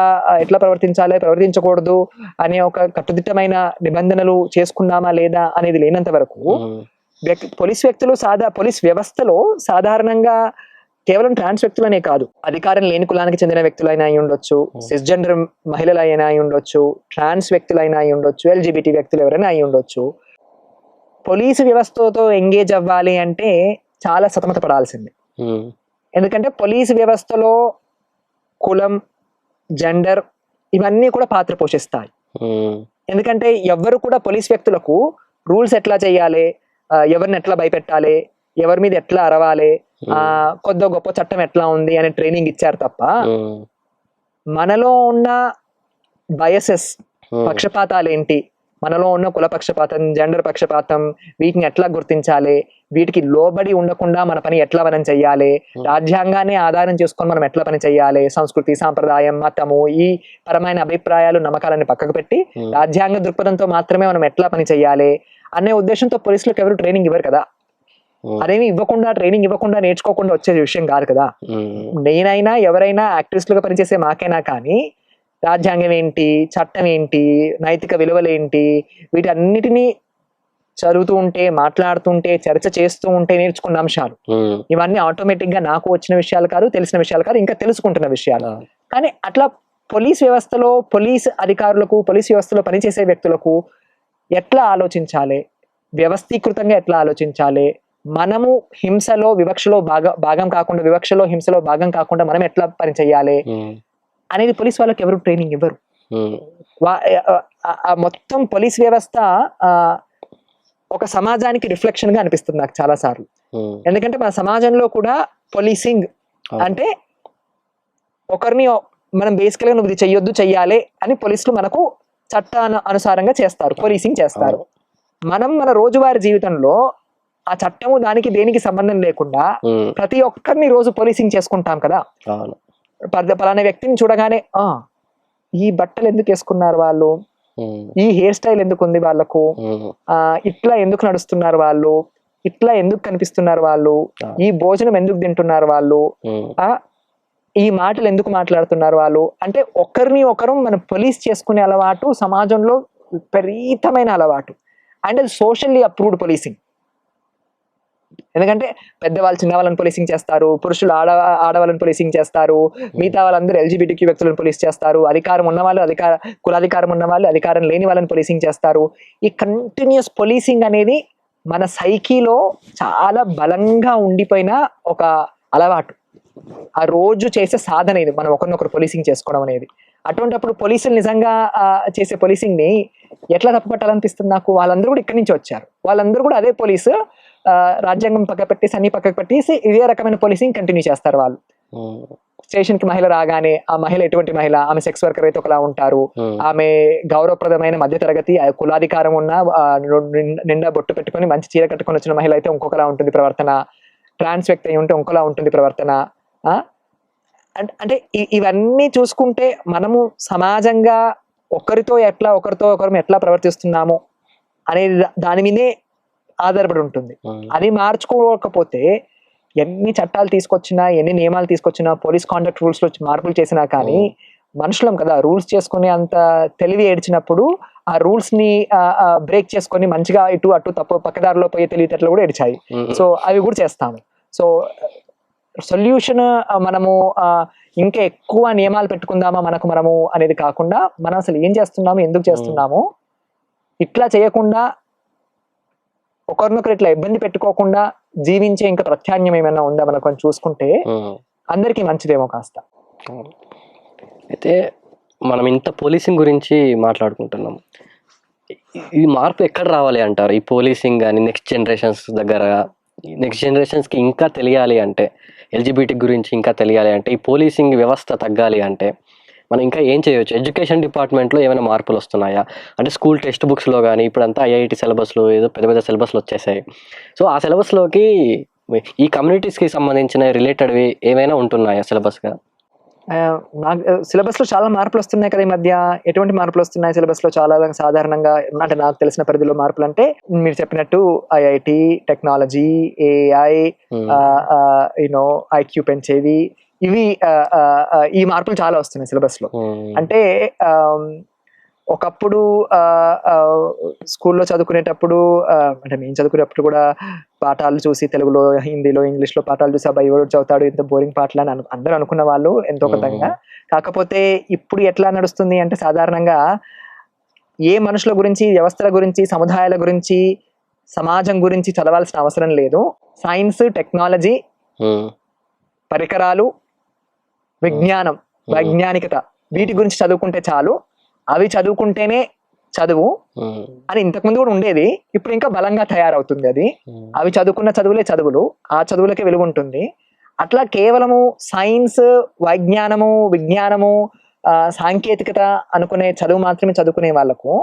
ప్రవర్తించాలి, ప్రవర్తించకూడదు అనే ఒక కట్టుదిట్టమైన నిబంధనలు చేసుకున్నామా లేదా అనేది లేనంత వరకు పోలీస్ వ్యక్తులు పోలీస్ వ్యవస్థలో సాధారణంగా కేవలం ట్రాన్స్ వ్యక్తులనే కాదు, అధికారం లేని కులానికి చెందిన వ్యక్తులైనా అయి ఉండొచ్చు, సిస్జెండర్ మహిళలైనా అయి ఉండొచ్చు, ట్రాన్స్ వ్యక్తులైనా అయి ఉండొచ్చు, ఎల్జిబిటి వ్యక్తులు ఎవరైనా అయి ఉండొచ్చు. పోలీసు వ్యవస్థతో ఎంగేజ్ అవ్వాలి అంటే చాలా సతమత పడాల్సిందే. ఎందుకంటే పోలీసు వ్యవస్థలో కులం, జెండర్ ఇవన్నీ కూడా పాత్ర పోషిస్తాయి. ఎందుకంటే ఎవ్వరు కూడా పోలీస్ వ్యక్తులకు రూల్స్ ఎట్లా చేయాలి, ఎవరిని ఎట్లా భయపెట్టాలి, ఎవరి మీద ఎట్లా అరవాలి, కొద్ది గొప్ప చట్టం ఎట్లా ఉంది అనే ట్రైనింగ్ ఇచ్చారు తప్ప మనలో ఉన్న బయసెస్, పక్షపాతాలు ఏంటి, మనలో ఉన్న కుల పక్షపాతం, జెండర్ పక్షపాతం, వీటిని ఎట్లా గుర్తించాలి, వీటికి లోబడి ఉండకుండా మన పని ఎట్లా మనం చెయ్యాలి, రాజ్యాంగాన్ని ఆధారం చేసుకొని మనం ఎట్లా పని చెయ్యాలి, సంస్కృతి, సాంప్రదాయం, మతము, ఈ పరమైన అభిప్రాయాలు, నమ్మకాలని పక్కకు పెట్టి రాజ్యాంగ దృక్పథంతో మాత్రమే మనం ఎట్లా పని చెయ్యాలి అనే ఉద్దేశంతో పోలీసులకు ఎవరు ట్రైనింగ్ ఇవ్వరు కదా. అదేమి ఇవ్వకుండా, ట్రైనింగ్ ఇవ్వకుండా, నేర్చుకోకుండా వచ్చే విషయం కాదు కదా. నేనైనా ఎవరైనా యాక్టివిస్టులుగా పనిచేసే మాకైనా కానీ రాజ్యాంగం ఏంటి, చట్టం ఏంటి, నైతిక విలువలు ఏంటి, వీటన్నిటినీ చదువుతూ ఉంటే, మాట్లాడుతుంటే, చర్చ చేస్తూ ఉంటే నేర్చుకున్న అంశాలు. ఇవన్నీ ఆటోమేటిక్ గా నాకు వచ్చిన విషయాలు కాదు, తెలిసిన విషయాలు కాదు, ఇంకా తెలుసుకుంటున్న విషయాలు. కానీ అట్లా పోలీస్ వ్యవస్థలో, పోలీస్ అధికారులకు, పోలీస్ వ్యవస్థలో పనిచేసే వ్యక్తులకు ఎట్లా ఆలోచించాలి, వ్యవస్థీకృతంగా ఎట్లా ఆలోచించాలి, మనము హింసలో వివక్షలో భాగం కాకుండా, వివక్షలో హింసలో భాగం కాకుండా మనం ఎట్లా పని చేయాలి అనేది పోలీస్ వాళ్ళకి ఎవరు ట్రైనింగ్ ఇవ్వరు. మొత్తం పోలీస్ వ్యవస్థ ఒక సమాజానికి రిఫ్లెక్షన్ గా అనిపిస్తుంది నాకు చాలా సార్లు. ఎందుకంటే మన సమాజంలో కూడా పోలీసింగ్ అంటే ఒకరిని మనం బేసికల్ గా నువ్వు ఇది చెయ్యొద్దు, చెయ్యాలి అని పోలీసులు మనకు చట్ట అనుసారంగా చేస్తారు, పోలీసింగ్ చేస్తారు. మనం మన రోజువారీ జీవితంలో ఆ చట్టము దానికి దేనికి సంబంధం లేకుండా ప్రతి ఒక్కరిని రోజు పోలీసింగ్ చేసుకుంటాం కదా. పలానా వ్యక్తిని చూడగానే ఈ బట్టలు ఎందుకు వేసుకున్నారు వాళ్ళు, ఈ హెయిర్ స్టైల్ ఎందుకు ఉంది వాళ్ళకు, ఇట్లా ఎందుకు నడుస్తున్నారు వాళ్ళు, ఇట్లా ఎందుకు కనిపిస్తున్నారు వాళ్ళు, ఈ భోజనం ఎందుకు తింటున్నారు వాళ్ళు, ఈ మాటలు ఎందుకు మాట్లాడుతున్నారు వాళ్ళు అంటే ఒకరిని ఒకరు మనం పోలీస్ చేసుకునే అలవాటు సమాజంలో విపరీతమైన అలవాటు. అండ్ అది సోషల్లీ అప్రూవ్డ్ పోలీసింగ్. ఎందుకంటే పెద్దవాళ్ళు చిన్న వాళ్ళని పోలీసింగ్ చేస్తారు, పురుషులు ఆడవాళ్ళని పోలీసింగ్ చేస్తారు, మిగతా వాళ్ళందరూ ఎల్జిబిటిక్యూ వ్యక్తులను పోలీస్ చేస్తారు, అధికారం ఉన్న వాళ్ళు కులాధికారం ఉన్న వాళ్ళు అధికారం లేని వాళ్ళని పోలీసింగ్ చేస్తారు. ఈ కంటిన్యూస్ పోలీసింగ్ అనేది మన సైకీలో చాలా బలంగా ఉండిపోయిన ఒక అలవాటు. ఆ రోజు చేసే సాధన ఇది, మనం ఒకరినొకరు పోలీసింగ్ చేసుకోవడం అనేది. అటువంటిప్పుడు పోలీసులు నిజంగా చేసే పోలీసింగ్ ని ఎట్లా తప్పుపట్టాలనిపిస్తుంది నాకు. వాళ్ళందరూ కూడా ఇక్కడి నుంచి వచ్చారు, వాళ్ళందరూ కూడా అదే పోలీసు, రాజ్యాంగం పక్క పెట్టేసి అన్ని పక్కకు పెట్టేసి ఇదే రకమైన పోలీసింగ్ కంటిన్యూ చేస్తారు వాళ్ళు. స్టేషన్ కి మహిళ రాగానే ఆ మహిళ ఎటువంటి మహిళ, ఆమె సెక్స్ వర్కర్ అయితే ఒకలా ఉంటారు, ఆమె గౌరవప్రదమైన మధ్యతరగతి కులాధికారం ఉన్న నిండా బొట్టు పెట్టుకొని మంచి చీర కట్టుకొని వచ్చిన మహిళ అయితే ఇంకొకలా ఉంటుంది ప్రవర్తన, ట్రాన్స్ వ్యక్తి అయి ఉంటే ఇంకోలా ఉంటుంది ప్రవర్తన. అంటే ఇవన్నీ చూసుకుంటే మనము సమాజంగా ఒకరితో ఒకరు ఎట్లా ప్రవర్తిస్తున్నాము అనేది దాని మీదే ఆధారపడి ఉంటుంది. అది మార్చుకోకపోతే ఎన్ని చట్టాలు తీసుకొచ్చినా, ఎన్ని నియమాలు తీసుకొచ్చినా, పోలీస్ కాండక్ట్ రూల్స్ లో మార్పులు చేసినా కానీ మనుషులం కదా, రూల్స్ చేసుకునే అంత తెలివి ఏడ్చినప్పుడు ఆ రూల్స్ ని బ్రేక్ చేసుకొని మంచిగా ఇటు అటు తప్పు పక్కదారిలో పోయే తెలివితేటలు కూడా ఏడ్చాయి. సో అవి కూడా చేస్తాము. సో సొల్యూషన్ మనము ఇంకా ఎక్కువ నియమాలు పెట్టుకుందామా మనము అనేది కాకుండా మనం అసలు ఏం చేస్తున్నాము, ఎందుకు చేస్తున్నాము, ఇట్లా చేయకుండా ఒకరినొకరు ఇట్లా ఇబ్బంది పెట్టుకోకుండా జీవించే ఇంకా ప్రత్యామ్నాయం ఏమైనా ఉందా మనం కొంచెం చూసుకుంటే అందరికీ మంచిదేమో కాస్త.
అయితే మనం ఇంత పోలీసింగ్ గురించి మాట్లాడుకుంటున్నాం, ఈ మార్పు ఎక్కడ రావాలి అంటారు? ఈ పోలీసింగ్ కానీ నెక్స్ట్ జనరేషన్స్కి ఇంకా తెలియాలి అంటే, ఎల్జిబిటీ గురించి ఇంకా తెలియాలి అంటే, ఈ పోలీసింగ్ వ్యవస్థ తగ్గాలి అంటే మనం ఇంకా ఏం చేయవచ్చు? ఎడ్యుకేషన్ డిపార్ట్మెంట్లో ఏమైనా మార్పులు వస్తున్నాయా? అంటే స్కూల్ టెక్స్ట్ బుక్స్లో కానీ ఇప్పుడంతా ఐఐటి సిలబస్లు ఏదో పెద్ద పెద్ద సిలబస్లు వచ్చేసాయి. సో ఆ సిలబస్లోకి ఈ కమ్యూనిటీస్కి సంబంధించిన రిలేటెడ్వి ఏమైనా ఉంటున్నాయా సిలబస్గా?
నాకు సిలబస్ లో చాలా మార్పులు వస్తున్నాయి కదా ఈ మధ్య. ఎటువంటి మార్పులు వస్తున్నాయి సిలబస్ లో? చాలా సాధారణంగా అంటే నాకు తెలిసిన పరిధిలో మార్పులు అంటే మీరు చెప్పినట్టు ఐఐటి, టెక్నాలజీ, ఏఐ, ఐక్యూ పెంచేవి, ఇవి ఈ మార్పులు చాలా వస్తున్నాయి సిలబస్ లో. అంటే ఒకప్పుడు స్కూల్లో చదువుకునేటప్పుడు అంటే మేము చదువుకునేటప్పుడు కూడా పాఠాలు చూసి తెలుగులో, హిందీలో, ఇంగ్లీష్లో పాఠాలు చూసి అబ్బాయి ఎవరు చదువుతాడు, ఎంత బోరింగ్ పాటలు అని అందరూ అనుకున్న వాళ్ళు ఎంతో కొంతగా. కాకపోతే ఇప్పుడు ఎట్లా నడుస్తుంది అంటే సాధారణంగా ఏ మనుషుల గురించి, వ్యవస్థల గురించి, సముదాయాల గురించి, సమాజం గురించి చదవాల్సిన అవసరం లేదు. సైన్స్, టెక్నాలజీ, పరికరాలు, విజ్ఞానం, వైజ్ఞానికత, వీటి గురించి చదువుకుంటే చాలు, అవి చదువుకుంటేనే చదువు అని ఇంతకుముందు కూడా ఉండేది. ఇప్పుడు ఇంకా బలంగా తయారవుతుంది అది. అవి చదువుకున్న చదువులే చదువులు, ఆ చదువులకే విలువ ఉంటుంది. అట్లా కేవలము సైన్స్, వైజ్ఞానము, విజ్ఞానము, సాంకేతికత అనుకునే చదువు మాత్రమే చదువుకునే వాళ్ళకు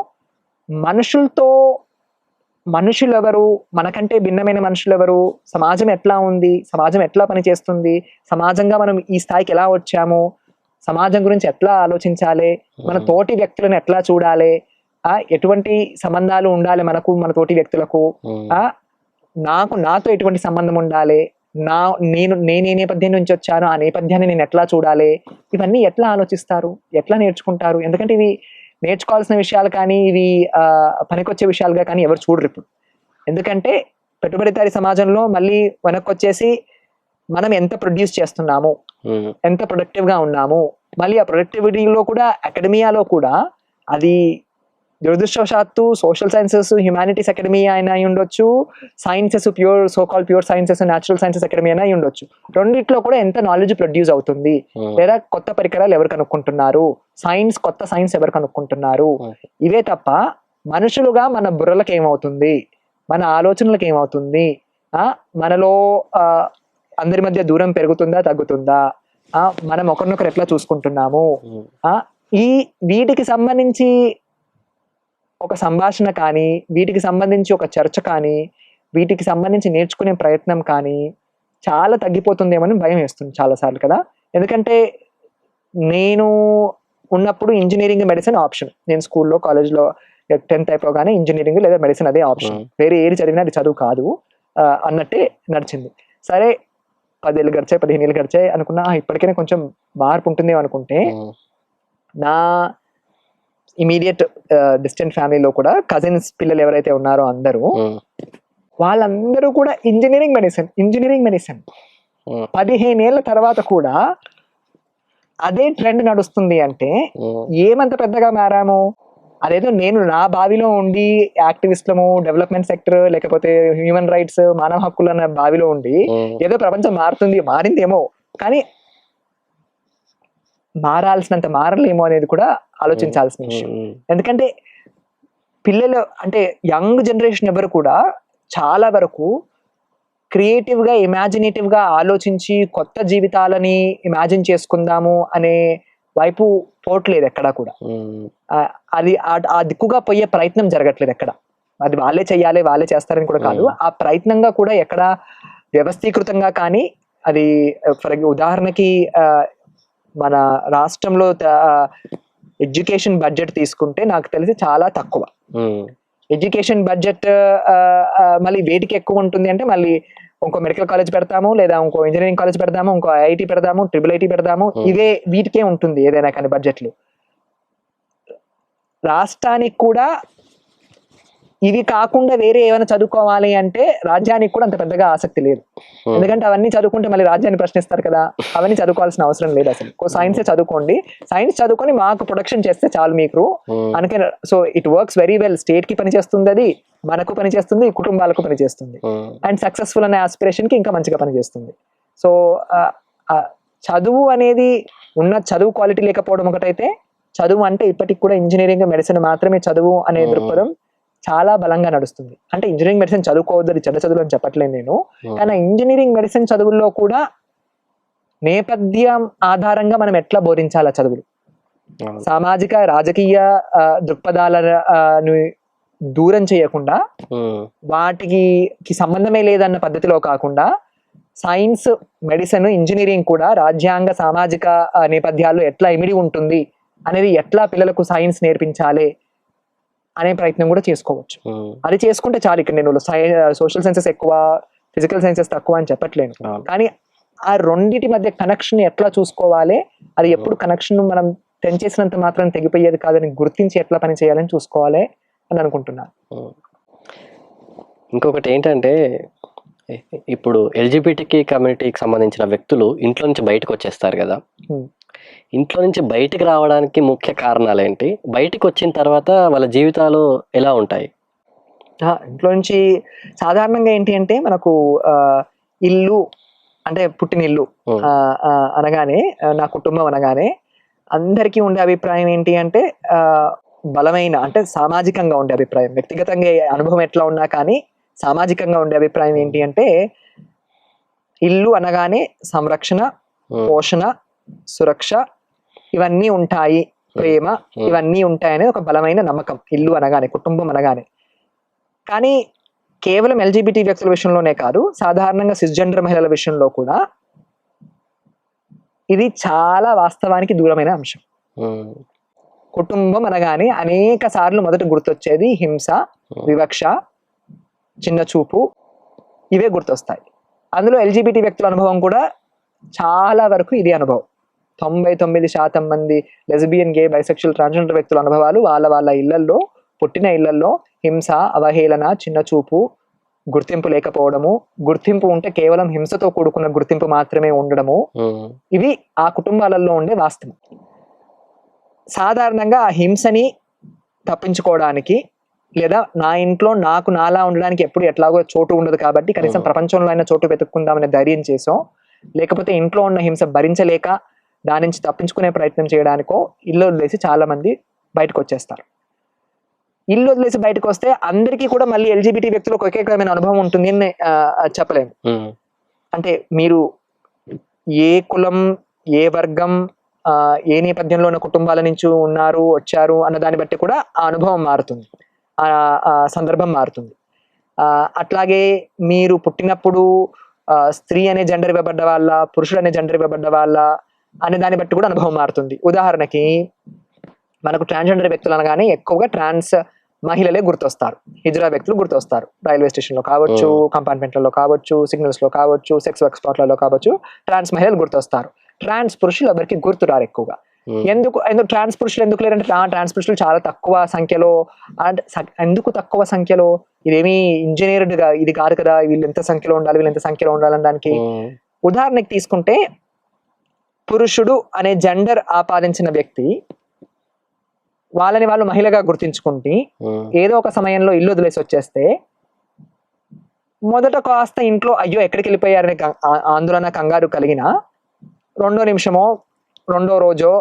మనుషులు ఎవరు, మనకంటే భిన్నమైన మనుషులు ఎవరు, సమాజం ఎట్లా ఉంది, సమాజం ఎట్లా పనిచేస్తుంది, సమాజంగా మనం ఈ స్థాయికి ఎలా వచ్చాము, సమాజం గురించి ఎట్లా ఆలోచించాలి, మన తోటి వ్యక్తులను ఎట్లా చూడాలి, ఎటువంటి సంబంధాలు ఉండాలి మనకు మన తోటి వ్యక్తులకు, నాతో ఎటువంటి సంబంధం ఉండాలి, నేను ఏ నేపథ్యం నుంచి వచ్చానో ఆ నేపథ్యాన్ని నేను ఎట్లా చూడాలి, ఇవన్నీ ఎట్లా ఆలోచిస్తారు, ఎట్లా నేర్చుకుంటారు? ఎందుకంటే ఇవి నేర్చుకోవాల్సిన విషయాలు కానీ ఇవి పనికొచ్చే విషయాలుగా కానీ ఎవరు చూడరు ఇప్పుడు. ఎందుకంటే పెట్టుబడిదారీ సమాజంలో మళ్ళీ వెనక్కి వచ్చేసి మనం ఎంత ప్రొడ్యూస్ చేస్తున్నాము, ఎంత ప్రొడక్టివ్ గా ఉన్నాము, మళ్ళీ ఆ ప్రొడక్టివిటీలో కూడా అకాడమియాలో కూడా అది దురదృష్టవశాత్తు సోషల్ సైన్సెస్ హ్యుమానిటీస్ అకాడమీ అయినా అయి ఉండొచ్చు, sciences pure sciences natural sciences academy అయినా అయి ఉండొచ్చు. రెండిట్లో కూడా ఎంత నాలెడ్జ్ ప్రొడ్యూస్ అవుతుంది, లేదా కొత్త పరికరాలు ఎవరు కనుక్కుంటున్నారు, కొత్త సైన్స్ ఎవరు కనుక్కుంటున్నారు, ఇవే తప్ప మనుషులుగా మన బుర్రలకు ఏమవుతుంది, మన ఆలోచనలకు ఏమవుతుంది, మనలో అందరి మధ్య దూరం పెరుగుతుందా తగ్గుతుందా, మనం ఒకరినొకరు ఎట్లా చూసుకుంటున్నాము, వీటికి సంబంధించి ఒక సంభాషణ కానీ, వీటికి సంబంధించి ఒక చర్చ కానీ, వీటికి సంబంధించి నేర్చుకునే ప్రయత్నం కానీ చాలా తగ్గిపోతుందేమని భయం వేస్తుంది చాలాసార్లు కదా. ఎందుకంటే నేను ఉన్నప్పుడు ఇంజనీరింగ్ మెడిసిన్ ఆప్షన్, నేను స్కూల్లో కాలేజ్లో 10th అయిపోగానే ఇంజనీరింగ్ లేదా మెడిసిన్ అదే ఆప్షన్, వేరే ఏది చదివినా అది చదువు కాదు అన్నట్టే నడిచింది. సరే 10 ఏళ్ళు గడిచాయి, 15 ఏళ్ళు గడిచాయి అనుకున్నా, ఇప్పటికైనా కొంచెం మార్పు ఉంటుందేమో అనుకుంటే, నా ఇమీడియట్ డిస్టెంట్ ఫ్యామిలీలో కూడా కజిన్స్ పిల్లలు ఎవరైతే ఉన్నారో వాళ్ళందరూ కూడా ఇంజనీరింగ్ మెడిసిన్ 15 ఏళ్ల తర్వాత కూడా అదే ట్రెండ్ నడుస్తుంది అంటే ఏమంత పెద్దగా మారాము? అదేదో నేను నా బావిలో ఉండి యాక్టివిస్టులము, డెవలప్మెంట్ సెక్టర్, లేకపోతే హ్యూమన్ రైట్స్, మానవ హక్కులు అన్న బావిలో ఉండి ఏదో ప్రపంచం మారిందేమో, కానీ మారాల్సినంత మారలేమో అనేది కూడా ఆలోచించాల్సిన విషయం. ఎందుకంటే పిల్లలు అంటే యంగ్ జనరేషన్ ఎవరు కూడా చాలా వరకు క్రియేటివ్ గా, ఇమాజినేటివ్ గా ఆలోచించి కొత్త జీవితాలని ఇమాజిన్ చేసుకుందాము అనే వైపు పోవట్లేదు ఎక్కడా కూడా. అది ఆ దిక్కుగా పోయే ప్రయత్నం జరగట్లేదు ఎక్కడ. అది వాళ్ళే చెయ్యాలి, వాళ్ళే చేస్తారని కూడా కాదు, ఆ ప్రయత్నంగా కూడా ఎక్కడ వ్యవస్థీకృతంగా కానీ, అది ఉదాహరణకి మన రాష్ట్రంలో ఎడ్యుకేషన్ బడ్జెట్ తీసుకుంటే నాకు తెలిసి చాలా తక్కువ. ఎడ్యుకేషన్ బడ్జెట్ మళ్ళీ వేటికి ఎక్కువ ఉంటుంది అంటే, మళ్ళీ ఇంకో మెడికల్ కాలేజ్ పెడతాము, లేదా ఇంకో ఇంజనీరింగ్ కాలేజ్ పెడతాము, ఇంకో ఐఐటి పెడదాము, ట్రిపుల్ పెడదాము, వీటికే ఉంటుంది ఏదైనా కానీ బడ్జెట్లు. రాష్ట్రానికి కూడా ఇవి కాకుండా వేరే ఏమైనా చదువుకోవాలి అంటే రాజ్యానికి కూడా అంత పెద్దగా ఆసక్తి లేదు. ఎందుకంటే అవన్నీ చదువుకుంటే మళ్ళీ రాజ్యాన్ని ప్రశ్నిస్తారు కదా, అవన్నీ చదువుకోవాల్సిన అవసరం లేదు అసలు. సైన్సే చదువుకోండి, సైన్స్ చదువుకొని మాకు ప్రొడక్షన్ చేస్తే చాలు మీకు అనుకే. So it works very well. State కి పనిచేస్తుంది, అది మనకు పనిచేస్తుంది, కుటుంబాలకు పనిచేస్తుంది, అండ్ సక్సెస్ఫుల్ అనే ఆస్పిరేషన్ కి ఇంకా మంచిగా పనిచేస్తుంది. సో చదువు అనేది చదువు క్వాలిటీ లేకపోవడం ఒకటైతే, చదువు అంటే ఇప్పటికి కూడా ఇంజనీరింగ్ మెడిసిన్ మాత్రమే చదువు అనే దృక్పథం చాలా బలంగా నడుస్తుంది. అంటే ఇంజనీరింగ్ మెడిసిన్ చదువుకోవద్దు, అది చెడ్డ చదువులు అని చెప్పట్లేదు నేను, కానీ ఇంజనీరింగ్ మెడిసిన్ చదువుల్లో కూడా నేపథ్యం ఆధారంగా మనం ఎట్లా బోధించాలి ఆ చదువులు, సామాజిక రాజకీయ దృక్పథాలను దూరం చేయకుండా, వాటికి సంబంధమే లేదన్న పద్ధతిలో కాకుండా, సైన్స్, మెడిసిన్, ఇంజనీరింగ్ కూడా రాజ్యాంగ సామాజిక నేపథ్యాల్లో ఎట్లా ఇమిడి ఉంటుంది అనేది, ఎట్లా పిల్లలకు సైన్స్ నేర్పించాలి అనే ప్రయత్నం కూడా చేసుకోవచ్చు. అది చేసుకుంటే చాలు. ఇక్కడ నేను సోషల్ సైన్సెస్ ఎక్కువ, ఫిజికల్ సైన్సెస్ తక్కువ అని చెప్పట్లేను, కానీ ఆ రెండింటి మధ్య కనెక్షన్ ఎట్లా చూసుకోవాలి, అది ఎప్పుడు కనెక్షన్ మనం తెంచేసినంత మాత్రం తెగిపోయేది కాదని గుర్తించి ఎట్లా పని చేయాలని చూసుకోవాలి అని అనుకుంటున్నాను.
ఇంకొకటి ఏంటంటే, ఇప్పుడు ఎల్జిబిటికి కమ్యూనిటీకి సంబంధించిన వ్యక్తులు ఇంట్లో నుంచి బయటకు వచ్చేస్తారు కదా, ఇంట్లో నుంచి బయటికి రావడానికి ముఖ్య కారణాలు ఏంటి? బయటికి వచ్చిన తర్వాత వాళ్ళ జీవితాలు ఎలా ఉంటాయి?
ఇంట్లో నుంచి సాధారణంగా ఏంటి అంటే, మనకు ఇల్లు అంటే పుట్టిన ఇల్లు అనగానే, నా కుటుంబం అనగానే అందరికీ ఉండే అభిప్రాయం ఏంటి అంటే, బలమైన అంటే సామాజికంగా ఉండే అభిప్రాయం. వ్యక్తిగతంగా అనుభవం ఎట్లా ఉన్నా కానీ సామాజికంగా ఉండే అభిప్రాయం ఏంటి అంటే, ఇల్లు అనగానే సంరక్షణ, పోషణ, సురక్ష, ఇవన్నీ ఉంటాయి, ప్రేమ ఇవన్నీ ఉంటాయనేది ఒక బలమైన నమ్మకం ఇల్లు అనగానే, కుటుంబం అనగానే. కానీ కేవలం ఎల్జిబిటీ వ్యక్తుల విషయంలోనే కాదు, సాధారణంగా సిస్జెండర్ మహిళల విషయంలో కూడా ఇది చాలా వాస్తవానికి దూరమైన అంశం. కుటుంబం అనగానే అనేక సార్లు మొదట గుర్తొచ్చేది హింస, వివక్ష, చిన్న చూపు, ఇవే గుర్తొస్తాయి. అందులో ఎల్జిబిటీ వ్యక్తుల అనుభవం కూడా చాలా వరకు ఇది అనుభవం. 99% మంది లెస్బియన్, గే, బైసెక్షువల్, ట్రాన్స్జెండర్ వ్యక్తుల అనుభవాలు వాళ్ళ ఇళ్లల్లో, పుట్టిన ఇళ్లల్లో హింస, అవహేళన, చిన్న చూపు, గుర్తింపు లేకపోవడము, గుర్తింపు ఉంటే కేవలం హింసతో కూడుకున్న గుర్తింపు మాత్రమే ఉండడము, ఇవి ఆ కుటుంబాలలో ఉండే వాస్తవం. సాధారణంగా ఆ హింసని తప్పించుకోవడానికి, లేదా నా ఇంట్లో నాకు నాలా ఉండడానికి ఎప్పుడు ఎట్లాగో చోటు ఉండదు కాబట్టి కనీసం ప్రపంచంలో అయినా చోటు వెతుక్కుందామనే ధైర్యం చేసో, లేకపోతే ఇంట్లో ఉన్న హింస భరించలేక దాని నుంచి తప్పించుకునే ప్రయత్నం చేయడానికో ఇల్లు వదిలేసి చాలా మంది బయటకు వచ్చేస్తారు. ఇల్లు వదిలేసి బయటకు వస్తే అందరికీ కూడా మళ్ళీ ఎల్జిబిటీ వ్యక్తులకు ఒకే రకమైన అనుభవం ఉంటుంది అని చెప్పలేము. అంటే మీరు ఏ కులం, ఏ వర్గం, ఏ నేపథ్యంలో ఉన్న కుటుంబాల నుంచి ఉన్నారు, వచ్చారు అన్న దాన్ని బట్టి కూడా ఆ అనుభవం మారుతుంది, ఆ సందర్భం మారుతుంది. అట్లాగే మీరు పుట్టినప్పుడు స్త్రీ అనే జెండర్ ఇవ్వబడ్డ వాళ్ళ, పురుషుడు అనే జెండర్ ఇవ్వబడ్డ వాళ్ళ అనే దాన్ని బట్టి కూడా అనుభవం మారుతుంది. ఉదాహరణకి మనకు ట్రాన్స్జెండర్ వ్యక్తులు అనగానే ఎక్కువగా ట్రాన్స్ మహిళలే గుర్తొస్తారు, హిజ్రా వ్యక్తులు గుర్తొస్తారు. రైల్వే స్టేషన్ లో కావచ్చు, కంపార్ట్మెంట్లలో కావచ్చు, సిగ్నల్స్ లో కావచ్చు, సెక్స్ వర్క్ స్పాట్లలో కావచ్చు, ట్రాన్స్ మహిళలు గుర్తొస్తారు. ట్రాన్స్ పురుషులు ఎవరికి గుర్తురారు ఎక్కువగా. ఎందుకు ట్రాన్స్ పురుషులు ఎందుకు లేరంటే ట్రాన్స్ పురుషులు చాలా తక్కువ సంఖ్యలో. ఎందుకు తక్కువ సంఖ్యలో? ఇదేమి ఇంజనీర్డ్ గా ఇది కాదు కదా, వీళ్ళు ఎంత సంఖ్యలో ఉండాలి, వీళ్ళు ఎంత సంఖ్యలో ఉండాలని దానికి ఉదాహరణకి తీసుకుంటే, పురుషుడు అనే జెండర్ ఆపాదించిన వ్యక్తి వాళ్ళని వాళ్ళు మహిళగా గుర్తించుకుంటే ఏదో ఒక సమయంలో ఇల్లు వదిలేసి వచ్చేస్తే మొదట కాస్త ఇంట్లో అయ్యో ఎక్కడికి వెళ్ళిపోయారనే ఆందోళన, కంగారు కలిగిన రెండో నిమిషమో రెండో రోజో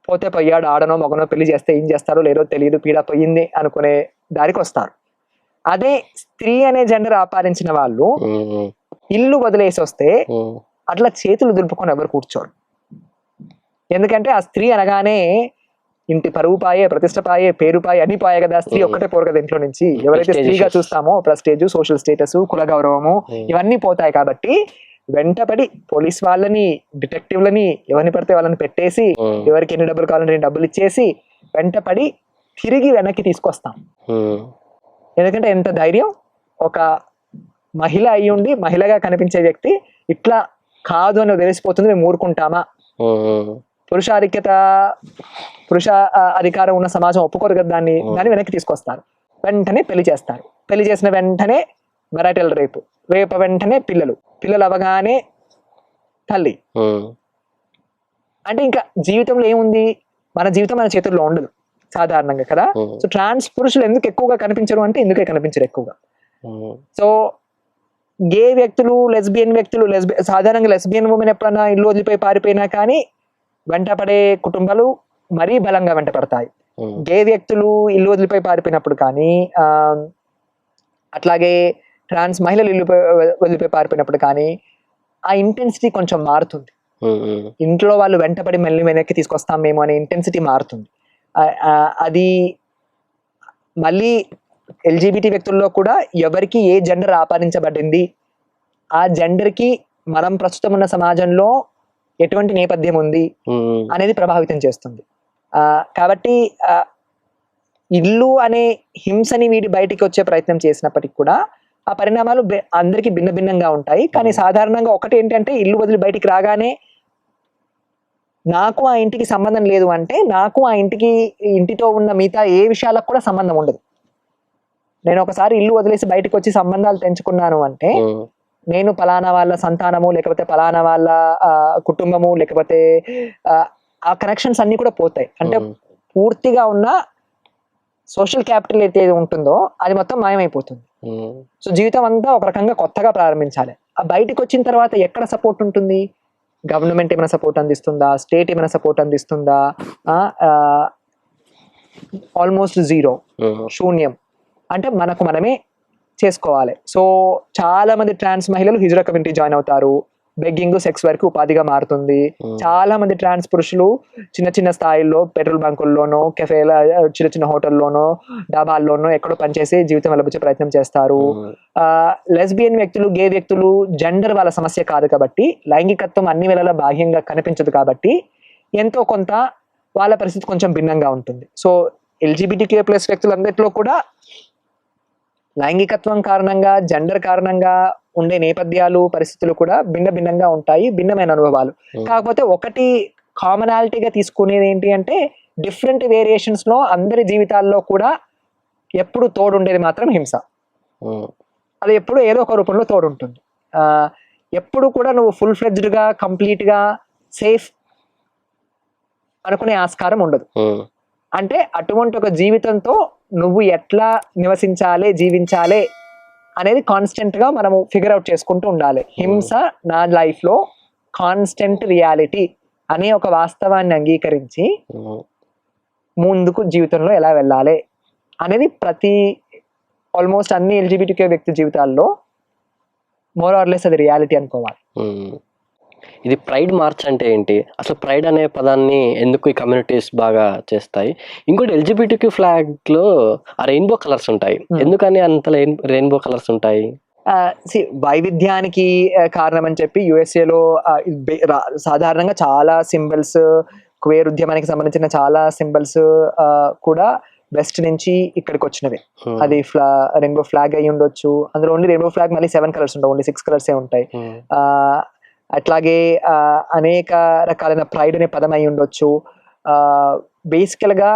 పోతే పోయాడు, ఆడనో మగనో పెళ్లి చేస్తే ఏం చేస్తారో లేదో తెలియదు, పీడ పోయింది అనుకునే దారికి వస్తారు. అదే స్త్రీ అనే జెండర్ ఆపాదించిన వాళ్ళు ఇల్లు వదిలేసి వస్తే అట్లా చేతులు దులుపుకొని ఎవరు కూర్చోరు. ఎందుకంటే ఆ స్త్రీ అనగానే ఇంటి పరువు పాయే, ప్రతిష్ట పాయే, పేరు పాయే, అన్ని పాయే కదా. స్త్రీ ఒక్కటే పోరు కదా ఇంట్లో నుంచి. ఎవరైతే స్త్రీగా చూస్తామో ప్రెస్టేజ్, సోషల్ స్టేటస్, కుల గౌరవము ఇవన్నీ పోతాయి. కాబట్టి వెంటపడి పోలీస్ వాళ్ళని, డిటెక్టివ్లని, ఎవరిని పడితే వాళ్ళని పెట్టేసి, ఎవరికి ఎన్ని డబ్బులు కావాలంటే డబ్బులు ఇచ్చేసి వెంటపడి తిరిగి వెనక్కి తీసుకొస్తాం. ఎందుకంటే ఎంత ధైర్యం, ఒక మహిళ అయి ఉండి మహిళగా కనిపించే వ్యక్తి ఇట్లా కాదు అని తెలిసిపోతుంది, మేము ఊరుకుంటామా? పురుష అధికారం ఉన్న సమాజం ఒప్పుకోరు కదా దాన్ని వెనక్కి తీసుకొస్తారు. వెంటనే పెళ్లి చేస్తారు. పెళ్లి చేసిన వెంటనే మెరైటల్ రేపు వెంటనే పిల్లలు అవగానే తల్లి. అంటే ఇంకా జీవితంలో ఏముంది? మన జీవితం మన చేతుల్లో ఉండదు సాధారణంగా కదా. సో ట్రాన్స్ పురుషులు ఎందుకు ఎక్కువగా కనిపించరు అంటే ఇందుకే కనిపించరు ఎక్కువగా. సో గే వ్యక్తులు, లెస్బియన్ వ్యక్తులు, సాధారణంగా లెస్బియన్ ఉమెన్ ఎప్పుడన్నా ఇల్లు వదిలిపోయి పారిపోయినా కానీ వెంటపడే కుటుంబాలు మరీ బలంగా వెంటపడతాయి. గే వ్యక్తులు ఇల్లు వదిలిపోయి పారిపోయినప్పుడు కానీ, అట్లాగే ట్రాన్స్ మహిళలు ఇల్లు వదిలిపోయి పారిపోయినప్పుడు కానీ ఆ ఇంటెన్సిటీ కొంచెం మారుతుంది. ఇంట్లో వాళ్ళు వెంటపడి మళ్ళీ వెనక్కి తీసుకొస్తాం మేము అనే ఇంటెన్సిటీ మారుతుంది. అది మళ్ళీ ఎల్జిబిటీ వ్యక్తుల్లో కూడా ఎవరికి ఏ జెండర్ ఆపాదించబడింది, ఆ జెండర్కి మనం ప్రస్తుతం ఉన్న సమాజంలో ఎటువంటి నేపథ్యం ఉంది అనేది ప్రభావితం చేస్తుంది. కాబట్టి ఇల్లు అనే హింసని వీడి బయటికి వచ్చే ప్రయత్నం చేసినప్పటికీ కూడా ఆ పరిణామాలు అందరికీ భిన్న భిన్నంగా ఉంటాయి. కానీ సాధారణంగా ఒకటి ఏంటంటే, ఇల్లు వదిలి బయటికి రాగానే నాకు ఆ ఇంటికి సంబంధం లేదు అంటే నాకు ఆ ఇంటితో ఉన్న మిగతా ఏ విషయాలకు కూడా సంబంధం ఉండదు. నేను ఒకసారి ఇల్లు వదిలేసి బయటకు వచ్చి సంబంధాలు తెంచుకున్నాను అంటే నేను పలానా వాళ్ళ సంతానము, లేకపోతే పలానా వాళ్ళ కుటుంబము, లేకపోతే ఆ కనెక్షన్స్ అన్ని కూడా పోతాయి. అంటే పూర్తిగా ఉన్న సోషల్ క్యాపిటల్ అయితే ఉంటుందో అది మొత్తం మాయమైపోతుంది. సో జీవితం అంతా ఒక రకంగా కొత్తగా ప్రారంభించాలి. ఆ బయటకు వచ్చిన తర్వాత ఎక్కడ సపోర్ట్ ఉంటుంది? గవర్నమెంట్ ఏమైనా సపోర్ట్ అందిస్తుందా? స్టేట్ ఏమైనా సపోర్ట్ అందిస్తుందా? ఆల్మోస్ట్ జీరో, శూన్యం. అంటే మనకు మనమే చేసుకోవాలి. సో చాలా మంది ట్రాన్స్ మహిళలు హిజ్రా కమ్యూనిటీ జాయిన్ అవుతారు, బెగ్గింగ్ సెక్స్ వరకు ఉపాధిగా మారుతుంది. చాలా మంది ట్రాన్స్ పురుషులు చిన్న చిన్న స్థాయిల్లో పెట్రోల్ బంకుల్లోనో, కెఫేల, చిన్న చిన్న హోటల్లోనో, డాబాల్లోనో ఎక్కడో పనిచేసి జీవితం వెలబుచ్చే ప్రయత్నం చేస్తారు. లెస్బియన్ వ్యక్తులు, గే వ్యక్తులు జెండర్ వాళ్ళ సమస్య కాదు కాబట్టి, లైంగికత్వం అన్ని వేళలా బాహ్యంగా కనిపించదు కాబట్టి ఎంతో కొంత వాళ్ళ పరిస్థితి కొంచెం భిన్నంగా ఉంటుంది. సో LGBTQ+ వ్యక్తులందరిలో కూడా లైంగికత్వం కారణంగా, జెండర్ కారణంగా ఉండే నేపథ్యాలు, పరిస్థితులు కూడా భిన్నంగా ఉంటాయి, భిన్నమైన అనుభవాలు. కాకపోతే ఒకటి కామనాలిటీగా తీసుకునేది ఏంటి అంటే, డిఫరెంట్ వేరియేషన్స్ లో అందరి జీవితాల్లో కూడా ఎప్పుడు తోడుండేది మాత్రం హింస. అది ఎప్పుడు ఏదో ఒక రూపంలో తోడుంటుంది. ఎప్పుడు కూడా నువ్వు ఫుల్ ఫ్లెడ్జ్డ్ గా, కంప్లీట్ గా సేఫ్ అనుకునే ఆస్కారం ఉండదు. అంటే అటువంటి ఒక జీవితంతో నువ్వు ఎట్లా నివసించాలి, జీవించాలి అనేది కాన్స్టెంట్ గా మనము ఫిగర్ అవుట్ చేసుకుంటూ ఉండాలి. హింస నా లైఫ్ లో కాన్స్టెంట్ రియాలిటీ అనే ఒక వాస్తవాన్ని అంగీకరించి ముందుకు జీవితంలో ఎలా వెళ్ళాలి అనేది ప్రతి ఆల్మోస్ట్ అన్ని LGBTQ వ్యక్తి జీవితాల్లో మోర్ ఆర్ లెస్ అది రియాలిటీ అనుకోవాలి.
ఇది ప్రైడ్ మార్చ్ అంటే ఏంటి? అసలు ప్రైడ్ అనే పదాన్ని ఎందుకు ఈ కమ్యూనిటీస్ బాగా చేస్తాయి? ఇంకోటి LGBTQ ఫ్లాగ్ లో ఆ రెయిన్బో కలర్స్ ఉంటాయి. ఎందుకని అంత రెయిన్బో కలర్స్ ఉంటాయి?
వైవిధ్యానికి కారణం అని చెప్పి USA లో సాధారణంగా చాలా సింబల్స్, క్వేర్ ఉద్యమానికి సంబంధించిన చాలా సింబల్స్ కూడా వెస్ట్ నుంచి ఇక్కడికి వచ్చినవి. అది రెయిన్బో ఫ్లాగ్ అయి ఉండొచ్చు. అందులో ఓన్లీ రెయిన్బో ఫ్లాగ్ మళ్ళీ 7 కలర్స్ ఉండవు, ఓన్లీ 6 కలర్సే ఉంటాయి. అట్లాగే అనేక రకాలైన ప్రైడ్ అనే పదం అయి ఉండొచ్చు. బేసికల్ గా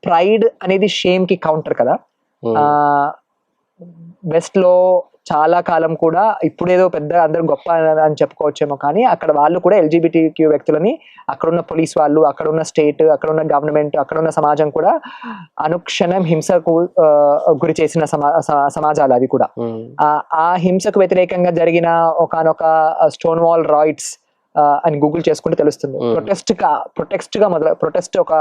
ప్రైడ్ అనేది షేమ్ కి కౌంటర్ కదా. వెస్ట్ లో చాలా కాలం కూడా, ఇప్పుడేదో పెద్ద అందరూ గొప్ప అని చెప్పుకోవచ్చేమో, కానీ అక్కడ వాళ్ళు కూడా LGBTQ వ్యక్తులని, అక్కడున్న పోలీస్ వాళ్ళు, అక్కడున్న స్టేట్, అక్కడున్న గవర్నమెంట్, అక్కడున్న సమాజం కూడా అనుక్షణం హింసకు గురి చేసిన సమాజాలు అవి కూడా. ఆ హింసకు వ్యతిరేకంగా జరిగిన ఒకనొక స్టోన్ వాల్ రైట్స్ అని గూగుల్ చేసుకుంటే తెలుస్తుంది. ప్రొటెస్ట్ ఒక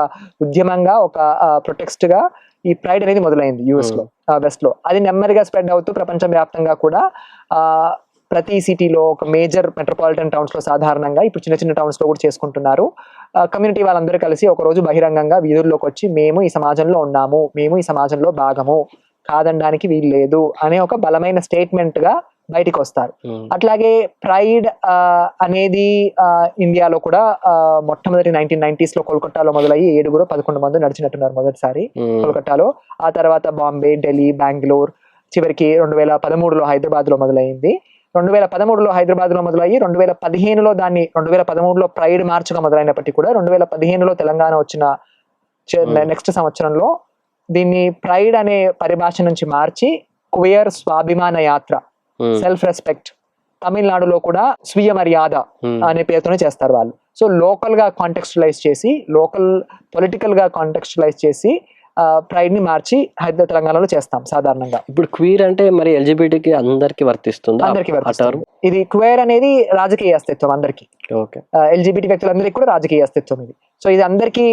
ఉద్యమంగా, ఒక ప్రొటెస్ట్ గా ఈ ప్రైడ్ అనేది మొదలైంది US లో, వెస్ట్ లో. అది నెమ్మదిగా స్ప్రెడ్ అవుతూ ప్రపంచ వ్యాప్తంగా కూడా ప్రతి సిటీలో, ఒక మేజర్ మెట్రోపాలిటన్ టౌన్స్ లో సాధారణంగా, ఇప్పుడు చిన్న చిన్న టౌన్స్ లో కూడా చేసుకుంటున్నారు. కమ్యూనిటీ వాళ్ళందరూ కలిసి ఒక రోజు బహిరంగంగా వీధుల్లోకి వచ్చి, మేము ఈ సమాజంలో ఉన్నాము, మేము ఈ సమాజంలో భాగము, కాదనడానికి వీలు లేదు అనే ఒక బలమైన స్టేట్మెంట్ గా బయటికి వస్తారు. అట్లాగే ప్రైడ్ అనేది ఇండియాలో కూడా మొట్టమొదటి 1990s లో కోల్కతాలో మొదలయ్యి 7-11 మంది నడిచినట్టున్నారు మొదటిసారి కోల్కతాలో. ఆ తర్వాత బాంబే, ఢిల్లీ, బెంగళూరు, చివరికి 2013లో హైదరాబాద్ లో మొదలైంది. 2013లో హైదరాబాద్ లో మొదలయ్యి 2015లో దాన్ని 2013లో ప్రైడ్ మార్చ్గా మొదలైనప్పటికీ కూడా 2015లో తెలంగాణ వచ్చిన నెక్స్ట్ సంవత్సరంలో దీన్ని ప్రైడ్ అనే పరిభాష నుంచి మార్చి క్వేర్ స్వాభిమాన యాత్ర, సెల్ఫ్ రెస్పెక్ట్, తమిళనాడులో కూడా స్వీయ మర్యాద అనే పేరుతోనే చేస్తారు వాళ్ళు. సో లోకల్ గా కాంటెక్స్చులైజ్ చేసి, లోకల్ పొలిటికల్ గా కాంటెక్స్చులైజ్ చేసి ప్రైడ్ ని మార్చి తెలంగాణలో చేస్తాం సాధారణంగా.
ఇప్పుడు క్వీర్ అంటే మరి LGBTకి అందరికి వర్తిస్తుంది?
అందరికి వర్తిస్తుంది. ఇది క్వేర్ అనేది రాజకీయ అస్తిత్వం అందరికి. LGBT వ్యక్తులందరికీ కూడా రాజకీయ అస్తిత్వం ఇది. సో ఇది అందరికి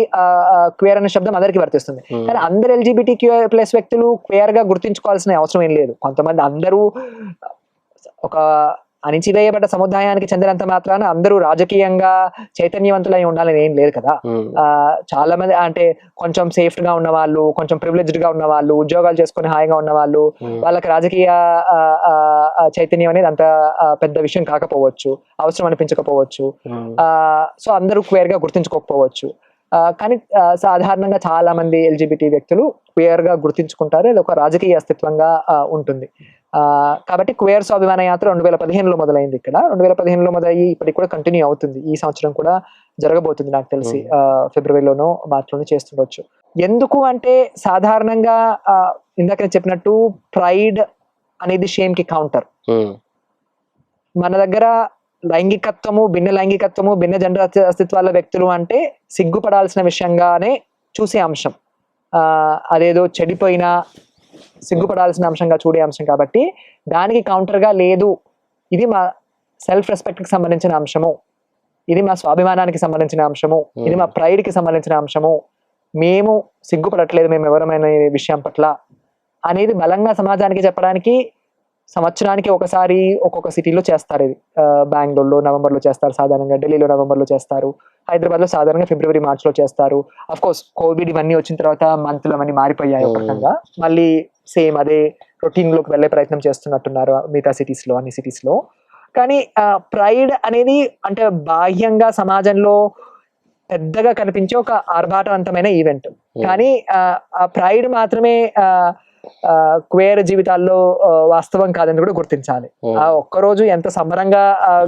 క్వేర్ అనే శబ్దం అందరికి వర్తిస్తుంది. కానీ అందరు LGBTQ+ వ్యక్తులు క్వేర్ గా గుర్తించుకోవాల్సిన అవసరం ఏం లేదు. కొంతమంది అందరూ ఒక అణిచివేయబడ్డ సముదాయానికి చెందినంత మాత్రాన అందరూ రాజకీయంగా చైతన్యవంతులై ఉండాలని ఏం లేదు కదా. చాలా మంది అంటే కొంచెం సేఫ్ గా ఉన్న వాళ్ళు, కొంచెం ప్రివిలేజ్డ్ గా ఉన్న వాళ్ళు, ఉద్యోగాలు చేసుకుని హాయిగా ఉన్న వాళ్ళు, వాళ్ళకి రాజకీయ చైతన్యం అనేది అంత పెద్ద విషయం కాకపోవచ్చు, అవసరం అనిపించకపోవచ్చు. సో అందరూ క్వేర్ గా గుర్తించుకోకపోవచ్చు. కానీ సాధారణంగా చాలా మంది LGBT వ్యక్తులు క్వేర్ గా గుర్తించుకుంటారు. అది ఒక రాజకీయ అస్తిత్వంగా ఉంటుంది. కాబట్టి క్వేర్ స్వాభిమాన యాత్ర 2015లో మొదలైంది. ఇక్కడ 2015లో మొదలయ్యి ఇప్పటికి కూడా కంటిన్యూ అవుతుంది. ఈ సంవత్సరం కూడా జరగబోతుంది నాకు తెలిసి, ఫిబ్రవరిలోనో మార్చిలోనో చేస్తుండొచ్చు. ఎందుకు అంటే సాధారణంగా ఇందాక నేను చెప్పినట్టు ప్రైడ్ అనేది షేమ్ కి కౌంటర్. మన దగ్గర లైంగికత్వము, భిన్న లైంగికత్వము, భిన్న జెండర్ అస్తిత్వాల వ్యక్తులు అంటే సిగ్గుపడాల్సిన విషయంగానే చూసే అంశం. అదేదో చెడిపోయినా సిగ్గుపడాల్సిన అంశంగా చూడే అంశం కాబట్టి దానికి కౌంటర్ గా లేదు, ఇది మా సెల్ఫ్ రెస్పెక్ట్ కి సంబంధించిన అంశము, ఇది మా స్వాభిమానానికి సంబంధించిన అంశము, ఇది మా ప్రైడ్ కి సంబంధించిన అంశము, మేము సిగ్గుపడట్లేదు మేము ఎవరమైన విషయం పట్ల అనేది బలంగా సమాజానికి చెప్పడానికి సంవత్సరానికి ఒకసారి ఒక్కొక్క సిటీలో చేస్తారు. ఇది బెంగళూరులో నవంబర్లో చేస్తారు సాధారణంగా, ఢిల్లీలో నవంబర్లో చేస్తారు, హైదరాబాద్లో సాధారణంగా ఫిబ్రవరి మార్చ్లో చేస్తారు. అఫ్ కోర్స్ కోవిడ్ ఇవన్నీ వచ్చిన తర్వాత మంత్లు అవన్నీ మారిపోయాయి ఒక రకంగా. మళ్ళీ సేమ్ అదే రొటీన్లోకి వెళ్ళే ప్రయత్నం చేస్తున్నట్టున్నారు మిగతా సిటీస్లో, అన్ని సిటీస్లో. కానీ ప్రైడ్ అనేది అంటే బాహ్యంగా సమాజంలో పెద్దగా కనిపించే ఒక ఆర్భాటవంతమైన ఈవెంట్. కానీ ఆ ప్రైడ్ మాత్రమే క్వేర్ జీవితాల్లో వాస్తవం కాదని కూడా గుర్తించాలి. ఆ ఒక్కరోజు ఎంత సంబరంగా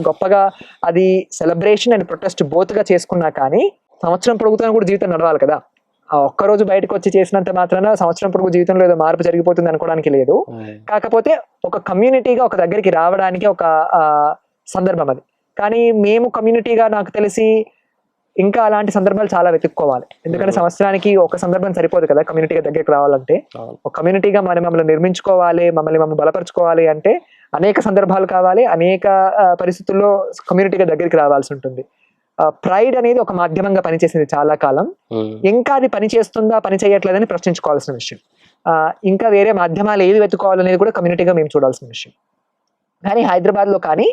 గొప్పగా అది సెలబ్రేషన్ అండ్ ప్రొటెస్ట్ బోత్ గా చేసుకున్నా కానీ సంవత్సరం పొడుగుతో కూడా జీవితం నడవాలి కదా. ఆ ఒక్కరోజు బయటకు వచ్చి చేసినంత మాత్రాన సంవత్సరం పొడుగు జీవితంలో ఏదో మార్పు జరిగిపోతుంది అనుకోవడానికి లేదు. కాకపోతే ఒక కమ్యూనిటీగా ఒక దగ్గరికి రావడానికి ఒక సందర్భం అది. కానీ మేము కమ్యూనిటీగా నాకు తెలిసి ఇంకా అలాంటి సందర్భాలు చాలా వెతుక్కోవాలి. ఎందుకంటే సంవత్సరానికి ఒక సందర్భం సరిపోదు కదా కమ్యూనిటీగా దగ్గరికి రావాలంటే. ఒక కమ్యూనిటీగా మమ్మల్ని నిర్మించుకోవాలి, మమ్మల్ని బలపరుచుకోవాలి అంటే అనేక సందర్భాలు కావాలి, అనేక పరిస్థితుల్లో కమ్యూనిటీగా దగ్గరికి రావాల్సి ఉంటుంది. ప్రైడ్ అనేది ఒక మాధ్యమంగా పనిచేసింది చాలా కాలం. ఇంకా అది పని చేస్తుందా పని చేయట్లేదని ప్రశ్నించుకోవాల్సిన విషయం. ఇంకా వేరే మాధ్యమాలు ఏది వెతుకోవాలనేది కూడా కమ్యూనిటీగా మేము చూడాల్సిన విషయం. కానీ హైదరాబాద్లో కానీ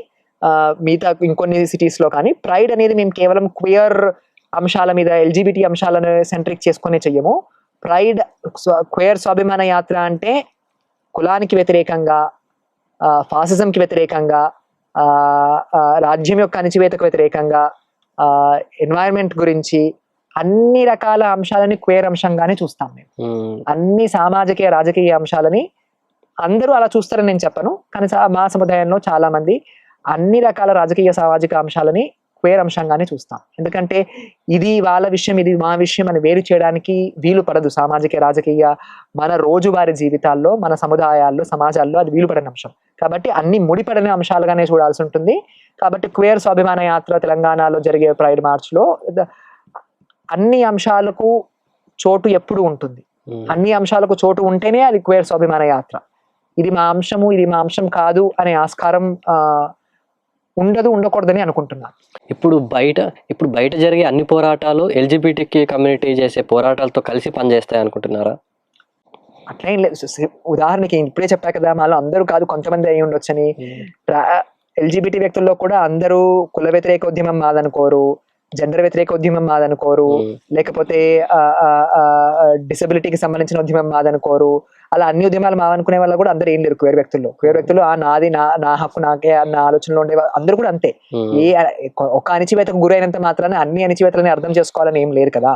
మిగతా ఇంకొన్ని సిటీస్లో కానీ ప్రైడ్ అనేది మేము కేవలం క్వియర్ అంశాల మీద, ఎల్జిబిటీ అంశాలను సెంట్రిక్ చేసుకునే చెయ్యము. ప్రైడ్ క్వియర్ స్వాభిమాన యాత్ర అంటే కులానికి వ్యతిరేకంగా, ఫాసిజంకి వ్యతిరేకంగా, రాజ్యం యొక్క అణచివేతకు వ్యతిరేకంగా, ఎన్వైరన్మెంట్ గురించి అన్ని రకాల అంశాలని క్వేర్ అంశంగానే చూస్తాం మేము. అన్ని సామాజిక రాజకీయ అంశాలని అందరూ అలా చూస్తారని నేను చెప్పను, కానీ మా సముదాయంలో చాలా మంది అన్ని రకాల రాజకీయ సామాజిక అంశాలని క్వేర్ అంశంగానే చూస్తాం. ఎందుకంటే ఇది వాళ్ళ విషయం, ఇది మా విషయం అని వేరు చేయడానికి వీలు పడదు. సామాజిక రాజకీయ మన రోజువారీ జీవితాల్లో, మన సముదాయాల్లో, సమాజాల్లో అది వీలు పడని అంశం కాబట్టి అన్ని ముడిపడిన అంశాలుగానే చూడాల్సి ఉంటుంది. కాబట్టి క్వేర్ స్వాభిమాన యాత్ర తెలంగాణలో జరిగే ప్రైడ్ మార్చ్ లో అన్ని అంశాలకు చోటు ఎప్పుడు ఉంటుంది. అన్ని అంశాలకు చోటు ఉంటేనే అది క్వేర్ స్వాభిమాన యాత్ర. ఇది మా అంశము, ఇది మా అంశం కాదు అనే ఆస్కారం ఉండకూడదని అనుకుంటున్నాను.
ఇప్పుడు బయట జరిగే అన్ని పోరాటాలు ఎల్జిబిటికి కమ్యూనిటీ చేసే పోరాటాలతో కలిసి పనిచేస్తాయి అనుకుంటున్నారా?
అట్లేం లేదు. ఉదాహరణకి ఇప్పుడే చెప్పా కదా, మాలో అందరూ కాదు కొంతమంది అయి ఉండొచ్చని. ఎల్జిబిటి వ్యక్తుల్లో కూడా అందరూ కుల వ్యతిరేక ఉద్యమం మాదనుకోరు, జెండర్ వ్యతిరేక ఉద్యమం మాదనుకోరు, లేకపోతే డిసబిలిటీకి సంబంధించిన ఉద్యమం మాదనుకోరు. అలా అన్ని ఉద్యమాలు మావనుకునే వాళ్ళు కూడా అందరూ ఏం లేరు క్వేర్ వ్యక్తుల్లో. నాది నా హక్కు నాకే అన్న ఆలోచనలో ఉండే అందరూ కూడా అంతే. ఒక అణచివేతకు గురైనంత మాత్రాన్ని అన్ని అణచివేతలని అర్థం చేసుకోవాలని ఏం లేదు కదా.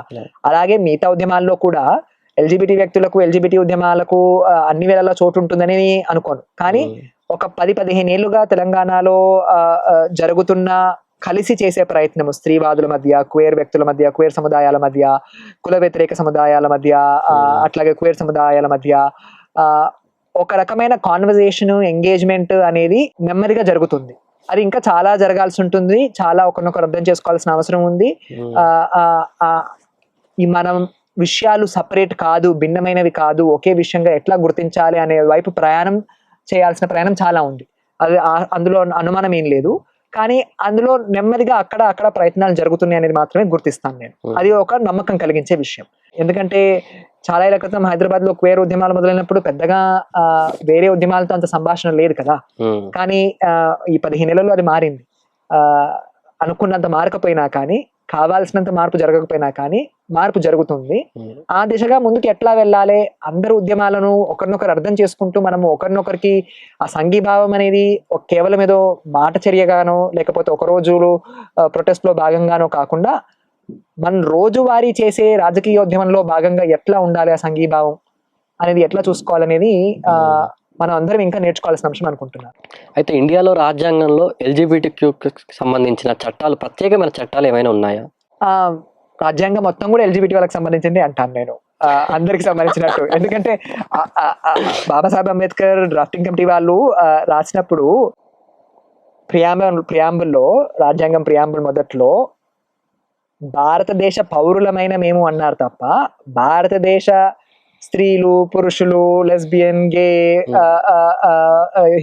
అలాగే మిగతా ఉద్యమాల్లో కూడా ఎల్జిబిటి వ్యక్తులకు, ఎల్జిబిటి ఉద్యమాలకు అన్ని వేళల్లో చోటు ఉంటుందని అనుకోను. కానీ ఒక 10-15 ఏళ్లుగా తెలంగాణలో జరుగుతున్న కలిసి చేసే ప్రయత్నము స్త్రీవాదుల మధ్య, క్వేర్ వ్యక్తుల మధ్య, క్వేర్ సముదాయాల మధ్య, కుల వ్యతిరేక సముదాయాల మధ్య, అట్లాగే క్వేర్ సముదాయాల మధ్య ఒక రకమైన కాన్వర్జేషన్, ఎంగేజ్మెంట్ అనేది నెమ్మదిగా జరుగుతుంది. అది ఇంకా చాలా జరగాల్సి ఉంటుంది. చాలా ఒకరినొకరు అర్థం చేసుకోవాల్సిన అవసరం ఉంది. ఈ మనం విషయాలు సపరేట్ కాదు, భిన్నమైనవి కాదు, ఒకే విషయంగా ఎట్లా గుర్తించాలి అనే వైపు చేయాల్సిన ప్రయాణం చాలా ఉంది. అది అందులో అనుమానం ఏం లేదు. కానీ అందులో నెమ్మదిగా అక్కడ ప్రయత్నాలు జరుగుతున్నాయి అనేది మాత్రమే గుర్తిస్తాను నేను. అది ఒక నమ్మకం కలిగించే విషయం. ఎందుకంటే చాలా ఏళ్ల క్రితం హైదరాబాద్ లో క్వేర్ ఉద్యమాలు మొదలైనప్పుడు పెద్దగా వేరే ఉద్యమాలతో అంత సంభాషణ లేదు కదా. కానీ ఈ 15 నెలల్లో అది మారింది. అనుకున్నంత మారకపోయినా కానీ, కావాల్సినంత మార్పు జరగకపోయినా కానీ మార్పు జరుగుతుంది. ఆ దిశగా ముందుకు ఎట్లా వెళ్ళాలి, అందరు ఉద్యమాలను ఒకరినొకరు అర్థం చేసుకుంటూ మనము ఒకరినొకరికి ఆ సంఘీభావం అనేది కేవలం ఏదో మాట చర్యగానో లేకపోతే ఒక రోజులు ప్రొటెస్ట్ లో భాగంగానో కాకుండా మన రోజువారీ చేసే రాజకీయ ఉద్యమంలో భాగంగా ఎట్లా ఉండాలి, ఆ సంఘీభావం అనేది ఎట్లా చూసుకోవాలనేది మనం అందరం ఇంకా నేర్చుకోవాల్సిన అంశం అనుకుంటున్నాను.
అయితే ఇండియాలో రాజ్యాంగంలో ఎల్జిబిటిక్యూకి సంబంధించిన చట్టాలు, ప్రత్యేకమైన చట్టాలు ఏమైనా ఉన్నాయా?
రాజ్యాంగం మొత్తం కూడా ఎల్జిబిటి వాళ్ళకి సంబంధించింది అంటాను నేను, అందరికి సంబంధించినట్టు. ఎందుకంటే బాబాసాహెబ్ అంబేద్కర్ డ్రాఫ్టింగ్ కమిటీ వాళ్ళు రాసినప్పుడు ప్రియాంబుల్లో, రాజ్యాంగం ప్రియాంబుల్ మొదట్లో భారతదేశ పౌరులమైన మేము అన్నారు తప్ప భారతదేశ స్త్రీలు, పురుషులు, లెస్బియన్, గే,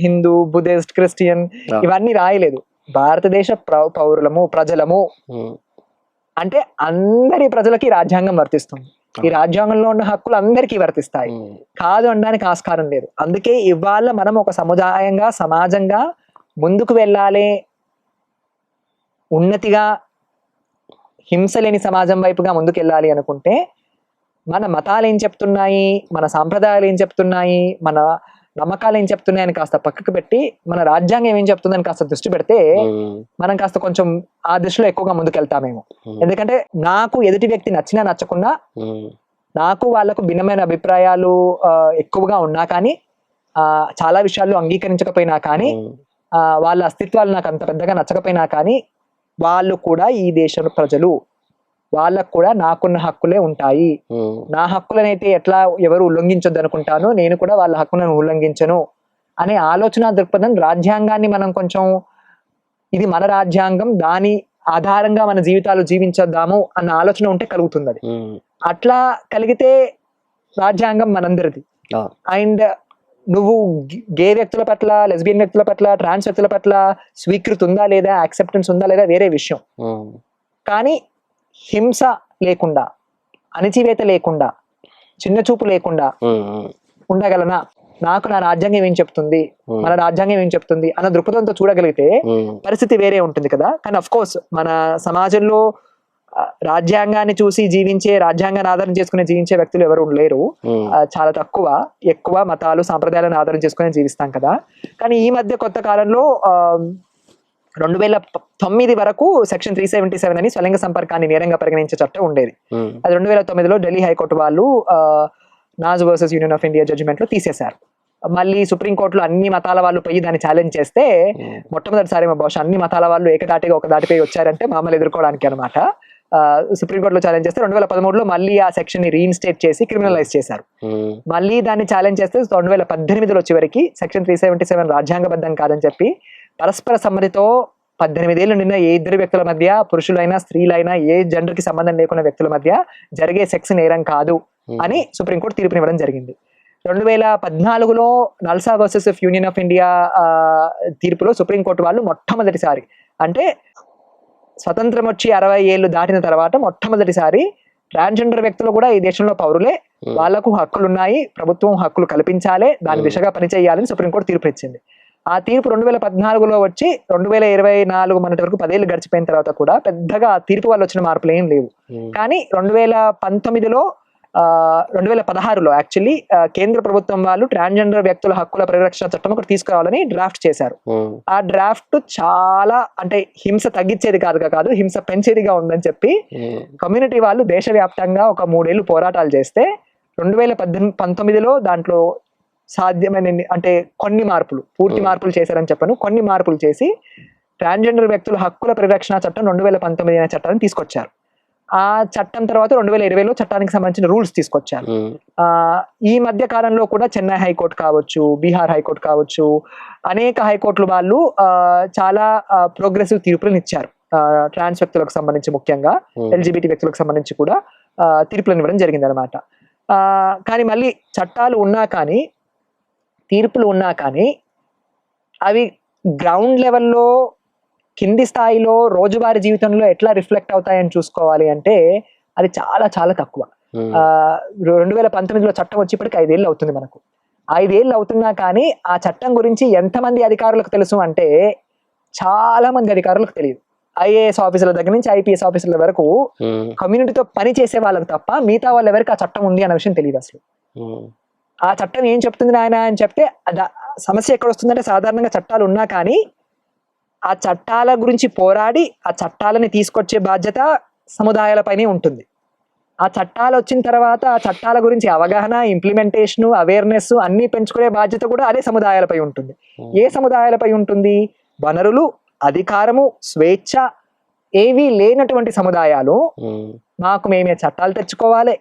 హిందూ, బుద్ధిస్ట్, క్రిస్టియన్ ఇవన్నీ రాయలేదు. భారతదేశ పౌరులము, ప్రజలము అంటే అందరి ప్రజలకి రాజ్యాంగం వర్తిస్తుంది. ఈ రాజ్యాంగంలో ఉన్న హక్కులు అందరికీ వర్తిస్తాయి, కాదు అనడానికి ఆస్కారం లేదు. అందుకే ఇవాళ మనం ఒక సముదాయంగా సమాజంగా ముందుకు వెళ్ళాలి, ఉన్నతిగా హింస లేని సమాజం వైపుగా ముందుకు వెళ్ళాలి అనుకుంటే మన మతాలు ఏం చెప్తున్నాయి, మన సాంప్రదాయాలు ఏం చెప్తున్నాయి, మన నమ్మకాలు ఏం చెప్తున్నాయని కాస్త పక్కకు పెట్టి మన రాజ్యాంగం ఏం చెప్తుందని కాస్త దృష్టి పెడితే మనం కాస్త కొంచెం ఆ దృష్టిలో ఎక్కువగా ముందుకెళ్తామేమో. ఎందుకంటే నాకు ఎదుటి వ్యక్తి నచ్చినా నచ్చకుండా, నాకు వాళ్ళకు భిన్నమైన అభిప్రాయాలు ఎక్కువగా ఉన్నా కానీ, చాలా విషయాల్లో అంగీకరించకపోయినా కానీ, వాళ్ళ అస్తిత్వాలు నాకు అంత పెద్దగా నచ్చకపోయినా కానీ, వాళ్ళు కూడా ఈ దేశ ప్రజలు, వాళ్ళకు కూడా నాకున్న హక్కులే ఉంటాయి. నా హక్కులనైతే ఎట్లా ఎవరు ఉల్లంఘించొద్దు అనుకుంటానో నేను కూడా వాళ్ళ హక్కులను ఉల్లంఘించను అనే ఆలోచన దృక్పథం రాజ్యాంగాన్ని మనం కొంచెం ఇది మన రాజ్యాంగం, దాని ఆధారంగా మన జీవితాలు జీవించద్దాము అన్న ఆలోచన ఉంటే కలుగుతుంది. అది అట్లా కలిగితే రాజ్యాంగం మనందరిది. అండ్ నువ్వు గే వ్యక్తుల పట్ల, లెస్బియన్ వ్యక్తుల పట్ల, ట్రాన్స్ వ్యక్తుల పట్ల స్వీకృతి ఉందా లేదా, యాక్సెప్టెన్స్ ఉందా లేదా వేరే విషయం. కానీ హింస లేకుండా, అణచివేత లేకుండా, చిన్న చూపు లేకుండా ఉండగలనా, నాకు నా రాజ్యాంగం ఏం చెప్తుంది, మన రాజ్యాంగం ఏం చెప్తుంది అన్న దృక్పథంతో చూడగలిగితే పరిస్థితి వేరే ఉంటుంది కదా. కానీ అఫ్ కోర్స్ మన సమాజంలో రాజ్యాంగాన్ని చూసి జీవించే, రాజ్యాంగాన్ని ఆధారం చేసుకుని జీవించే వ్యక్తులు ఎవరు లేరు, చాలా తక్కువ. ఎక్కువ మతాలు సాంప్రదాయాలను ఆధారం చేసుకుని జీవిస్తాం కదా. కానీ ఈ మధ్య కొత్త కాలంలో 2009 వరకు సెక్షన్ 377 అని స్వలింగ సంపర్కాన్ని నేరంగా పరిగణించే చట్టం ఉండేది. అది 2009లో ఢిల్లీ హైకోర్టు వాళ్ళు Naz versus Union of India judgment లో తీసేశారు. మళ్ళీ సుప్రీంకోర్టులో అన్ని మతాల వాళ్ళు పోయి దాన్ని ఛాలెంజ్ చేస్తే, మొట్టమొదటిసారి బహుశా అన్ని మతాల వాళ్ళు ఏకదాటిగా ఒక దాటిపై వచ్చారంటే మామూలు ఎదుర్కోవడానికి అనమాట. సుప్రీంకోర్టులో ఛాలెంజ్ చేస్తే 2013లో మళ్ళీ ఆ సెక్షన్ ని రీఇన్స్టేట్ చేసి క్రిమినలైజ్ చేశారు. మళ్ళీ దాన్ని ఛాలెంజ్ చేస్తే 2018లో చివరికి సెక్షన్ 377 రాజ్యాంగబద్ధం కాదని చెప్పి పరస్పర సమ్మతితో 18 ఏళ్ళు నిన్న ఏ ఇద్దరు వ్యక్తుల మధ్య, పురుషులైనా స్త్రీలైనా, ఏ జెండర్ కి సంబంధం లేకున్న వ్యక్తుల మధ్య జరిగే సెక్స్ నేరం కాదు అని సుప్రీంకోర్టు తీర్పునివ్వడం జరిగింది. 2014లో NALSA versus Union of India తీర్పులో సుప్రీంకోర్టు వాళ్ళు మొట్టమొదటిసారి, అంటే స్వతంత్రం వచ్చి 60 ఏళ్ళు దాటిన తర్వాత మొట్టమొదటిసారి ట్రాన్స్జెండర్ వ్యక్తులు కూడా ఈ దేశంలో పౌరులే, వాళ్లకు హక్కులు ఉన్నాయి, ప్రభుత్వం హక్కులు కల్పించాలి, దాని దిశగా పనిచేయాలని సుప్రీంకోర్టు తీర్పు ఇచ్చింది. ఆ తీర్పు 2014లో వచ్చి 2024 మొన్నటి వరకు 10 ఏళ్ళు గడిచిపోయిన తర్వాత కూడా పెద్దగా ఆ తీర్పు వల్ల వచ్చిన మార్పులు ఏం లేవు. కానీ 2019లో 2016లో యాక్చువల్లీ కేంద్ర ప్రభుత్వం వాళ్ళు ట్రాన్స్జెండర్ వ్యక్తుల హక్కుల పరిరక్షణ చట్టం ఒకటి తీసుకురావాలని డ్రాఫ్ట్ చేశారు. ఆ డ్రాఫ్ట్ చాలా, అంటే హింస తగ్గించేది కాదు, హింస పెంచేదిగా ఉందని చెప్పి కమ్యూనిటీ వాళ్ళు దేశవ్యాప్తంగా ఒక 3 ఏళ్ళు పోరాటాలు చేస్తే 2019లో దాంట్లో సాధ్యమైన, అంటే కొన్ని మార్పులు, పూర్తి మార్పులు చేశారని చెప్పను, కొన్ని మార్పులు చేసి ట్రాన్స్జెండర్ వ్యక్తుల హక్కుల పరిరక్షణ చట్టం 2019 అనే చట్టాన్ని తీసుకొచ్చారు. ఆ చట్టం తర్వాత 2020లో చట్టానికి సంబంధించిన రూల్స్ తీసుకొచ్చారు. ఈ మధ్య కాలంలో కూడా చెన్నై హైకోర్టు కావచ్చు, బీహార్ హైకోర్టు కావచ్చు, అనేక హైకోర్టులు వాళ్ళు చాలా ప్రోగ్రెసివ్ తీర్పులను ఇచ్చారు. ట్రాన్స్ వ్యక్తులకు సంబంధించి, ముఖ్యంగా ఎల్జిబిటి వ్యక్తులకు సంబంధించి కూడా తీర్పులను ఇవ్వడం జరిగింది అనమాట. కానీ మళ్ళీ చట్టాలు ఉన్నా కానీ, తీర్పులు ఉన్నా కానీ, అవి గ్రౌండ్ లెవెల్లో, కింది స్థాయిలో, రోజువారీ జీవితంలో ఎట్లా రిఫ్లెక్ట్ అవుతాయని చూసుకోవాలి అంటే అది చాలా చాలా తక్కువ. 2019లో చట్టం వచ్చేప్పటికి 5 ఏళ్ళు అవుతుంది. మనకు 5 ఏళ్ళు అవుతున్నా కానీ ఆ చట్టం గురించి ఎంతమంది అధికారులకు తెలుసు అంటే చాలా మంది అధికారులకు తెలియదు. ఐఏఎస్ ఆఫీసర్ల దగ్గర నుంచి ఐపీఎస్ ఆఫీసర్ల వరకు కమ్యూనిటీతో పని చేసే వాళ్ళకి తప్ప మిగతా వాళ్ళు ఎవరికి ఆ చట్టం ఉంది అన్న విషయం తెలియదు అసలు. ఆ చట్టం ఏం చెప్తుంది నాయన అని చెప్తే సమస్య ఎక్కడ వస్తుందంటే, సాధారణంగా చట్టాలు ఉన్నా కానీ ఆ చట్టాల గురించి పోరాడి ఆ చట్టాలని తీసుకొచ్చే బాధ్యత సముదాయాలపైనే ఉంటుంది. ఆ చట్టాలు వచ్చిన తర్వాత ఆ చట్టాల గురించి అవగాహన, ఇంప్లిమెంటేషన్, అవేర్నెస్ అన్ని పెంచుకునే బాధ్యత కూడా అదే సముదాయాలపై ఉంటుంది. ఏ సముదాయాలపై ఉంటుంది? వనరులు, అధికారము, స్వేచ్ఛ ఏవీ లేనటువంటి సముదాయాలు మాకు మేమే చట్టాలు తెచ్చుకోవాలి,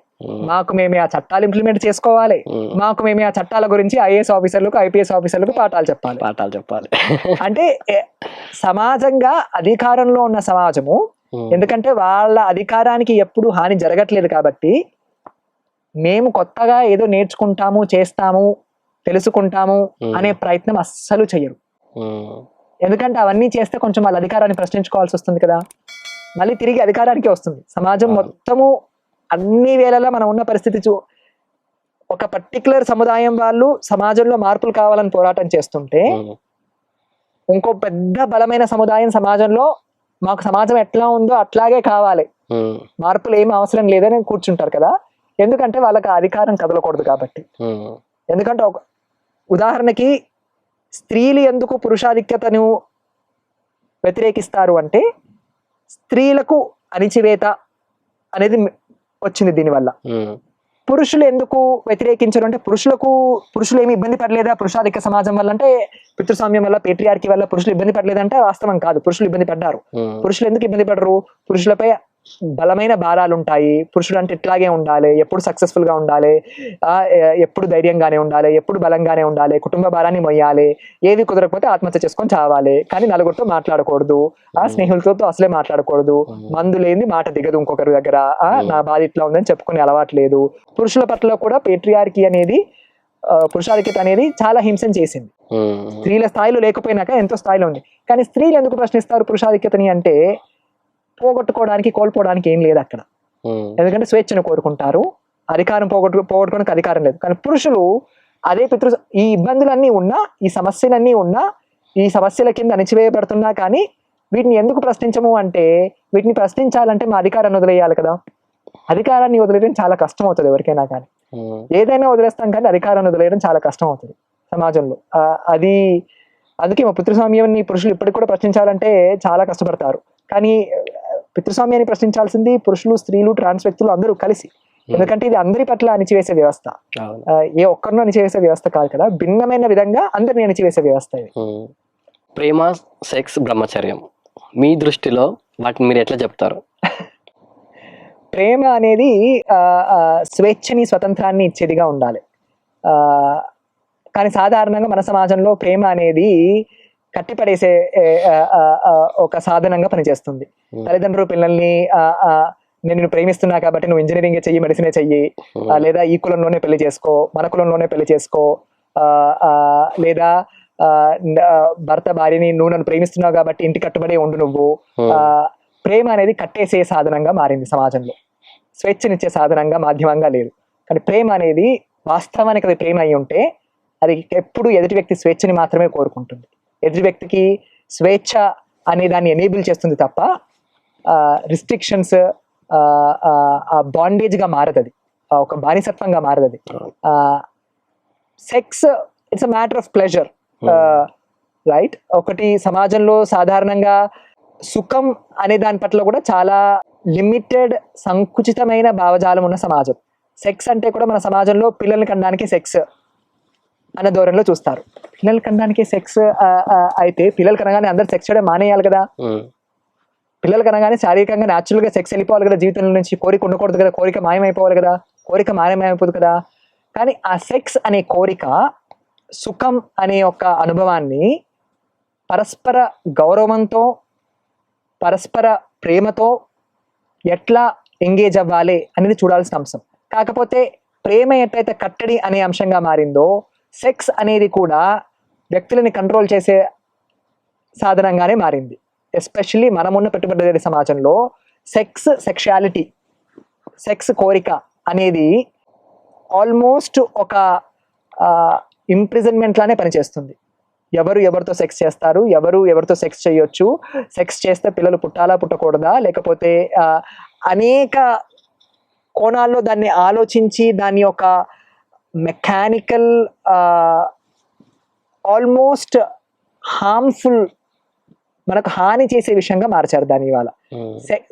మాకు మేమే ఆ చట్టాలు ఇంప్లిమెంట్ చేసుకోవాలి, మాకు మేమే ఆ చట్టాల గురించి ఐఏఎస్ ఆఫీసర్లకు, ఐపీఎస్ ఆఫీసర్లకు పాఠాలు చెప్పాలి. అంటే సమాజంగా అధికారంలో ఉన్న సమాజము, ఎందుకంటే వాళ్ళ అధికారానికి ఎప్పుడు హాని జరగట్లేదు కాబట్టి మేము కొత్తగా ఏదో నేర్చుకుంటాము, చేస్తాము, తెలుసుకుంటాము అనే ప్రయత్నం అస్సలు చెయ్యరు. ఎందుకంటే అవన్నీ చేస్తే కొంచెం వాళ్ళ అధికారాన్ని ప్రశ్నించుకోవాల్సి వస్తుంది కదా, మళ్ళీ తిరిగి అధికారానికి వస్తుంది. సమాజం మొత్తము అన్ని వేళలా మనం ఉన్న పరిస్థితి ఒక పర్టికులర్ సముదాయం వాళ్ళు సమాజంలో మార్పులు కావాలని పోరాటం చేస్తుంటే ఇంకో పెద్ద బలమైన సముదాయం సమాజంలో మాకు సమాజం ఎట్లా ఉందో అట్లాగే కావాలి, మార్పులు ఏం అవసరం లేదని కూర్చుంటారు కదా. ఎందుకంటే వాళ్ళకి అధికారం కదలకూడదు కాబట్టి. ఎందుకంటే ఒక ఉదాహరణకి స్త్రీలు ఎందుకు పురుషాధిక్యతను వ్యతిరేకిస్తారు అంటే స్త్రీలకు అణిచివేత అనేది వచ్చింది దీనివల్ల. పురుషులు ఎందుకు వ్యతిరేకించరు అంటే పురుషులు ఏమి ఇబ్బంది పడలేదా పురుషాధిక సమాజం వల్ల అంటే పితృస్వామ్యం వల్ల పేట్రియార్కీ వల్ల పురుషులు ఇబ్బంది పడలేదంటే వాస్తవం కాదు. పురుషులు ఇబ్బంది పడ్డారు. పురుషులు ఎందుకు ఇబ్బంది పడరు? పురుషులపై బలమైన భారాలు ఉంటాయి. పురుషుడు అంటే ఇట్లాగే ఉండాలి, ఎప్పుడు సక్సెస్ఫుల్ గా ఉండాలి, ఎప్పుడు ధైర్యంగానే ఉండాలి, ఎప్పుడు బలంగానే ఉండాలి, కుటుంబ భారాన్ని మొయ్యాలి, ఏది కుదరకపోతే ఆత్మహత్య చేసుకొని చావాలి, కానీ నలుగురితో మాట్లాడకూడదు, స్నేహితులతో అసలే మాట్లాడకూడదు, మందు లేని మాట దిగదు ఇంకొకరి దగ్గర, నా బాధ ఇట్లా ఉందని చెప్పుకునే అలవాటు లేదు. పురుషుల పట్ల కూడా పేట్రియార్కీ అనేది పురుషాధిక్యత అనేది చాలా హింస చేసింది. స్త్రీల స్థాయిలో లేకపోయినాక ఎంతో స్థాయిలో ఉంది. కానీ స్త్రీలు ఎందుకు ప్రశ్నిస్తారు పురుషాధిక్యతని అంటే పోగొట్టుకోవడానికి కోల్పోవడానికి ఏం లేదు అక్కడ. ఎందుకంటే స్వేచ్ఛను కోరుకుంటారు, అధికారం పోగొట్టుకోవడానికి అధికారం లేదు. కానీ పురుషులు అదే ఈ ఇబ్బందులన్నీ ఉన్నా, ఈ సమస్యలన్నీ ఉన్నా, ఈ సమస్యల కింద అణిచివేయబడుతున్నా కానీ వీటిని ఎందుకు ప్రశ్నించము అంటే వీటిని ప్రశ్నించాలంటే మా అధికారాన్ని వదిలేయాలి కదా. అధికారాన్ని వదిలేయడం చాలా కష్టం అవుతుంది ఎవరికైనా కానీ. ఏదైనా వదిలేస్తాం కానీ అధికారాన్ని వదిలేయడం చాలా కష్టం అవుతుంది సమాజంలో. అది అందుకే మా పితృస్వామ్యాన్ని పురుషులు ఇప్పటికి కూడా ప్రశ్నించాలంటే చాలా కష్టపడతారు. కానీ పితృస్వామ్యాన్ని ప్రశ్నించాల్సింది పురుషులు, స్త్రీలు, ట్రాన్స్ వ్యక్తులు అందరూ కలిసి. ఎందుకంటే ఇది అందరి పట్ల అణిచివేసే వ్యవస్థ, ఏ ఒక్కరినో అణిచివేసే వ్యవస్థ కాదు కదా, భిన్నమైన విధంగా అందరిని అణిచివేసే వ్యవస్థ ఇది.
ప్రేమ, సెక్స్, బ్రహ్మచర్యం మీ దృష్టిలో వాటిని మీరు ఎట్లా చెప్తారు?
ప్రేమ అనేది స్వేచ్ఛని, స్వతంత్రాన్ని ఇచ్చేదిగా ఉండాలి. కానీ సాధారణంగా మన సమాజంలో ప్రేమ అనేది కట్టిపడేసే ఒక సాధనంగా పనిచేస్తుంది. తల్లిదండ్రులు పిల్లల్ని నేను ప్రేమిస్తున్నా కాబట్టి నువ్వు ఇంజనీరింగ్ చెయ్యి, మెడిసినే చెయ్యి, లేదా ఈ కులంలోనే పెళ్లి చేసుకో, మన కులంలోనే పెళ్లి చేసుకో, లేదా భర్త భార్యని నువ్వు నన్ను ప్రేమిస్తున్నావు కాబట్టి ఇంటి కట్టుబడే ఉండు నువ్వు. ప్రేమ అనేది కట్టేసే సాధనంగా మారింది సమాజంలో, స్వేచ్ఛనిచ్చే సాధనంగా, మాధ్యమంగా లేదు. కానీ ప్రేమ అనేది వాస్తవానికి అది ప్రేమ అయి ఉంటే అది ఎప్పుడు ఎదుటి వ్యక్తి స్వేచ్ఛని మాత్రమే కోరుకుంటుంది. ఎదుటి వ్యక్తికి స్వేచ్ఛ అనే దాన్ని ఎనేబుల్ చేస్తుంది తప్ప రిస్ట్రిక్షన్స్, బాండేజ్గా మారదు, అది ఒక బానిసత్వంగా మారదు. అది sex it's a matter of pleasure, right. ఒకటి సమాజంలో సాధారణంగా సుఖం అనే దాని పట్ల కూడా చాలా లిమిటెడ్, సంకుచితమైన భావజాలం ఉన్న సమాజం. సెక్స్ అంటే కూడా మన సమాజంలో పిల్లల్ని కనడానికి సెక్స్ అనే ధోరణిలో చూస్తారు. పిల్లలు కనడానికి సెక్స్ అయితే పిల్లలు కనగానే అందరు సెక్స్ చేయడం మానేయాలి కదా. పిల్లలు కనగానే శారీరకంగా న్యాచురల్ గా సెక్స్ వెళ్ళిపోవాలి కదా జీవితంలో నుంచి. కోరిక ఉండకూడదు కదా, కోరిక మాయమైపోవాలి కదా, కోరిక మాయమైపోదు కదా. కానీ ఆ సెక్స్ అనే కోరిక, సుఖం అనే ఒక అనుభవాన్ని పరస్పర గౌరవంతో, పరస్పర ప్రేమతో ఎట్లా ఎంగేజ్ అవ్వాలి అనేది చూడాల్సిన అంశం. కాకపోతే ప్రేమ ఎట్లయితే కట్టడి అనే అంశంగా మారిందో, సెక్స్ అనేది కూడా వ్యక్తులని కంట్రోల్ చేసే సాధనంగానే మారింది. ఎస్పెషల్లీ మనమున్న పెట్టుబడి సమాజంలో సెక్షువాలిటీ, సెక్స్ కోరిక అనేది ఆల్మోస్ట్ ఒక ఇంప్రిజన్మెంట్ లానే పనిచేస్తుంది. ఎవరితో సెక్స్ చేస్తారు, ఎవరితో సెక్స్ చేయొచ్చు, సెక్స్ చేస్తే పిల్లలు పుట్టాలా పుట్టకూడదా, లేకపోతే అనేక కోణాల్లో దాన్ని ఆలోచించి దాని యొక్క మెకానికల్, ఆల్మోస్ట్ హార్మ్ఫుల్, మనకు హాని చేసే విషయంగా మార్చారు దాన్ని. ఇవాళ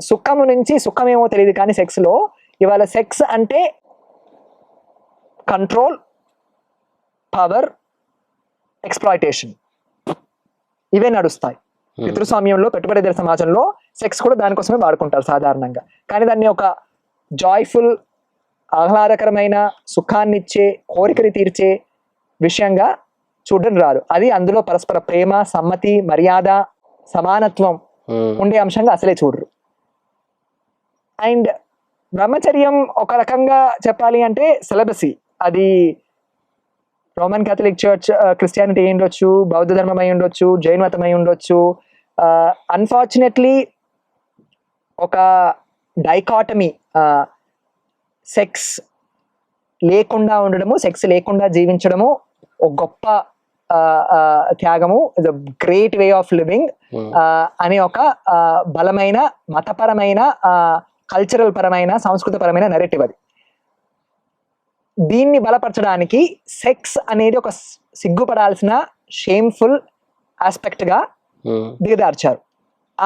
సుఖము నుంచి, సుఖమేమో తెలియదు కానీ సెక్స్ లో ఇవాళ సెక్స్ అంటే కంట్రోల్, పవర్, ఎక్స్ప్లాయిటేషన్, ఇవే నడుస్తాయి. పితృస్వామ్యంలో, పెట్టుబడిదారు సమాజంలో సెక్స్ కూడా దానికోసమే వాడుకుంటారు సాధారణంగా. కానీ దాన్ని ఒక జాయ్ఫుల్, ఆహ్లాదకరమైన, సుఖాన్నిచ్చే, కోరికని తీర్చే విషయంగా చూడడం రాదు. అది అందులో పరస్పర ప్రేమ, సమ్మతి, మర్యాద, సమానత్వం ఉండే అంశంగా అసలే చూడరు. అండ్ బ్రహ్మచర్యం ఒక రకంగా చెప్పాలి అంటే సెలబసీ. అది రోమన్ క్యాథలిక్ చర్చ్, క్రిస్టియానిటీ అయి ఉండొచ్చు, బౌద్ధ ధర్మం అయి ఉండొచ్చు, జైన్ మతం అయి ఉండొచ్చు. అన్ఫార్చునేట్లీ ఒక డైకాటమీ, సెక్స్ లేకుండా ఉండడము, సెక్స్ లేకుండా జీవించడము ఒక గొప్ప త్యాగము, గ్రేట్ వే ఆఫ్ లివింగ్ అనే ఒక బలమైన మతపరమైన కల్చరల్ పరమైన సంస్కృత పరమైన నెరేటివ్ అది. దీన్ని బలపరచడానికి సెక్స్ అనేది ఒక సిగ్గుపడాల్సిన షేమ్ఫుల్ ఆస్పెక్ట్ గా దిగజార్చారు.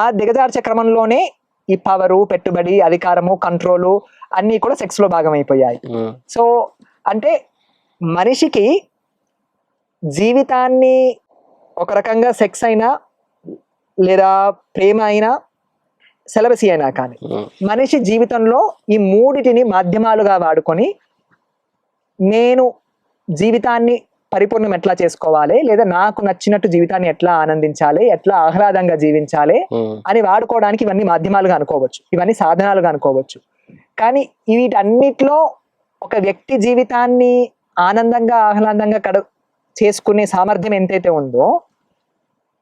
ఆ దిగజార్చే క్రమంలోనే ఈ పవరు, పెట్టుబడి, అధికారము, కంట్రోలు అన్నీ కూడా సెక్స్ లో భాగమైపోయాయి. సో అంటే మనిషికి జీవితాన్ని ఒక రకంగా సెక్స్ అయినా లేదా ప్రేమ అయినా సెలబసీ అయినా కానీ మనిషి జీవితంలో ఈ మూడిటిని మాధ్యమాలుగా వాడుకొని నేను జీవితాన్ని పరిపూర్ణం ఎట్లా చేసుకోవాలి, లేదా నాకు నచ్చినట్టు జీవితాన్ని ఎట్లా ఆనందించాలి, ఎట్లా ఆహ్లాదంగా జీవించాలి అని వాడుకోవడానికి ఇవన్నీ మాధ్యమాలుగా అనుకోవచ్చు, ఇవన్నీ సాధనాలుగా అనుకోవచ్చు. కానీ వీటన్నిటిలో ఒక వ్యక్తి జీవితాన్ని ఆనందంగా ఆహ్లాదంగా చేసుకునే సామర్థ్యం ఎంతైతే ఉందో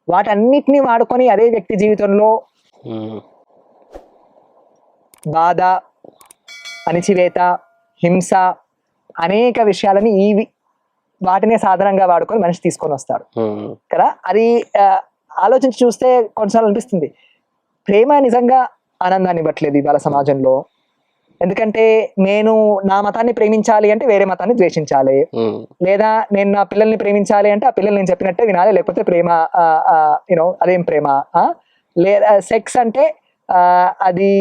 వాటన్నిటిని వాడుకొని అదే వ్యక్తి జీవితంలో బాధ, అణిచివేత, హింస అనేక విషయాలని వాటినే సాధనంగా వాడుకొని మనిషి తీసుకొని వస్తాడు కదా. అది ఆలోచించి చూస్తే కొన్నిసార్లు అనిపిస్తుంది, ప్రేమ నిజంగా ఆనందాన్ని ఇవ్వట్లేదు ఇవాళ సమాజంలో. ఎందుకంటే నేను నా మతాన్ని ప్రేమించాలి అంటే వేరే మతాన్ని ద్వేషించాలి, లేదా నేను నా పిల్లల్ని ప్రేమించాలి అంటే ఆ పిల్లలు నేను చెప్పినట్టే వినాలి, లేకపోతే ప్రేమ అదేం ప్రేమ. లేదా సెక్స్ అంటే అది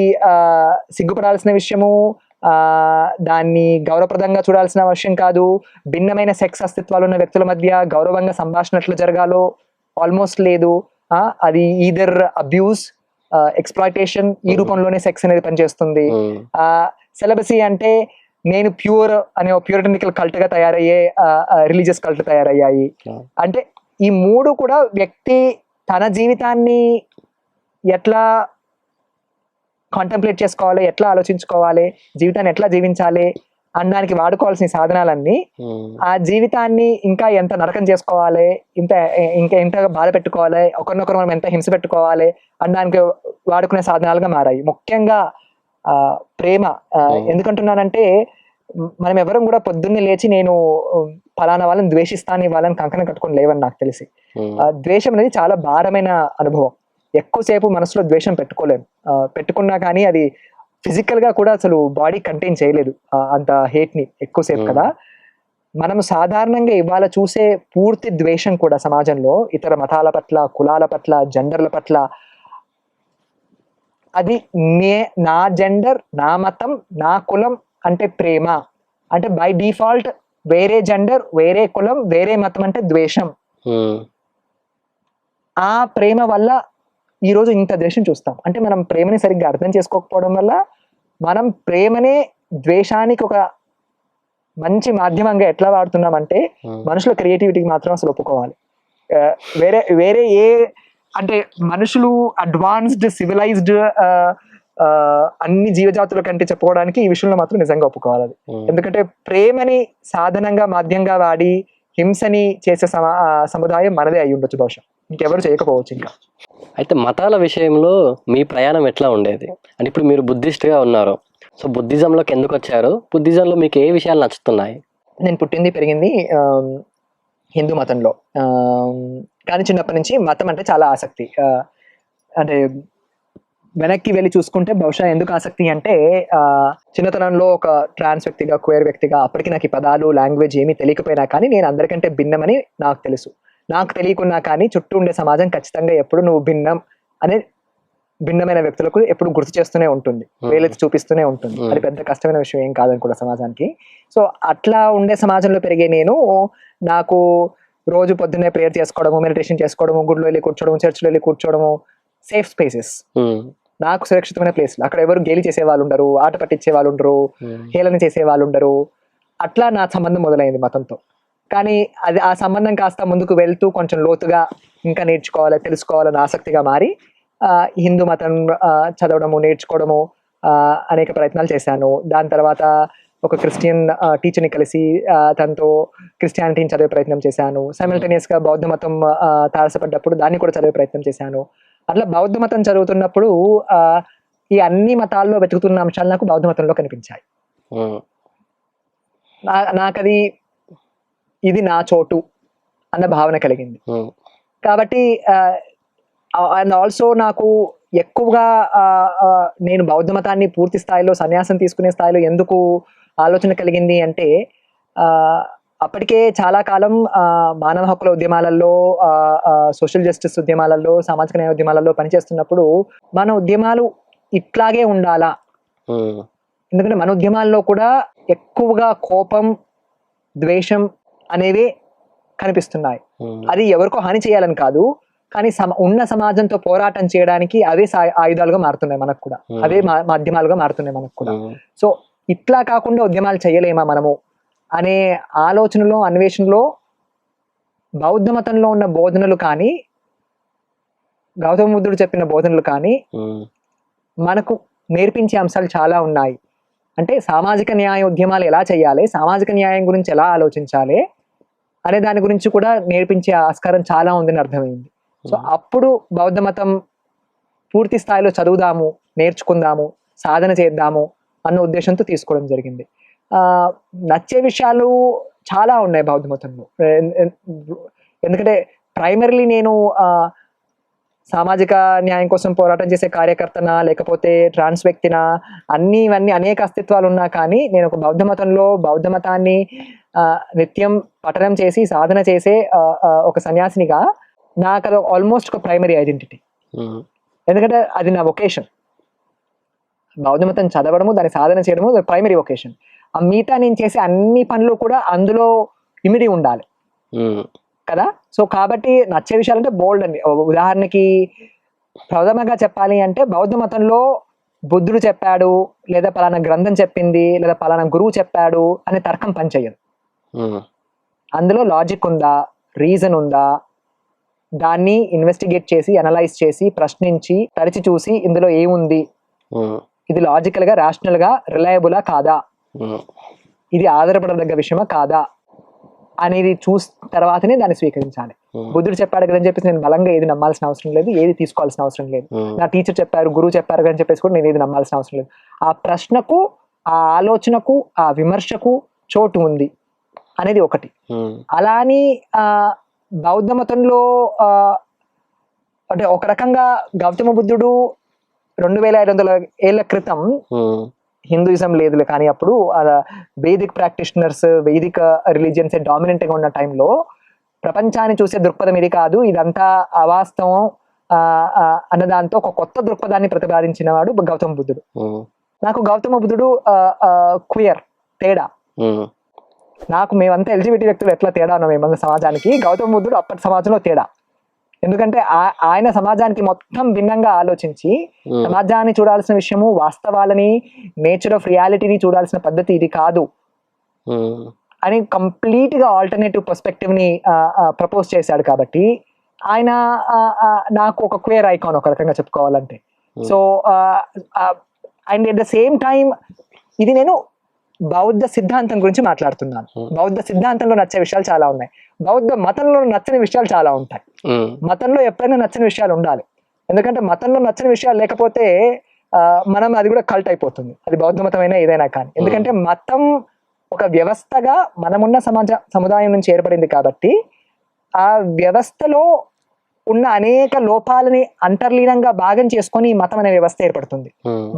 సిగ్గుపడాల్సిన విషయము, దాన్ని గౌరవప్రదంగా చూడాల్సిన విషయం కాదు. భిన్నమైన సెక్స్ అస్తిత్వాలు ఉన్న వ్యక్తుల మధ్య గౌరవంగా సంభాషణట్లు జరగాలో ఆల్మోస్ట్ లేదు. అది ఈదర్ అబ్యూస్, ఎక్స్ప్లాయిటేషన్, ఈ రూపంలోనే సెక్స్ అనేది పనిచేస్తుంది. సెలబసీ అంటే నేను ప్యూర్ అనే ప్యూరిటనికల్ కల్ట్ గా తయారయ్యే రిలీజియస్ కల్ట్ తయారయ్యాయి. అంటే ఈ మూడు కూడా వ్యక్తి తన జీవితాన్ని ఎట్లా కాంటెంప్లేట్ చేసుకోవాలి, ఎట్లా ఆలోచించుకోవాలి, జీవితాన్ని ఎట్లా జీవించాలి అనడానికి వాడుకోవాల్సిన సాధనాలన్నీ ఆ జీవితాన్ని ఇంకా ఎంత నరకం చేసుకోవాలి, ఇంకా ఎంత బాధ పెట్టుకోవాలి, ఒకరినొకరు మనం ఎంత హింస పెట్టుకోవాలి అనడానికి వాడుకునే సాధనాలుగా మారాయి. ముఖ్యంగా ప్రేమ. ఎందుకంటున్నానంటే మనం ఎవరం కూడా పొద్దున్నే లేచి నేను ఫలానా వాళ్ళని ద్వేషిస్తాను, వాళ్ళని కంకణం కట్టుకొని లేవని నాకు తెలిసి. ద్వేషం అనేది చాలా భారమైన అనుభవం. ఎక్కువసేపు మనసులో ద్వేషం పెట్టుకోలేము, పెట్టుకున్నా కానీ అది ఫిజికల్ గా కూడా అసలు బాడీ కంటైన్ చేయలేదు అంత హేట్ ని ఎక్కువసేపు కదా. మనం సాధారణంగా ఇవాళ చూసే పూర్తి ద్వేషం కూడా సమాజంలో ఇతర మతాల పట్ల, కులాల పట్ల, జెండర్ల పట్ల, అది నా జెండర్, నా మతం, నా కులం అంటే ప్రేమ. అంటే బై డిఫాల్ట్ వేరే జెండర్, వేరే కులం, వేరే మతం అంటే ద్వేషం. ఆ ప్రేమ వల్ల ఈ రోజు ఇంత ద్వేషం చూస్తాం. అంటే మనం ప్రేమని సరిగ్గా అర్థం చేసుకోకపోవడం వల్ల మనం ప్రేమనే ద్వేషానికి ఒక మంచి మాధ్యమంగా ఎట్లా వాడుతున్నామంటే మనుషుల క్రియేటివిటీకి మాత్రం అసలు ఒప్పుకోవాలి. వేరే అంటే మనుషులు అడ్వాన్స్డ్, సివిలైజ్డ్ అన్ని జీవజాతుల కంటే చెప్పుకోవడానికి ఈ విషయంలో మాత్రం నిజంగా ఒప్పుకోవాలి. ఎందుకంటే ప్రేమని సాధనంగా మాధ్యంగా వాడి హింసని చేసే సముదాయం మనదే అయి ఉండొచ్చు, బహుశా ఇంకెవరు చేయకపోవచ్చు. ఇంకా
అయితే మతాల విషయంలో మీ ప్రయాణం ఎట్లా ఉండేది? అంటే ఇప్పుడు మీరు బుద్ధిస్ట్గా ఉన్నారు, సో బుద్ధిజంలోకి ఎందుకు వచ్చారు? బుద్ధిజంలో మీకు ఏ విషయాలు నచ్చుతున్నాయి?
నేను పుట్టింది పెరిగింది హిందూ మతంలో, కానీ చిన్నప్పటి నుంచి మతం అంటే చాలా ఆసక్తి. అంటే వెనక్కి వెళ్ళి చూసుకుంటే బహుశా ఎందుకు ఆసక్తి అంటే చిన్నతనంలో ఒక ట్రాన్స్ వ్యక్తిగా, క్వేర్ వ్యక్తిగా అప్పటికి నాకు ఈ పదాలు, లాంగ్వేజ్ ఏమీ తెలియకపోయినా కానీ నేను అందరికంటే భిన్నమని నాకు తెలుసు. నాకు తెలియకున్నా కానీ చుట్టూ ఉండే సమాజం ఖచ్చితంగా ఎప్పుడు నువ్వు భిన్నం అనే భిన్నమైన వ్యక్తులకు ఎప్పుడు గుర్తు చేస్తూనే ఉంటుంది, వేలెత్తి చూపిస్తూనే ఉంటుంది. అది పెద్ద కష్టమైన విషయం ఏం కాదని కూడా సమాజానికి. సో అట్లా ఉండే సమాజంలో పెరిగే నేను, నాకు రోజు పొద్దున్నే ప్రేయర్ చేసుకోవడము, మెడిటేషన్ చేసుకోవడము, గుడిలో వెళ్ళి కూర్చోవడము, చర్చిలో వెళ్ళి కూర్చోవడము, సేఫ్ స్పేసెస్, నాకు సురక్షితమైన ప్లేస్లు. అక్కడ ఎవరు గేలి చేసే వాళ్ళు ఉండరు, ఆట పట్టించే వాళ్ళు ఉండరు, హేళన చేసే వాళ్ళు ఉండరు. అట్లా నా సంబంధం మొదలైంది మతంతో. కానీ అది ఆ సంబంధం కాస్త ముందుకు వెళ్తూ కొంచెం లోతుగా ఇంకా నేర్చుకోవాలి, తెలుసుకోవాలని ఆసక్తిగా మారి హిందూ మతం చదవడము, నేర్చుకోవడము అనేక ప్రయత్నాలు చేశాను. దాని తర్వాత ఒక క్రిస్టియన్ టీచర్ని కలిసి తనతో క్రిస్టియానిటీని చదివే ప్రయత్నం చేశాను. సైమల్టేనియస్గా బౌద్ధ మతం తారసపడ్డప్పుడు దాన్ని కూడా చదివే ప్రయత్నం చేశాను. అట్లా బౌద్ధ మతం చదువుతున్నప్పుడు ఈ అన్ని మతాల్లో వెతుకుతున్న అంశాలు నాకు బౌద్ధ మతంలో కనిపించాయి. నాకు అది ఇది నా చోటు అన్న భావన కలిగింది. కాబట్టి అండ్ ఆల్సో నాకు ఎక్కువగా నేను బౌద్ధ మతాన్ని పూర్తి స్థాయిలో సన్యాసం తీసుకునే స్థాయిలో ఎందుకు ఆలోచన కలిగింది అంటే అప్పటికే చాలా కాలం మానవ హక్కుల ఉద్యమాలలో, సోషల్ జస్టిస్ ఉద్యమాలలో, సామాజిక న్యాయ ఉద్యమాలలో పనిచేస్తున్నప్పుడు మన ఉద్యమాలు ఇట్లాగే ఉండాలా, ఎందుకంటే మన ఉద్యమాల్లో కూడా ఎక్కువగా కోపం, ద్వేషం అనేవే కనిపిస్తున్నాయి. అది ఎవరికో హాని చేయాలని కాదు, కానీ ఉన్న సమాజంతో పోరాటం చేయడానికి అవే ఆయుధాలుగా మారుతున్నాయి మనకు కూడా, అవే మాధ్యమాలుగా మారుతున్నాయి మనకు కూడా. సో ఇట్లా కాకుండా ఉద్యమాలు చేయలేమా మనము అనే ఆలోచనలో, అన్వేషణలో బౌద్ధ మతంలో ఉన్న బోధనలు కానీ, గౌతమ బుద్ధుడు చెప్పిన బోధనలు కానీ మనకు నేర్పించే అంశాలు చాలా ఉన్నాయి. అంటే సామాజిక న్యాయ ఉద్యమాలు ఎలా చేయాలి, సామాజిక న్యాయం గురించి ఎలా ఆలోచించాలి అనే దాని గురించి కూడా నేర్పించే ఆస్కారం చాలా ఉందని అర్థమైంది. సో అప్పుడు బౌద్ధ మతం పూర్తి స్థాయిలో చదువుదాము, నేర్చుకుందాము, సాధన చేద్దాము అన్న ఉద్దేశంతో తీసుకోవడం జరిగింది. నచ్చే విషయాలు చాలా ఉన్నాయి బౌద్ధ మతంలో. ఎందుకంటే ప్రైమరీలీ నేను సామాజిక న్యాయం కోసం పోరాటం చేసే కార్యకర్తనా, లేకపోతే ట్రాన్స్ వ్యక్తినా, ఇవన్నీ అనేక అస్తిత్వాలు ఉన్నా కానీ నేను ఒక బౌద్ధ మతంలో బౌద్ధ మతాన్ని నిత్యం పఠనం చేసి సాధన చేసే ఒక సన్యాసినిగా నాకు అది ఆల్మోస్ట్ ఒక ప్రైమరీ ఐడెంటిటీ. ఎందుకంటే అది నా వొకేషన్. బౌద్ధ మతం చదవడము, దాన్ని సాధన చేయడము ప్రైమరీ వొకేషన్. ఆ మిగతా నేను చేసే అన్ని పనులు కూడా అందులో ఇమిడి ఉండాలి కదా. సో కాబట్టి నచ్చే విషయాలు అంటే బోల్డ్ అండి. ఉదాహరణకి ప్రథమంగా చెప్పాలి అంటే బౌద్ధ మతంలో బుద్ధుడు చెప్పాడు, లేదా పలానా గ్రంథం చెప్పింది, లేదా పలానా గురువు చెప్పాడు అనే తర్కం పనిచేయదు. అందులో లాజిక్ ఉందా, రీజన్ ఉందా, దాన్ని ఇన్వెస్టిగేట్ చేసి, అనలైజ్ చేసి, ప్రశ్నించి, తరిచి చూసి ఇందులో ఏముంది, ఇది లాజికల్ గా, రాషనల్ గా రిలయబులా కాదా, ఇది ఆధారపడదగ్గ విషయమా కాదా అనేది చూసిన తర్వాతనే దాన్ని స్వీకరించాలి. బుద్ధుడు చెప్పాడు కదని చెప్పేసి నేను బలంగా ఏది నమ్మాల్సిన అవసరం లేదు, ఏది తీసుకోవాల్సిన అవసరం లేదు. నా టీచర్ చెప్పారు, గురువు చెప్పారు అని చెప్పేసి కూడా నేను ఏది నమ్మాల్సిన అవసరం లేదు. ఆ ప్రశ్నకు, ఆ ఆలోచనకు, ఆ విమర్శకు చోటు ఉంది అనేది ఒకటి. అలా అని బౌద్ధ మతంలో అంటే ఒక రకంగా గౌతమ బుద్ధుడు 2500 ఏళ్ల క్రితం హిందూయిజం లేదులే కానీ అప్పుడు వేదిక్ ప్రాక్టీషనర్స్, వేదిక రిలీజియన్స్ డామినెంట్ గా ఉన్న టైంలో ప్రపంచాన్ని చూసే దృక్పథం ఇది కాదు, ఇదంతా అవాస్తవం అన్న దాంతో ఒక కొత్త దృక్పథాన్ని ప్రతిపాదించిన వాడు గౌతమ బుద్ధుడు. నాకు గౌతమ బుద్ధుడు క్వియర్, తేడా. నాకు మేమంతా ఎల్జిబిటీ వ్యక్తులు ఎట్లా తేడా ఉన్నాం మేమంతా సమాజానికి, గౌతమ బుద్ధుడు అప్పటి సమాజంలో తేడా. ఎందుకంటే ఆయన సమాజానికి మొత్తం భిన్నంగా ఆలోచించి సమాజాన్ని చూడాల్సిన విషయము, వాస్తవాలని, నేచర్ ఆఫ్ రియాలిటీని చూడాల్సిన పద్ధతి ఇది కాదు అని కంప్లీట్ గా ఆల్టర్నేటివ్ పర్స్పెక్టివ్ ని ప్రపోజ్ చేశాడు. కాబట్టి ఆయన నాకు ఒక క్వేర్ ఐకాన్ ఒక రకంగా చెప్పుకోవాలంటే. So and at the same time ఇది నేను బౌద్ధ సిద్ధాంతం గురించి మాట్లాడుతున్నాను. బౌద్ధ సిద్ధాంతంలో నచ్చే విషయాలు చాలా ఉన్నాయి, బౌద్ధ మతంలో నచ్చని విషయాలు చాలా ఉంటాయి. మతంలో ఎప్పుడైనా నచ్చని విషయాలు ఉండాలి, ఎందుకంటే మతంలో నచ్చని విషయాలు లేకపోతే మనం అది కూడా కల్ట్ అయిపోతుంది, అది బౌద్ధ మతమైనా ఏదైనా కానీ. ఎందుకంటే మతం ఒక వ్యవస్థగా మనమున్న సముదాయం నుంచి ఏర్పడింది కాబట్టి ఆ వ్యవస్థలో ఉన్న అనేక లోపాలని అంతర్లీనంగా భాగం చేసుకొని ఈ మతం అనే వ్యవస్థ ఏర్పడుతుంది.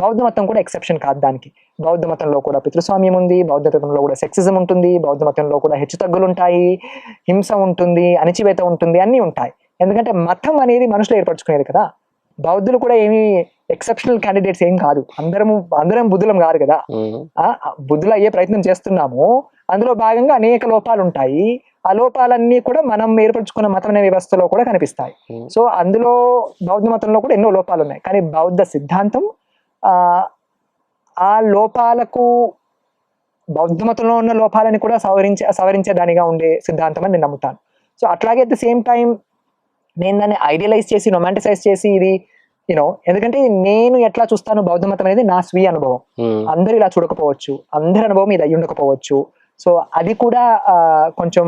బౌద్ధ మతం కూడా ఎక్సెప్షన్ కాదు దానికి. బౌద్ధ మతంలో కూడా పితృస్వామ్యం ఉంది, బౌద్ధ మతంలో కూడా సెక్సిజం ఉంటుంది, బౌద్ధ మతంలో కూడా హెచ్చుతగ్గులు ఉంటాయి, హింస ఉంటుంది, అణిచివేత ఉంటుంది, అన్నీ ఉంటాయి. ఎందుకంటే మతం అనేది మనుషులు ఏర్పరచుకునేది కదా. బౌద్ధులు కూడా ఏమి ఎక్సెప్షనల్ క్యాండిడేట్స్ ఏం కాదు, అందరం బుద్ధులం కాదు కదా. బుద్ధులు అయ్యే ప్రయత్నం చేస్తున్నాము, అందులో భాగంగా అనేక లోపాలు ఉంటాయి. ఆ లోపాలన్నీ కూడా మనం ఏర్పరచుకున్న మతం అనే వ్యవస్థలో కూడా కనిపిస్తాయి. సో అందులో బౌద్ధ మతంలో కూడా ఎన్నో లోపాలు ఉన్నాయి, కానీ బౌద్ధ సిద్ధాంతం ఆ లోపాలకు, బౌద్ధ మతంలో ఉన్న లోపాలని కూడా సవరించే దానిగా ఉండే సిద్ధాంతం అని నేను నమ్ముతాను. సో అట్లాగే అట్ ద సేమ్ టైం నేను దాన్ని ఐడియలైజ్ చేసి, రొమాంటిసైజ్ చేసి ఇది ఎందుకంటే నేను ఎట్లా చూస్తాను బౌద్ధ మతం అనేది నా స్వీయ అనుభవం. అందరూ ఇలా చూడకపోవచ్చు, అందరి అనుభవం ఇది అయ్యి ఉండకపోవచ్చు. సో అది కూడా కొంచెం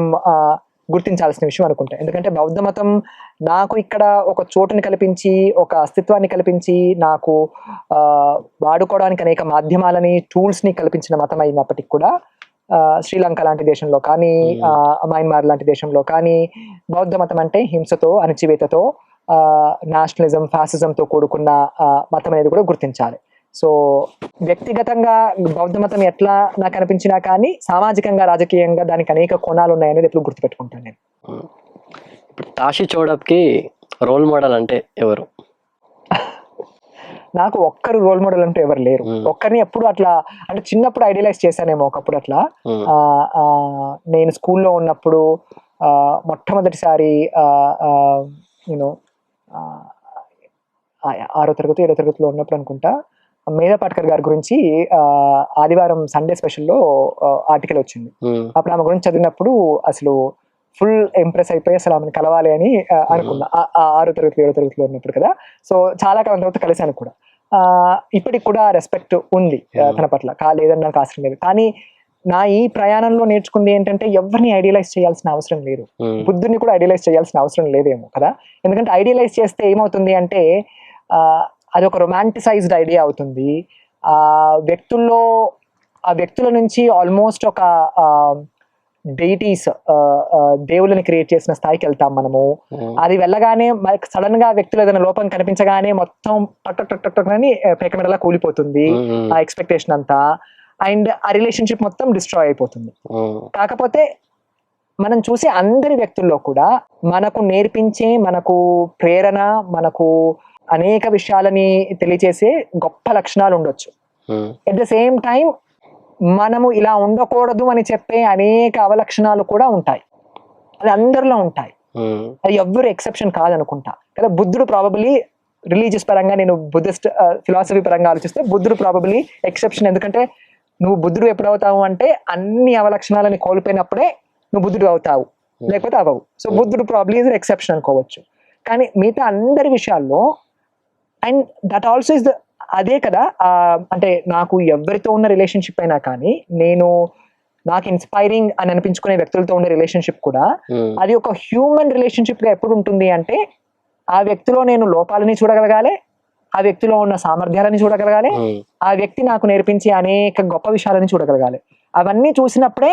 గుర్తించాల్సిన విషయం అనుకుంటా. ఎందుకంటే బౌద్ధ మతం నాకు ఇక్కడ ఒక చోటుని కల్పించి, ఒక అస్తిత్వాన్ని కల్పించి, నాకు వాడుకోవడానికి అనేక మాధ్యమాలని, టూల్స్ని కల్పించిన మతం అయినప్పటికీ కూడా శ్రీలంక లాంటి దేశంలో కానీ, మయన్మార్ లాంటి దేశంలో కానీ బౌద్ధ మతం అంటే హింసతో, అణచివేతతో, నేషనలిజం, ఫ్యాసిజంతో కూడుకున్న మతం అనేది కూడా గుర్తించాలి. సో వ్యక్తిగతంగా బౌద్ధ మతం ఎట్లా నాకు అనిపించినా కానీ సామాజికంగా, రాజకీయంగా దానికి అనేక కోణాలు ఉన్నాయనేది ఎప్పుడు గుర్తుపెట్టుకుంటాను నేను.
ఇప్పుడు తాషి చోడప్కి రోల్ మోడల్ అంటే ఎవరు?
నాకు ఒక్కరు రోల్ మోడల్ అంటే ఎవరు లేరు. ఒక్కరిని ఎప్పుడు అట్లా అంటే చిన్నప్పుడు ఐడియలైజ్ చేశానేమో ఒకప్పుడు అట్లా. నేను స్కూల్లో ఉన్నప్పుడు మొట్టమొదటిసారి నేను 6వ తరగతి 7వ తరగతిలో ఉన్నప్పుడు అనుకుంటా, మేధా పాట్కర్ గారి గురించి ఆదివారం సండే స్పెషల్లో ఆర్టికల్ వచ్చింది. అప్పుడు ఆమె గురించి చదివినప్పుడు అసలు ఫుల్ ఇంప్రెస్ అయిపోయి అసలు ఆమెను కలవాలి అని అనుకున్నా. 6వ తరగతి 7వ తరగతిలో ఉన్నప్పుడు కదా. సో చాలా కాలం తర్వాత కలిశాను కూడా. ఇప్పటికి కూడా రెస్పెక్ట్ ఉంది తన పట్ల, లేదని నాకు అవసరం లేదు. కానీ నా ఈ ప్రయాణంలో నేర్చుకుంది ఏంటంటే ఎవరిని ఐడియలైజ్ చేయాల్సిన అవసరం లేదు. బుద్ధుని కూడా ఐడియలైజ్ చేయాల్సిన అవసరం లేదేమో కదా. ఎందుకంటే ఐడియలైజ్ చేస్తే ఏమవుతుంది అంటే అది ఒక రొమాంటిసైజ్డ్ ఐడియా అవుతుంది. ఆ వ్యక్తుల నుంచి ఆల్మోస్ట్ ఒక డెయిటీస్, దేవుళ్ళని క్రియేట్ చేసిన స్థాయికి వెళ్తాం మనము. అది వెళ్ళగానే మనకి సడన్ గా వ్యక్తులు ఏదైనా లోపం కనిపించగానే మొత్తం టక్ అని పేకమెడలా కూలిపోతుంది ఆ ఎక్స్పెక్టేషన్ అంతా. అండ్ ఆ రిలేషన్షిప్ మొత్తం డిస్ట్రాయ్ అయిపోతుంది. కాకపోతే మనం చూసే అందరి వ్యక్తుల్లో కూడా మనకు నేర్పించే, మనకు ప్రేరణ, మనకు అనేక విషయాలని తెలియచేసే గొప్ప లక్షణాలు ఉండొచ్చు. ఎట్ ద సేమ్ టైం మనము ఇలా ఉండకూడదు అని చెప్పే అనేక అవలక్షణాలు కూడా ఉంటాయి. అది అందరిలో ఉంటాయి. అది ఎవ్వరు ఎక్సెప్షన్ కాదనుకుంటా కదా. బుద్ధుడు ప్రాబబ్లీ రిలీజియస్ పరంగా, నేను బుద్ధిస్ట్ ఫిలాసఫీ పరంగా ఆలోచిస్తే బుద్ధుడు ప్రాబబ్లీ ఎక్సెప్షన్. ఎందుకంటే నువ్వు బుద్ధుడు ఎప్పుడు అవుతావు అంటే అన్ని అవలక్షణాలని కోల్పోయినప్పుడే నువ్వు బుద్ధుడు అవుతావు, లేకపోతే అవ్వవు. సో బుద్ధుడు ప్రాబ్లీ ఇస్ ఎక్సెప్షన్ అనుకోవచ్చు. కానీ మిగతా అందరి విషయాల్లో, and that also is the అదే కదా. అంటే నాకు ఎవరితో ఉన్న రిలేషన్షిప్ అయినా కానీ, నాకు ఇన్స్పైరింగ్ అని అనిపించుకునే వ్యక్తులతో ఉన్న రిలేషన్షిప్ కూడా అది ఒక హ్యూమన్ రిలేషన్షిప్ గా ఎప్పుడు ఉంటుంది అంటే ఆ వ్యక్తిలో నేను లోపాలని చూడగలగాలి, ఆ వ్యక్తిలో ఉన్న సామర్థ్యాలని చూడగలగాలి, ఆ వ్యక్తి నాకు నేర్పించే అనేక గొప్ప విషయాలని చూడగలగాలి. అవన్నీ చూసినప్పుడే,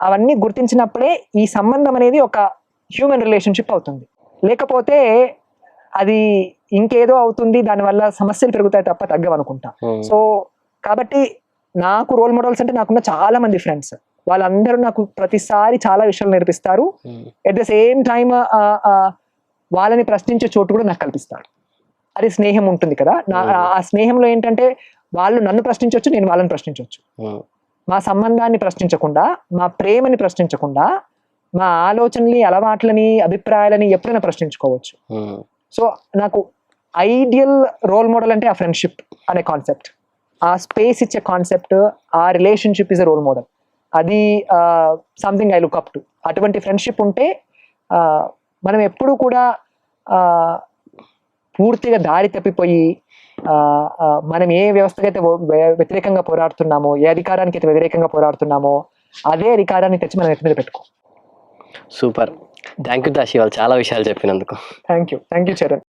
అవన్నీ గుర్తించినప్పుడే ఈ సంబంధం అనేది ఒక హ్యూమన్ రిలేషన్షిప్ అవుతుంది. లేకపోతే అది ఇంకేదో అవుతుంది, దానివల్ల సమస్యలు పెరుగుతాయి తప్ప తగ్గవనుకుంటా. సో కాబట్టి నాకు రోల్ మోడల్స్ అంటే నాకున్న చాలా మంది ఫ్రెండ్స్, వాళ్ళందరూ నాకు ప్రతిసారి చాలా విషయాలు నేర్పిస్తారు. ఎట్ ద సేమ్ టైమ్ వాళ్ళని ప్రశ్నించే చోటు కూడా నాకు కల్పిస్తారు. అది స్నేహం ఉంటుంది కదా. ఆ స్నేహంలో ఏంటంటే వాళ్ళు నన్ను ప్రశ్నించవచ్చు, నేను వాళ్ళని ప్రశ్నించవచ్చు. మా సంబంధాన్ని ప్రశ్నించకుండా, మా ప్రేమని ప్రశ్నించకుండా, మా ఆలోచనని, అలవాట్లని, అభిప్రాయాలని ఎప్పుడైనా ప్రశ్నించుకోవచ్చు. సో నాకు ఐడియల్ రోల్ మోడల్ అంటే ఆ ఫ్రెండ్షిప్ అనే కాన్సెప్ట్, ఆ స్పేస్ ఇచ్చే కాన్సెప్ట్, ఆ relationship is a role model. అది something I look up to. అటువంటి ఫ్రెండ్షిప్ ఉంటే మనం ఎప్పుడు కూడా పూర్తిగా దారి తప్పిపోయి మనం ఏ వ్యవస్థకైతే వ్యతిరేకంగా పోరాడుతున్నామో, ఏ అధికారానికి అయితే వ్యతిరేకంగా పోరాడుతున్నామో అదే అధికారాన్ని తెచ్చి మనం ఎత్తి మీద పెట్టుకో.
సూపర్, థ్యాంక్ యూ దాషి, వాళ్ళు చాలా విషయాలు చెప్పినందుకు.
Thank you Charan.